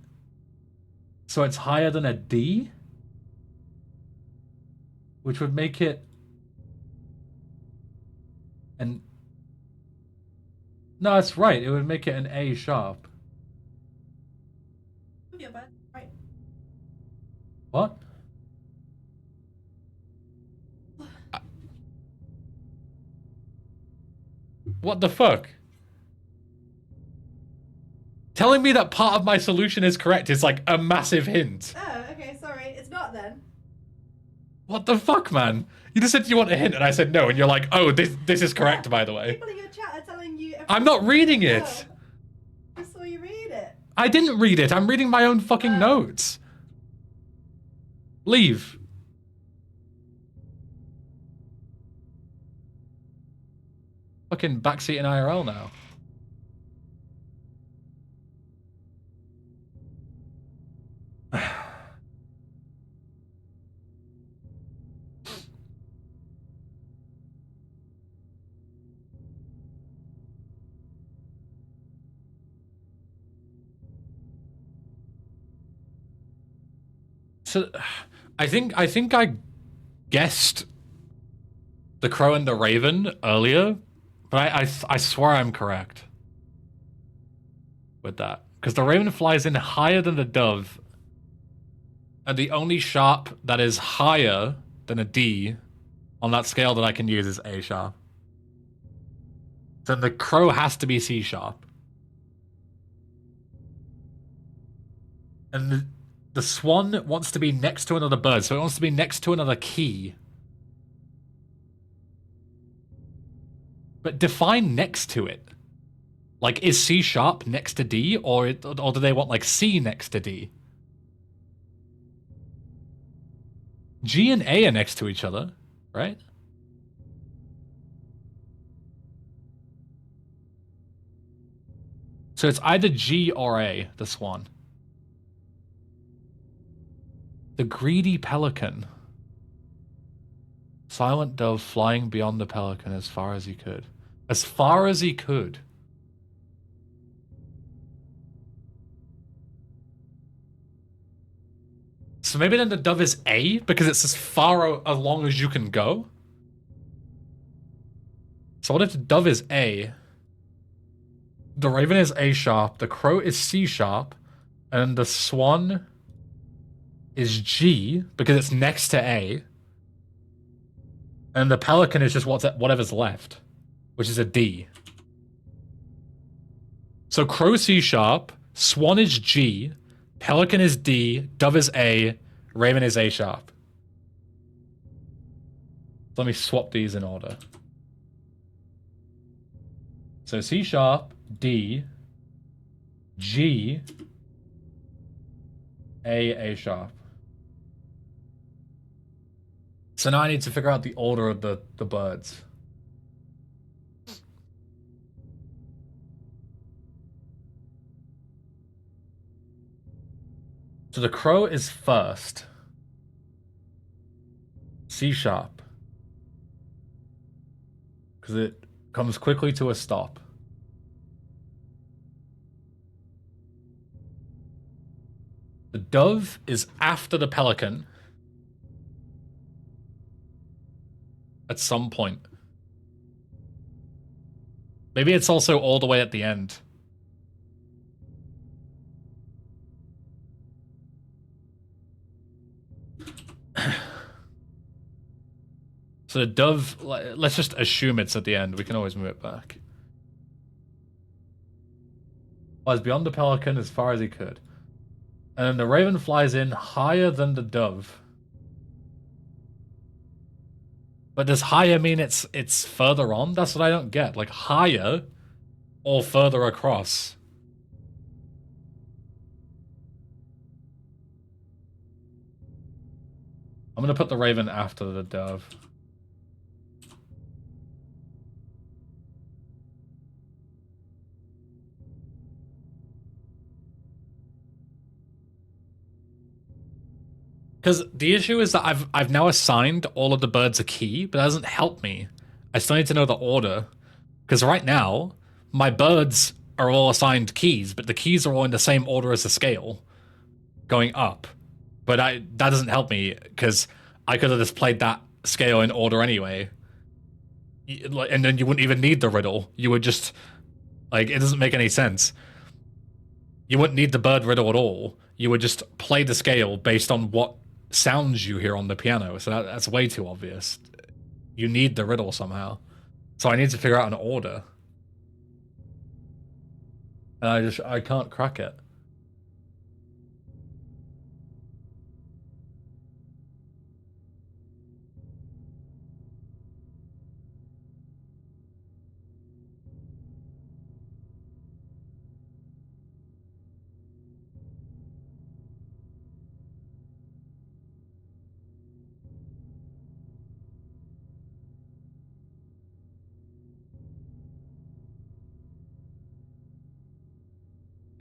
[SPEAKER 1] So it's higher than a D, which would make it an. No, it's right. It would make it an A sharp.
[SPEAKER 4] Yeah, but right.
[SPEAKER 1] What? What the fuck? Telling me that part of my solution is correct is like a massive hint.
[SPEAKER 4] Oh, okay, sorry. It's not then.
[SPEAKER 1] What the fuck, man? You just said you want a hint, and I said no, and you're like, oh, this is correct, by the way.
[SPEAKER 4] People in your chat are telling you.
[SPEAKER 1] I'm not reading it.
[SPEAKER 4] I saw you read it.
[SPEAKER 1] I didn't read it. I'm reading my own fucking notes. Leave. Fucking backseat in IRL now. So, I think I guessed the crow and the raven earlier, but I swear I'm correct with that. Because the raven flies in higher than the dove, and the only sharp that is higher than a D on that scale that I can use is A sharp. Then the crow has to be C sharp. And the swan wants to be next to another bird, so it wants to be next to another key. But define next to it. Like, is C sharp next to D, or do they want, like, C next to D? G and A are next to each other, right? So it's either G or A, the swan. The greedy pelican. Silent dove flying beyond the pelican as far as he could. As far as he could. So maybe then the dove is A, because it's as far along as you can go? So what if the dove is A? The raven is A sharp, the crow is C sharp, and the swan is G, because it's next to A. And the pelican is just whatever's left, which is a D. So crow C sharp, swan is G, pelican is D, dove is A, raven is A sharp. Let me swap these in order. So C sharp, D, G, A sharp. So now I need to figure out the order of the birds. So the crow is first. C sharp. Because it comes quickly to a stop. The dove is after the pelican. At some point. Maybe it's also all the way at the end. So the dove, let's just assume it's at the end. We can always move it back. Flies beyond the pelican as far as he could. And then the raven flies in higher than the dove. But does higher mean it's further on? That's what I don't get. Like, higher or further across? I'm gonna put the raven after the dove. Because the issue is that I've now assigned all of the birds a key, but that doesn't help me. I still need to know the order. Because right now, my birds are all assigned keys, but the keys are all in the same order as the scale, going up. But that doesn't help me, because I could have just played that scale in order anyway. And then you wouldn't even need the riddle. You would just, like, it doesn't make any sense. You wouldn't need the bird riddle at all. You would just play the scale based on what sounds you hear on the piano. So that's way too obvious. You need the riddle somehow. So I need to figure out an order. And I can't crack it.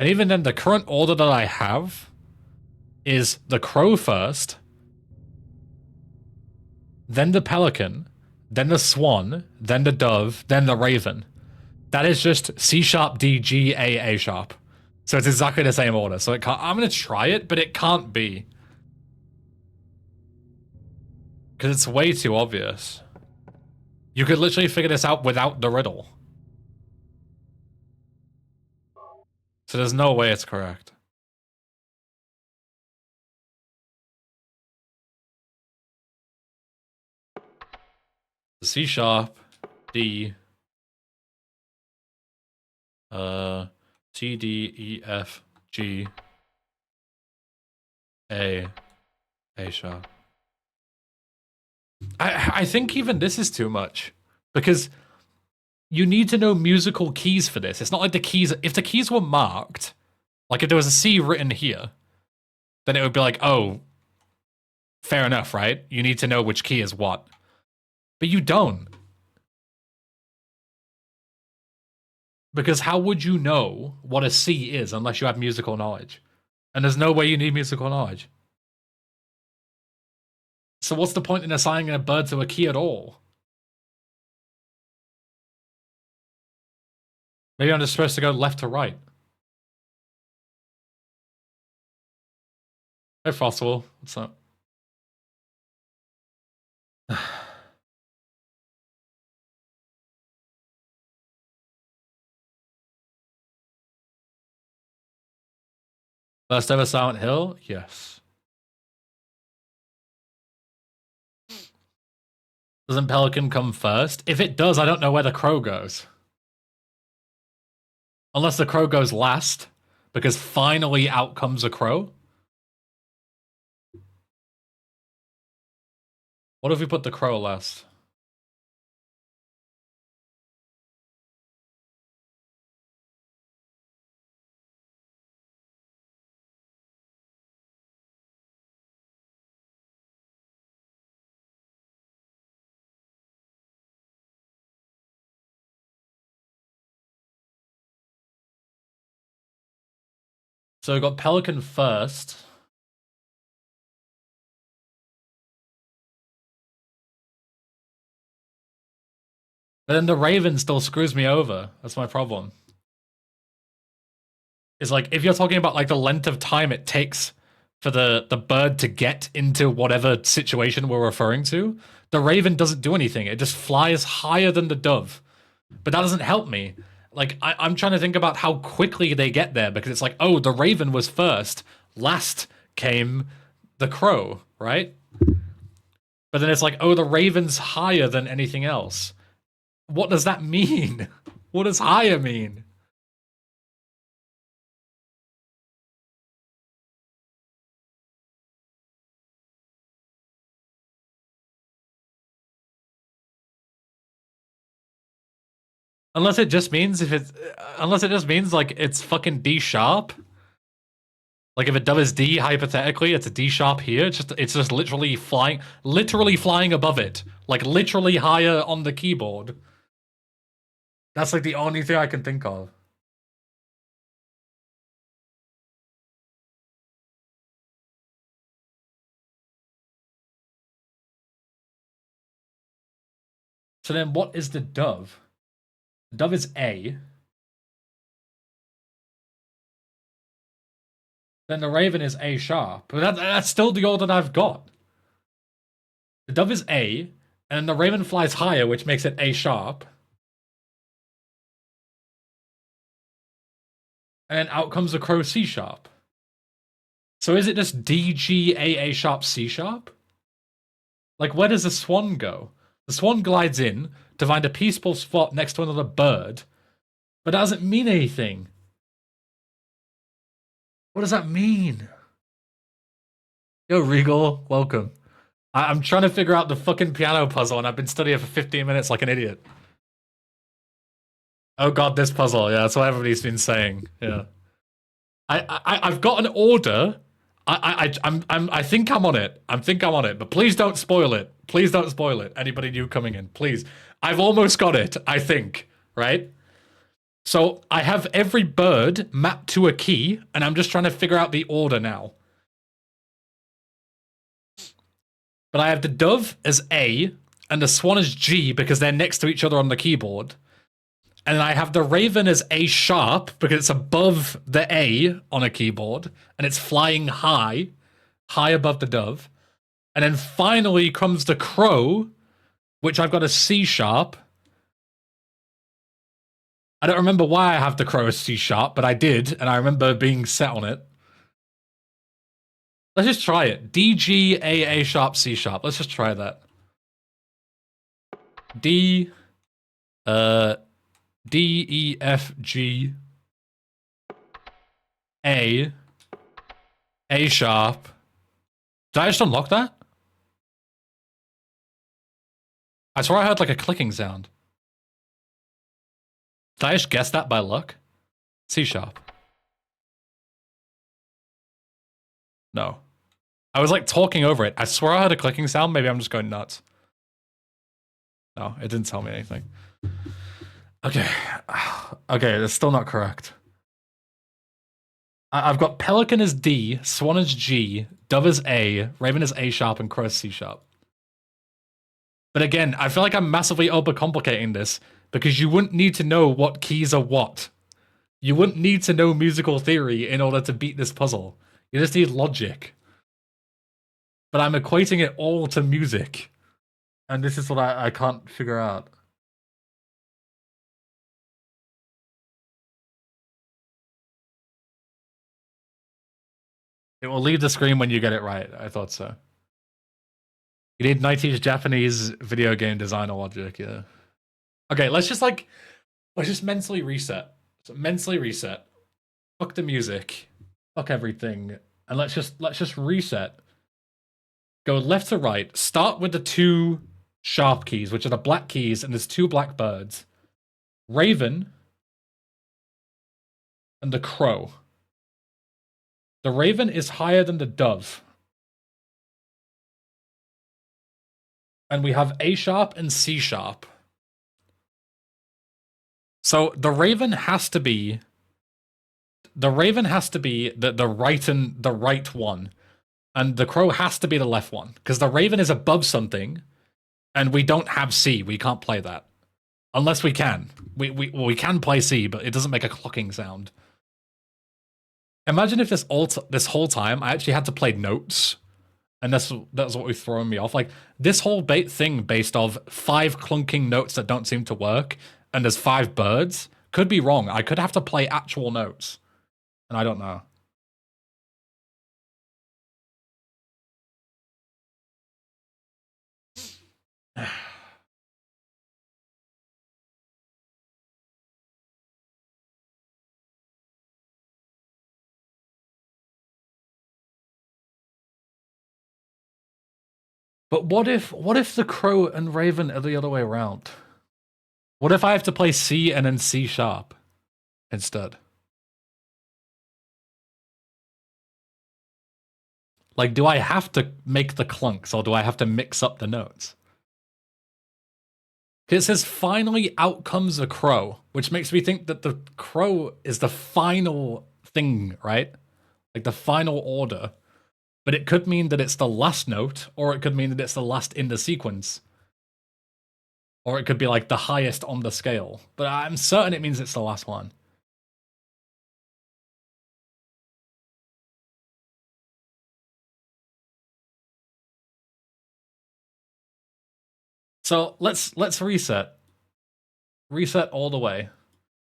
[SPEAKER 1] And even then, the current order that I have is the crow first, then the pelican, then the swan, then the dove, then the raven. That is just C sharp, D, G, A sharp. So it's exactly the same order. So it can't, I'm going to try it, but it can't be. Because it's way too obvious. You could literally figure this out without the riddle. So there's no way it's correct. C sharp, D, C, D, E, F, G, A sharp. I think even this is too much because you need to know musical keys for this. It's not like the keys, if the keys were marked, like if there was a C written here, then it would be like, oh, fair enough, right? You need to know which key is what. But you don't. Because how would you know what a C is unless you have musical knowledge? And there's no way you need musical knowledge. So what's the point in assigning a bird to a key at all? Maybe I'm just supposed to go left to right. Hey, Fossil. What's up? First ever Silent Hill? Yes. Doesn't Pelican come first? If it does, I don't know where the crow goes. Unless the crow goes last, because finally out comes a crow. What if we put the crow last? So we got Pelican first. But then the Raven still screws me over. That's my problem. It's like, if you're talking about like the length of time it takes for the bird to get into whatever situation we're referring to, the Raven doesn't do anything. It just flies higher than the dove. But that doesn't help me. Like, I'm trying to think about how quickly they get there, because it's like, oh, the Raven was first. Last came the crow, right? But then it's like, oh, the Raven's higher than anything else. What does that mean? What does higher mean? Unless it just means like it's fucking D sharp. Like if a dove is D, hypothetically, it's a D sharp here. It's just literally flying above it, like literally higher on the keyboard. That's like the only thing I can think of. So then, what is the dove? The dove is A. Then the Raven is A sharp. But that's still the order that I've got. The dove is A, and then the Raven flies higher, which makes it A sharp. And then out comes the crow C sharp. So is it just D, G, A sharp, C sharp? Like, where does the swan go? The swan glides in to find a peaceful spot next to another bird, but that doesn't mean anything. What does that mean? Yo, Regal, welcome. I'm trying to figure out the fucking piano puzzle, and I've been studying it for 15 minutes like an idiot. Oh god, this puzzle. Yeah, that's what everybody's been saying. Yeah. I've got an order. I think I'm on it. But please don't spoil it. Please don't spoil it. Anybody new coming in, please. I've almost got it, I think, right? So I have every bird mapped to a key, and I'm just trying to figure out the order now. But I have the dove as A, and the swan as G, because they're next to each other on the keyboard. And then I have the Raven as A sharp, because it's above the A on a keyboard, and it's flying high above the dove. And then finally comes the crow, which I've got a C sharp. I don't remember why I have the crow as C sharp, but I did, and I remember being set on it. Let's just try it. D, G, A sharp, C sharp. Let's just try that. D, D, E, F, G, A sharp. Did I just unlock that? I swear I heard like a clicking sound. Did I just guess that by luck? C sharp. No. I was like talking over it. I swear I heard a clicking sound. Maybe I'm just going nuts. No, it didn't tell me anything. Okay. Okay, that's still not correct. I've got Pelican as D, Swan as G, Dove as A, Raven as A sharp, and Crow as C sharp. But again, I feel like I'm massively overcomplicating this because you wouldn't need to know what keys are what. You wouldn't need to know musical theory in order to beat this puzzle. You just need logic. But I'm equating it all to music. And this is what I can't figure out. It will leave the screen when you get it right. I thought so. You need 90s Japanese video game designer logic, yeah. Okay, let's just mentally reset. So mentally reset. Fuck the music. Fuck everything. And let's just reset. Go left to right. Start with the two sharp keys, which are the black keys, and there's two black birds. Raven and the crow. The raven is higher than the dove. And we have A sharp and C sharp. So the raven has to be the right one. And the crow has to be the left one. Because the raven is above something, and we don't have C. We can't play that. Unless we can. We can play C, but it doesn't make a clocking sound. Imagine if this whole time I actually had to play notes, and that's what was throwing me off. Like this whole thing based off 5 clunking notes that don't seem to work, and there's 5 birds could be wrong. I could have to play actual notes, and I don't know. But what if the crow and raven are the other way around? What if I have to play C and then C sharp instead? Like, do I have to make the clunks, or do I have to mix up the notes? It says, finally out comes the crow, which makes me think that the crow is the final thing, right? Like the final order. But it could mean that it's the last note, or it could mean that it's the last in the sequence. Or it could be like the highest on the scale. But I'm certain it means it's the last one. So let's reset. Reset all the way.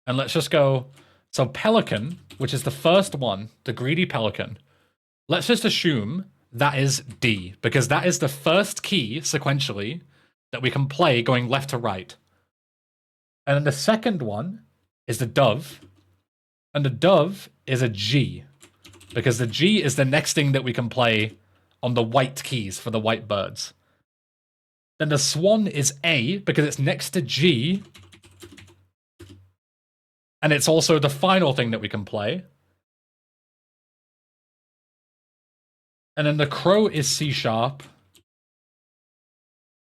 [SPEAKER 1] And let's just go. So pelican, which is the first one, the greedy pelican. Let's just assume that is D, because that is the first key sequentially that we can play going left to right. And then the second one is the dove. And the dove is a G, because the G is the next thing that we can play on the white keys for the white birds. Then the swan is A, because it's next to G. And it's also the final thing that we can play. And then the crow is C sharp.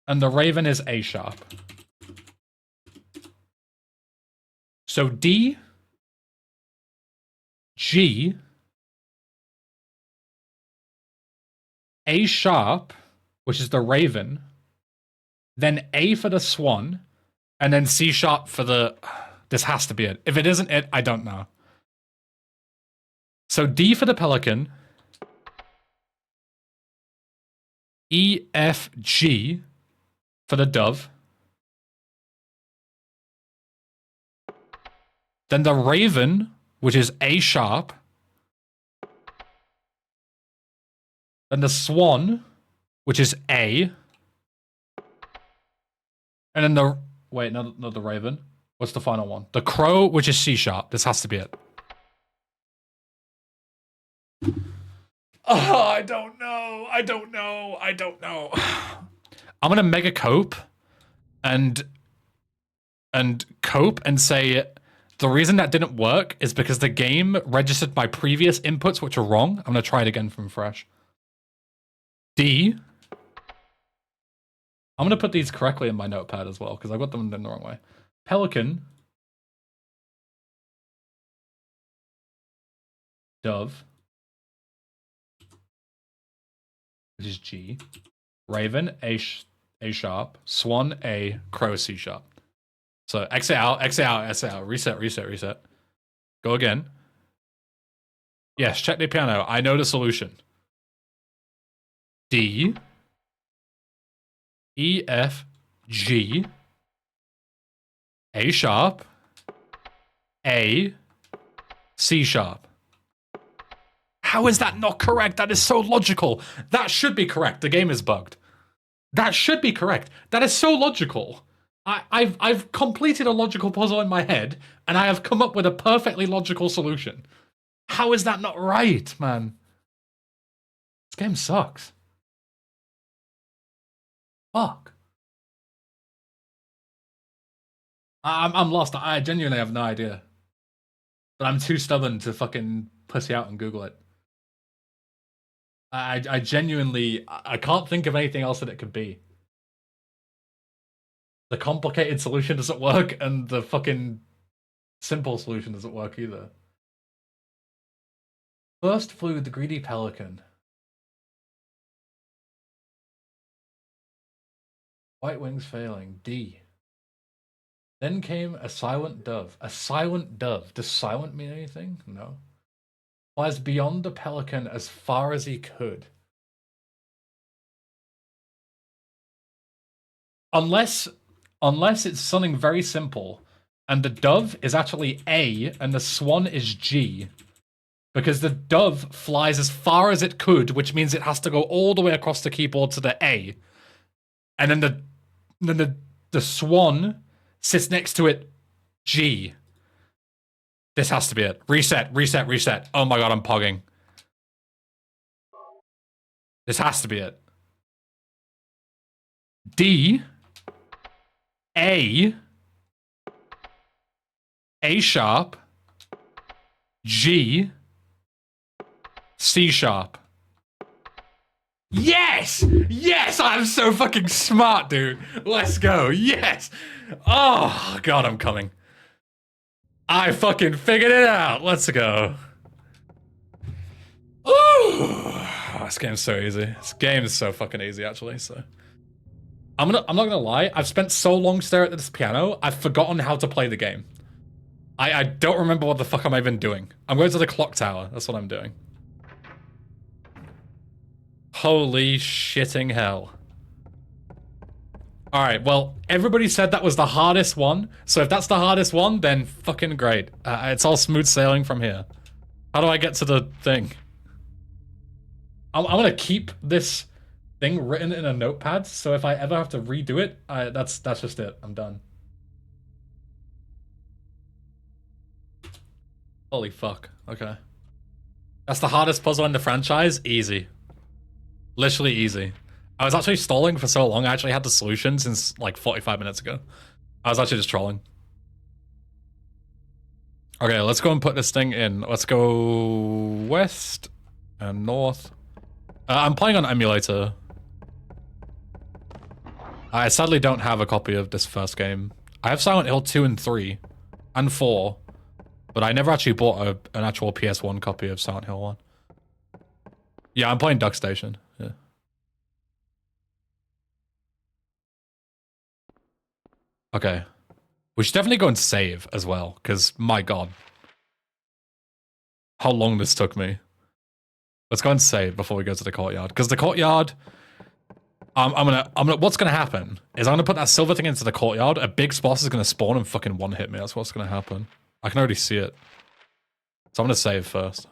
[SPEAKER 1] And the raven is A sharp. So D, G, A sharp, which is the raven, then A for the swan, and then C sharp for the... This has to be it. If it isn't it, I don't know. So D for the pelican, E, F, G for the dove. Then the raven, which is A sharp. Then the swan, which is A. And then the... Wait, not the raven. What's the final one? The crow, which is C sharp. This has to be it. Oh, I don't know. I don't know. I don't know. I'm gonna mega cope and cope and say the reason that didn't work is because the game registered my previous inputs, which are wrong. I'm gonna try it again from fresh. D. I'm gonna put these correctly in my notepad as well because I got them in the wrong way. Pelican. Dove. Which is G. Raven, A sharp. Swan, A. Crow, C sharp. So exit out, exit out, exit out. Reset, reset, reset. Go again. Yes, check the piano. I know the solution. D. E, F, G. A sharp. A. C sharp. How is that not correct? That is so logical. That should be correct. The game is bugged. That should be correct. That is so logical. I've completed a logical puzzle in my head, and I have come up with a perfectly logical solution. How is that not right, man? This game sucks. Fuck. I'm lost. I genuinely have no idea. But I'm too stubborn to fucking pussy out and Google it. I genuinely... I can't think of anything else that it could be. The complicated solution doesn't work, and the fucking simple solution doesn't work either. First flew the greedy pelican. White wings failing. D. Then came a silent dove. A silent dove. Does silent mean anything? No. Flies beyond the pelican as far as he could. Unless it's something very simple, and the dove is actually A, and the swan is G. Because the dove flies as far as it could, which means it has to go all the way across the keyboard to the A. And then the swan sits next to it, G. This has to be it. Reset, reset, reset. Oh my god, I'm pogging. This has to be it. D. A sharp, G, C sharp. Yes! Yes! I'm so fucking smart, dude. Let's go. Yes! Oh, God, I'm coming. I fucking figured it out. Let's go. Ooh. This game's so easy. This game is so fucking easy, actually, so... I'm not gonna lie, I've spent so long staring at this piano, I've forgotten how to play the game. I don't remember what the fuck I'm even doing. I'm going to the clock tower, that's what I'm doing. Holy shitting hell. Alright, well, everybody said that was the hardest one, so if that's the hardest one, then fucking great. It's all smooth sailing from here. How do I get to the thing? I'm gonna keep this thing written in a notepad, so if I ever have to redo it, that's just it. I'm done. Holy fuck. Okay. That's the hardest puzzle in the franchise? Easy. Literally easy. I was actually stalling for so long, I actually had the solution since like 45 minutes ago. I was actually just trolling. Okay, let's go and put this thing in. Let's go west and north. I'm playing on emulator. I sadly don't have a copy of this first game. I have Silent Hill 2 and 3 and 4, but I never actually bought an actual PS1 copy of Silent Hill 1. Yeah, I'm playing Duck Station. Yeah. Okay. We should definitely go and save as well, because my god. How long this took me. Let's go and save before we go to the courtyard, because the courtyard What's gonna happen is I'm gonna put that silver thing into the courtyard. A big boss is gonna spawn and fucking one hit me. That's what's gonna happen. I can already see it. So I'm gonna save first.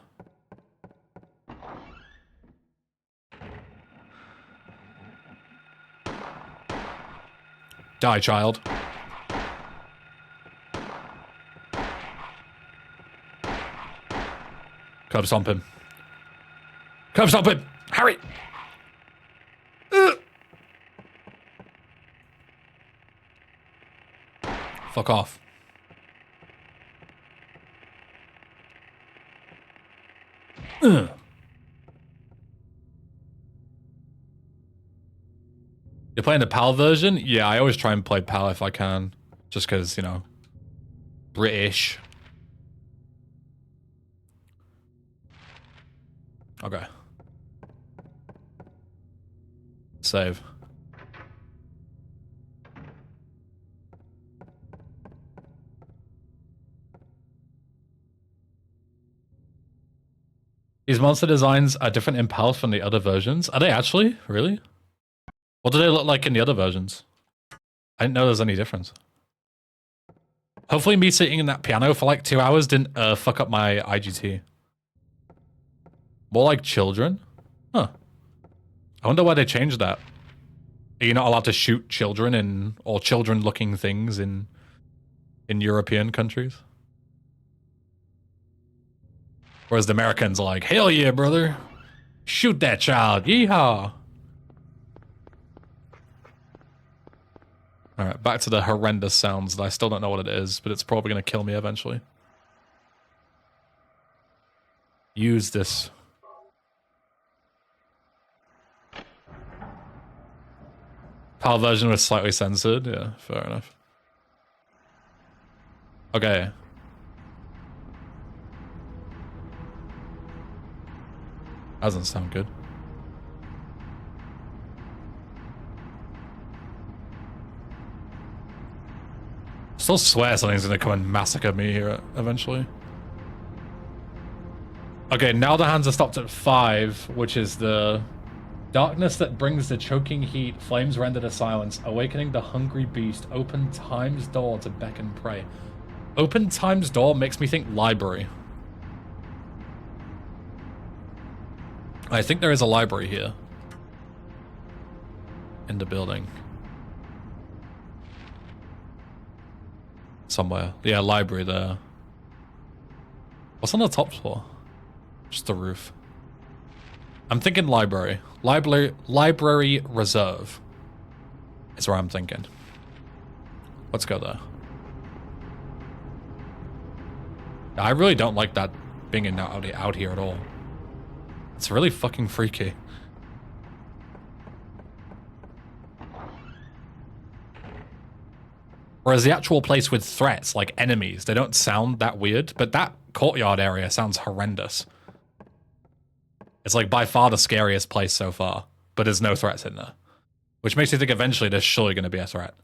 [SPEAKER 1] Die, child. Curb stomp him. Curb stomp him! Harry! Fuck off. You're playing the PAL version? Yeah, I always try and play PAL if I can. Just because, you know, British. Okay. Save. These monster designs are different in PAL from the other versions. Are they actually? Really? What do they look like in the other versions? I didn't know there's any difference. Hopefully me sitting in that piano for like 2 hours didn't fuck up my IGT. More like children? Huh. I wonder why they changed that. Are you not allowed to shoot children in, or children-looking things in European countries? Whereas the Americans are like, hell yeah, brother. Shoot that child. Yeehaw. Alright, back to the horrendous sounds that I still don't know what it is, but it's probably going to kill me eventually. Use this. PAL version was slightly censored. Yeah, fair enough. Okay. Doesn't sound good. Still swear something's gonna come and massacre me here eventually. Okay, now the hands are stopped at 5, which is the darkness that brings the choking heat, flames render to silence, awakening the hungry beast, open time's door to beckon prey. Open time's door makes me think library. I think there is a library here. In the building. Somewhere. Yeah, library there. What's on the top floor? Just the roof. I'm thinking library. Library reserve. Is where I'm thinking. Let's go there. I really don't like that being out here at all. It's really fucking freaky. Whereas the actual place with threats, like enemies, they don't sound that weird, but that courtyard area sounds horrendous. It's like by far the scariest place so far, but there's no threats in there. Which makes me think eventually there's surely going to be a threat.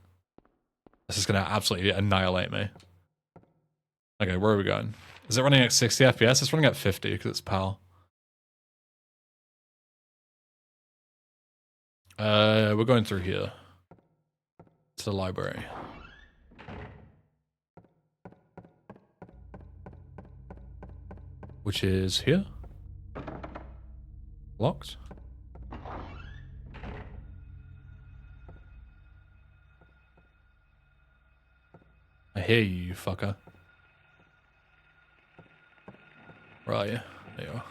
[SPEAKER 1] This is going to absolutely annihilate me. Okay, where are we going? Is it running at 60 FPS? It's running at 50 because it's PAL. We're going through here. To the library. Which is here. Locked. I hear you, you fucker. Where are you? There you are.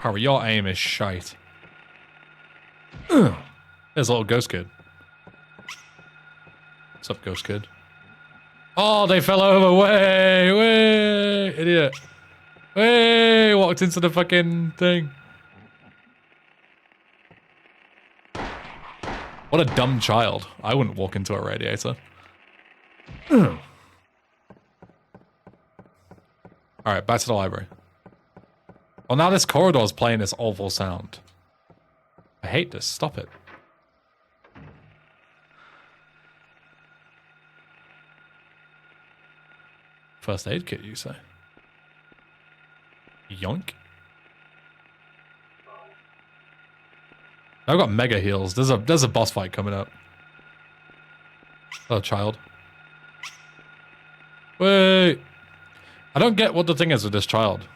[SPEAKER 1] Harry, your aim is shite. There's a little ghost kid. What's up, ghost kid? Oh, they fell over. Way, way, idiot. Way, walked into the fucking thing. What a dumb child. I wouldn't walk into a radiator. Alright, back to the library. Well, now this corridor's playing this awful sound. I hate this. Stop it. First aid kit, you say? Yoink. I've got mega heals. There's a boss fight coming up. Oh, child. Wait. I don't get what the thing is with this child.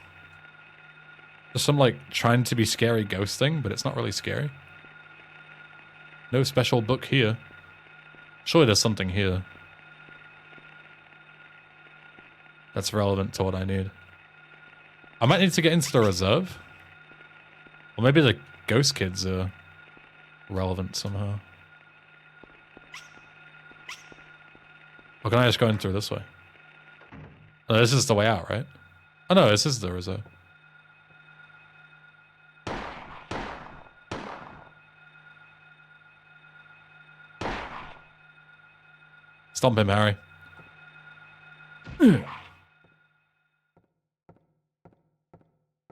[SPEAKER 1] There's some like trying to be scary ghost thing, but it's not really scary. No special book here. Surely there's something here that's relevant to what I need. I might need to get into the reserve. Or maybe the ghost kids are relevant somehow. Or can I just go in through this way? Oh, this is the way out, right? Oh no, this is the reserve. Stomp him, Harry. So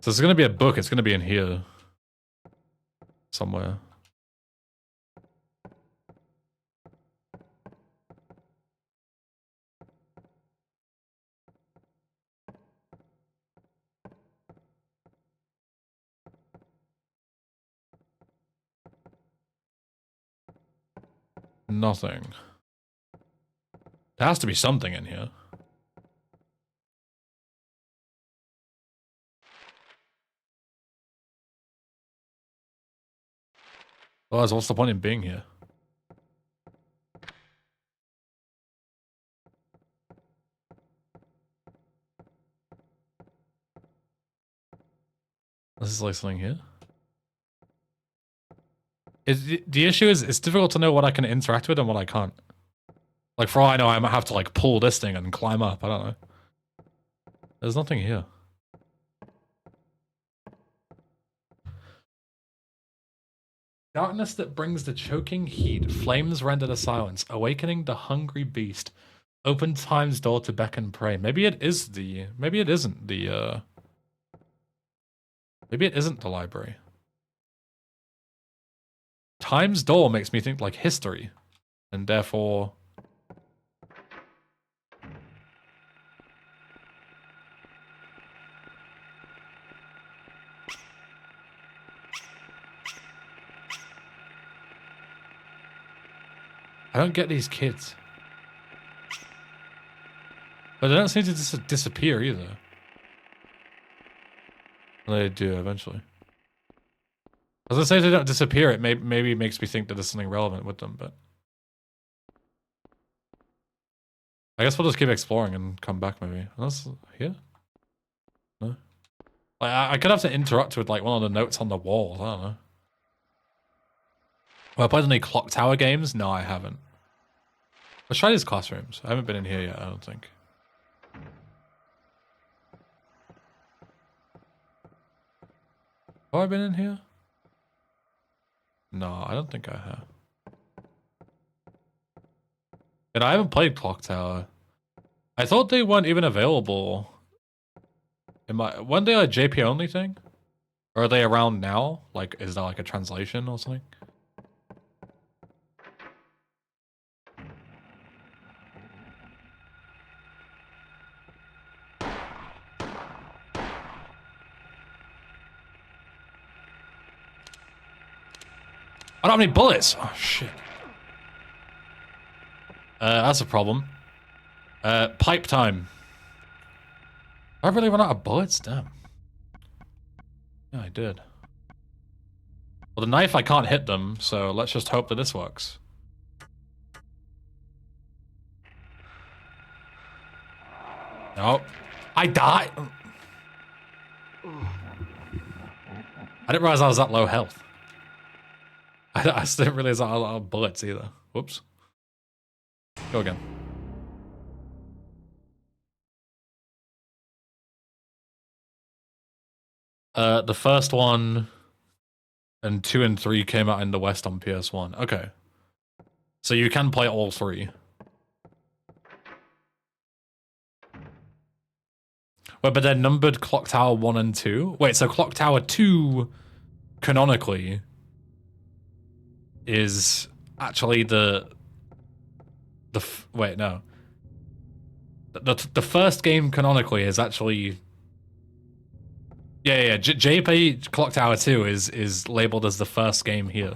[SPEAKER 1] there's gonna be a book, it's gonna be in here. Somewhere. Nothing. There has to be something in here. Otherwise, what's the point in being here? This is like something here. The issue is it's difficult to know what I can interact with and what I can't. Like for all I know, I might have to like pull this thing and climb up. I don't know. There's nothing here. Darkness that brings the choking heat, flames render the silence, awakening the hungry beast. Open time's door to beckon prey. Maybe it is the. Maybe it isn't the. Maybe it isn't the library. Time's door makes me think like history, and therefore. I don't get these kids. But they don't seem to disappear either. They do eventually. As I say, they don't disappear. It maybe makes me think that there's something relevant with them, but I guess we'll just keep exploring and come back maybe. Unless here? No. Like I could have to interact with like one of the notes on the wall. I don't know. Have I played any Clock Tower games? No, I haven't. Let's try these classrooms. I haven't been in here yet, I don't think. Have I been in here? No, I don't think I have. And I haven't played Clock Tower. I thought they weren't even available. Weren't they a JP only thing? Or are they around now? Like, is that like a translation or something? I don't have any bullets. Oh shit. That's a problem. Pipe time. I really run out of bullets? Damn. Yeah, I did. Well, the knife, I can't hit them, so let's just hope that this works. Nope. I died. I didn't realize I was that low health. I still didn't realize I had a lot of bullets either. Whoops. Go again. The first one and 2 and 3 came out in the West on PS1. Okay. So you can play all 3. Wait, but they're numbered Clock Tower 1 and 2? Wait, so Clock Tower 2, canonically, is actually wait, no. The first game canonically is actually... Yeah. JP Clock Tower 2 is labeled as the first game here.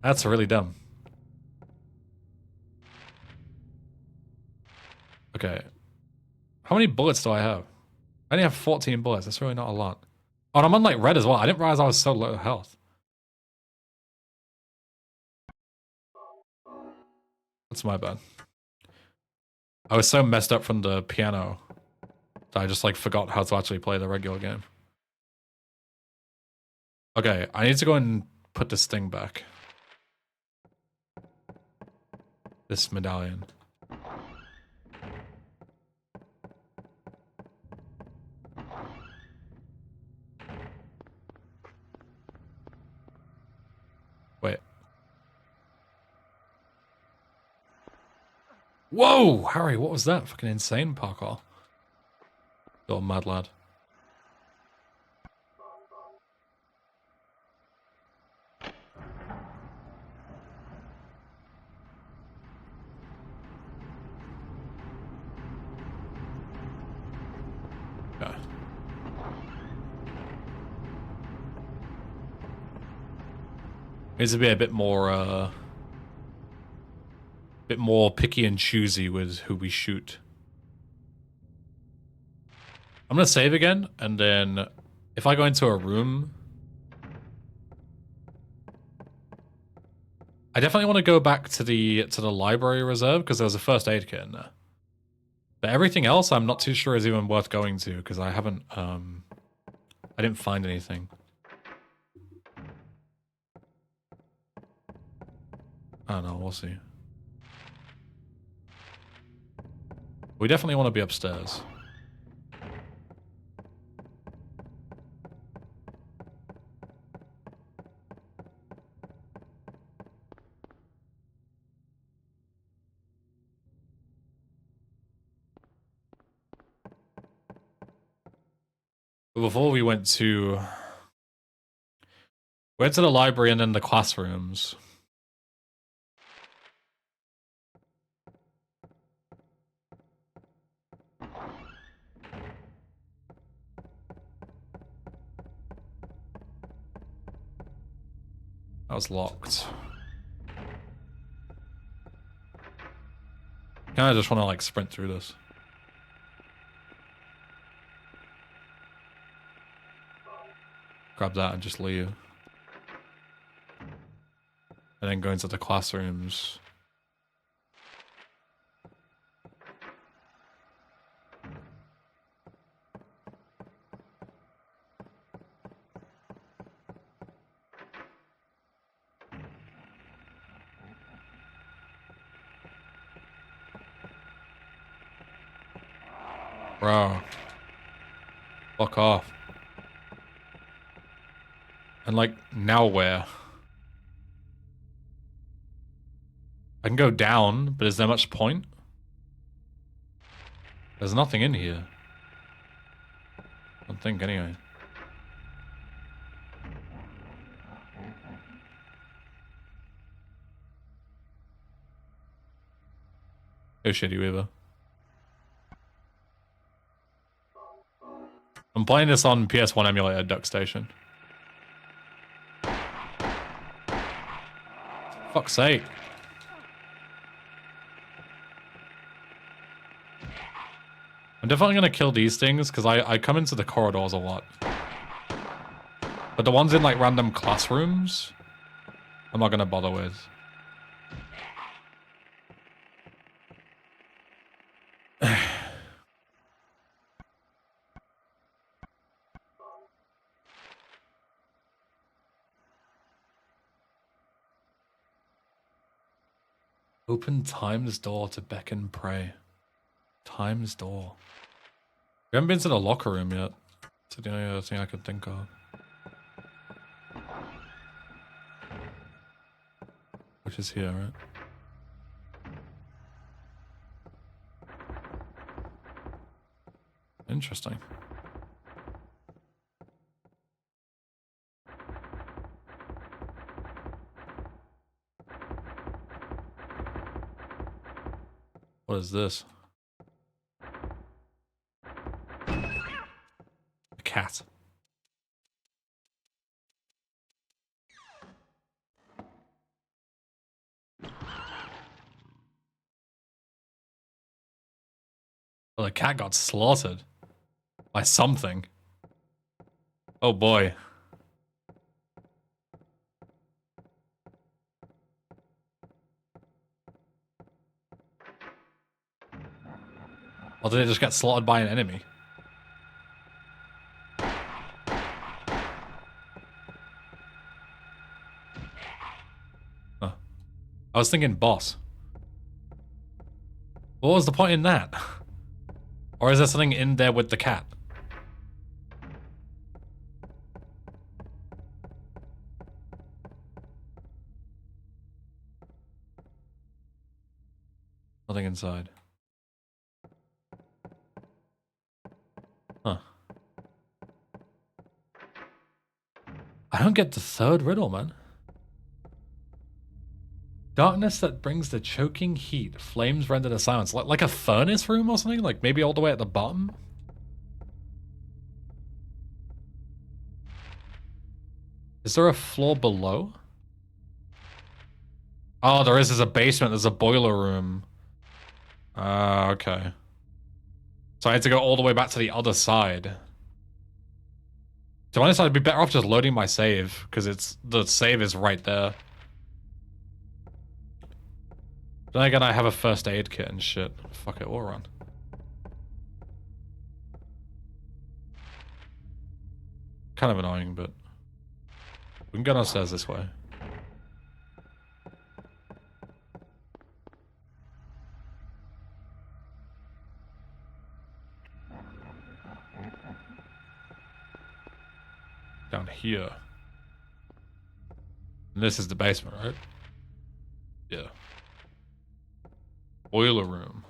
[SPEAKER 1] That's really dumb. Okay. How many bullets do I have? I only have 14 bullets. That's really not a lot. Oh, and I'm on like red as well. I didn't realize I was so low health. That's my bad. I was so messed up from the piano that I just like forgot how to actually play the regular game. Okay, I need to go and put this thing back. This medallion. Wait. Whoa! Harry, what was that? Fucking insane parkour. Little mad lad. Okay. Needs to be a bit more picky and choosy with who we shoot. I'm gonna save again, and then if I go into a room, I definitely want to go back to the library reserve because there was a first aid kit in there. But everything else, I'm not too sure is even worth going to because I haven't I didn't find anything. I don't know. We'll see. We definitely want to be upstairs. But before we went to the library and then the classrooms. That was locked. Kinda just wanna like sprint through this. Grab that and just leave. And then go into the classrooms. Bro. Fuck off. And like, now where? I can go down, but is there much point? There's nothing in here. I don't think, anyway. Oh, shitty Weaver. I'm playing this on PS1 emulator Duck Station. Fuck's sake. I'm definitely gonna kill these things because I come into the corridors a lot. But the ones in like random classrooms, I'm not gonna bother with. Open Time's door to beckon prey. Time's door. We haven't been to the locker room yet. That's the only other thing I could think of. Which is here, right? Interesting. What is this? A cat. Well, the cat got slaughtered by something. Oh boy. Or did it just get slaughtered by an enemy? Huh. I was thinking boss. What was the point in that? Or is there something in there with the cat? Nothing inside. Huh. I don't get the third riddle, man. Darkness that brings the choking heat. Flames render the silence. Like a furnace room or something? Like maybe all the way at the bottom? Is there a floor below? Oh, there is. There's a basement. There's a boiler room. Okay. So I had to go all the way back to the other side. To be honest, I'd be better off just loading my save, because the save is right there. Then again, I have a first aid kit and shit. Fuck it, we'll run. Kind of annoying, but we can go downstairs this way. Down here. And this is the basement, right? Yeah. Boiler room.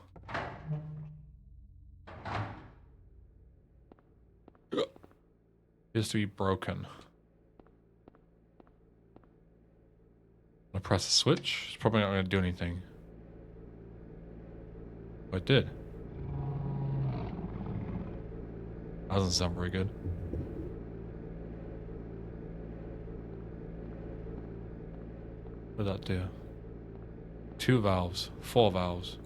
[SPEAKER 1] Appears to be broken. I press a switch. It's probably not going to do anything. Oh, it did. That doesn't sound very good. What did that do? 2 valves. 4 valves.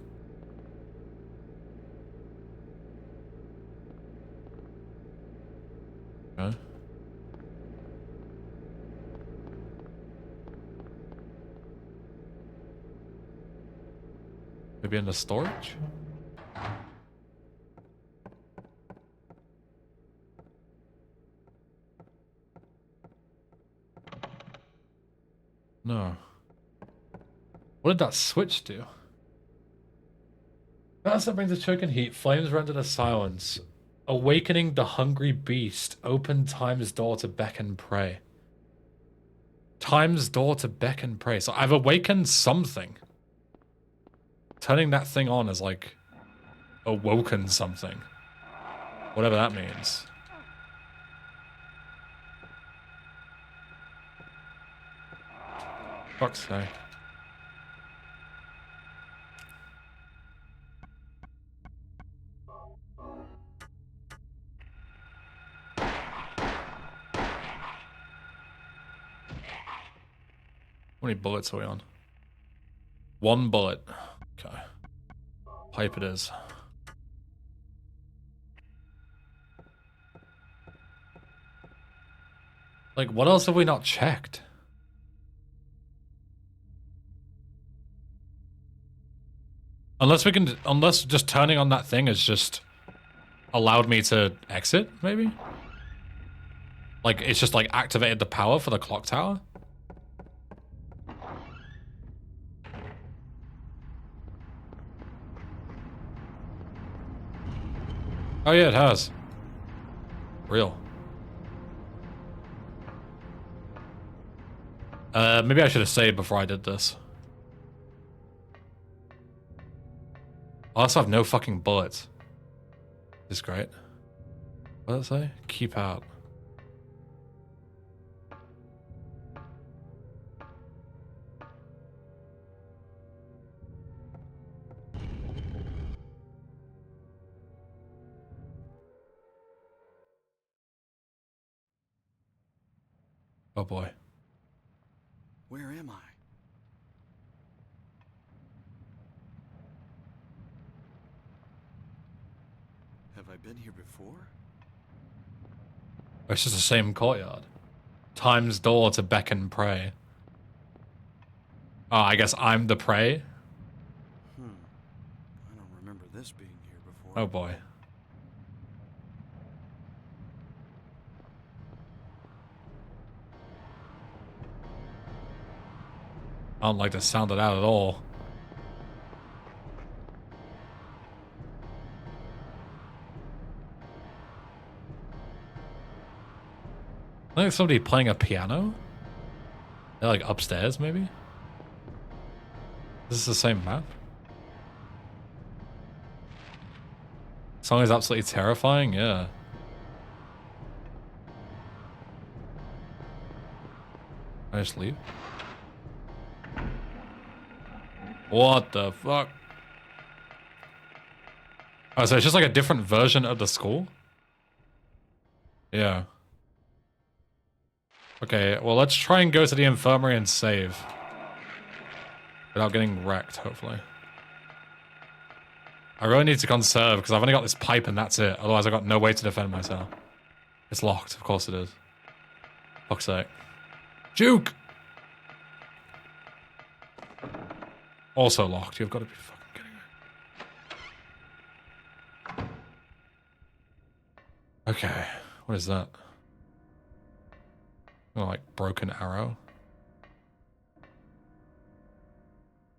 [SPEAKER 1] Okay. Maybe in the storage? No. What did that switch do? That's what brings the choking heat. Flames render the silence. Awakening the hungry beast. Open time's door to beckon prey. Time's door to beckon prey. So I've awakened something. Turning that thing on is like awoken something. Whatever that means. Fuck's sake. How many bullets are we on? 1 bullet. Okay. Pipe it is. Like, what else have we not checked? Unless just turning on that thing has just allowed me to exit, maybe? Like, it's just like activated the power for the clock tower? Oh yeah, it has. Real. Maybe I should have saved before I did this. I also have no fucking bullets. This is great. What does it say? Keep out. Oh boy.
[SPEAKER 2] Where am I? Have I been here before?
[SPEAKER 1] It's just the same courtyard. Time's door to beckon prey. Oh, I guess I'm the prey?
[SPEAKER 2] I don't remember this being here before.
[SPEAKER 1] Oh boy. I don't like the sound of that at all. I think somebody playing a piano? They're like upstairs, maybe? This is the same map? Song is absolutely terrifying, yeah. I just leave? What the fuck? Oh, so it's just like a different version of the school? Yeah. Okay, well let's try and go to the infirmary and save. Without getting wrecked, hopefully. I really need to conserve, because I've only got this pipe and that's it. Otherwise I've got no way to defend myself. It's locked, of course it is. Fuck's sake. Juke! Also locked, you've got to be fucking kidding me. Okay, what is that? Oh, like broken arrow.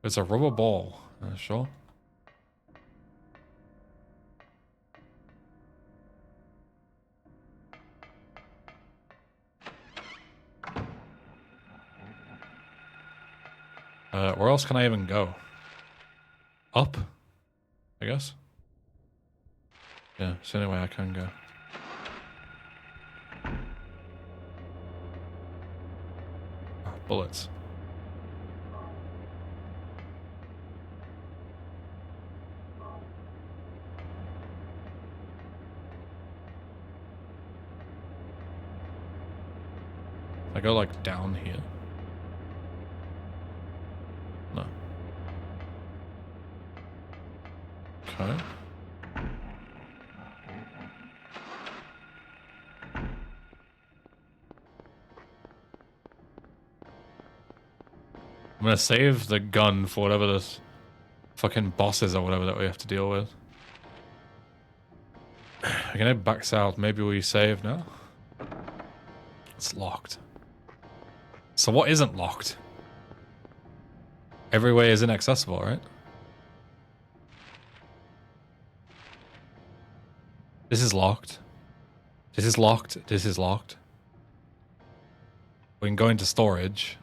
[SPEAKER 1] It's a rubber ball, sure. Where else can I even go? Up? I guess? Yeah, it's the only way I can go. Oh, bullets. I go like down here? No. Okay. I'm gonna save the gun for whatever this fucking boss is or whatever that we have to deal with. We're gonna head back south. Maybe we save now? It's locked. So what isn't locked? Every way is inaccessible, right? This is locked. This is locked. This is locked. We can go into storage.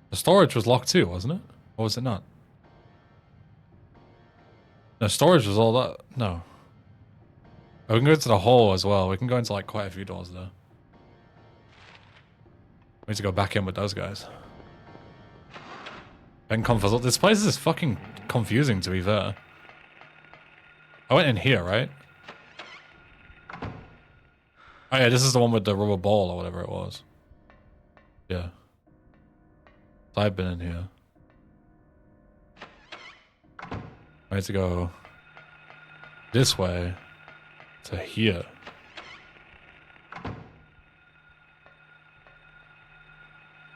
[SPEAKER 1] The storage was locked too, wasn't it? Or was it not? No, storage was all that. No. Oh, we can go to the hall as well. We can go into like quite a few doors there. We need to go back in with those guys. Ben confused. This place is fucking confusing, to be fair. I went in here, right? Oh yeah, this is the one with the rubber ball or whatever it was. Yeah. So I've been in here. I need to go this way to here.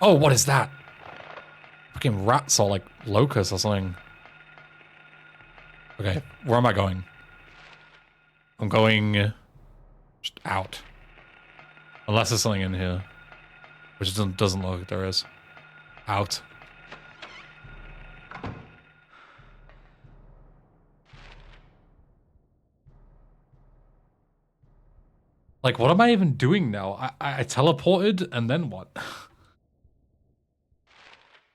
[SPEAKER 1] Oh, what is that? Fucking rats or like locusts or something. Okay, where am I going? I'm going just out. Unless there's something in here. Which doesn't look like there is. Out. Like, what am I even doing now? I teleported, and then what? I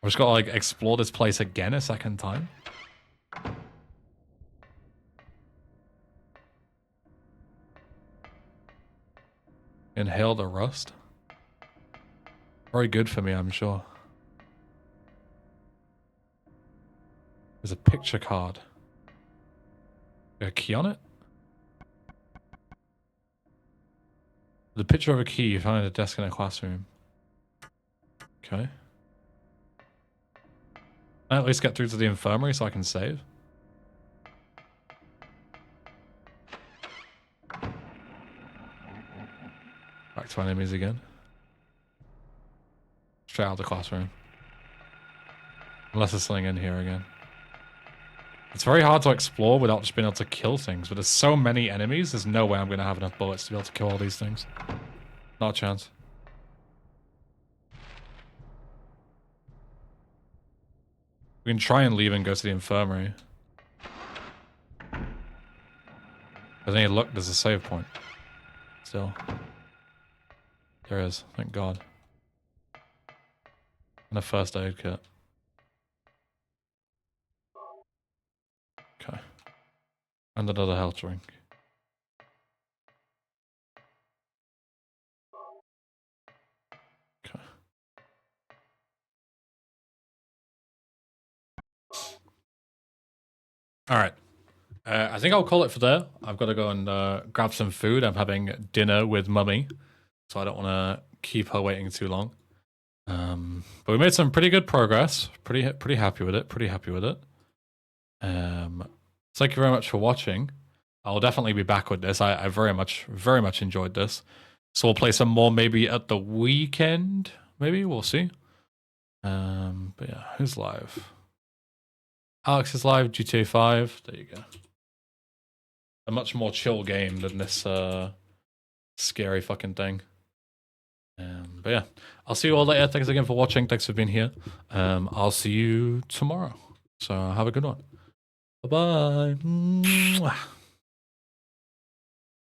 [SPEAKER 1] just gotta, like, explore this place again a second time? Inhale the rust? Very good for me, I'm sure. There's a picture card. Got a key on it? The picture of a key you find at a desk in a classroom. Okay. Can I at least get through to the infirmary so I can save? Back to enemies again. Straight out of the classroom. Unless there's something in here again. It's very hard to explore without just being able to kill things, but there's so many enemies, there's no way I'm going to have enough bullets to be able to kill all these things. Not a chance. We can try and leave and go to the infirmary. There's any luck, there's a save point. Still. There is, thank God. And a first aid kit. Okay. And another health drink. Okay. Alright. I think I'll call it for there. I've got to go and grab some food. I'm having dinner with Mummy, so I don't want to keep her waiting too long. But we made some pretty good progress. Pretty happy with it. Pretty happy with it. Thank you very much for watching. I'll definitely be back with this. I very much enjoyed this. So we'll play some more maybe at the weekend. Maybe we'll see. But yeah, who's live? Alex is live. GTA 5. There you go. A much more chill game than this scary fucking thing. But yeah, I'll see you all later. Thanks again for watching. Thanks for being here. I'll see you tomorrow. So have a good one. Bye-bye.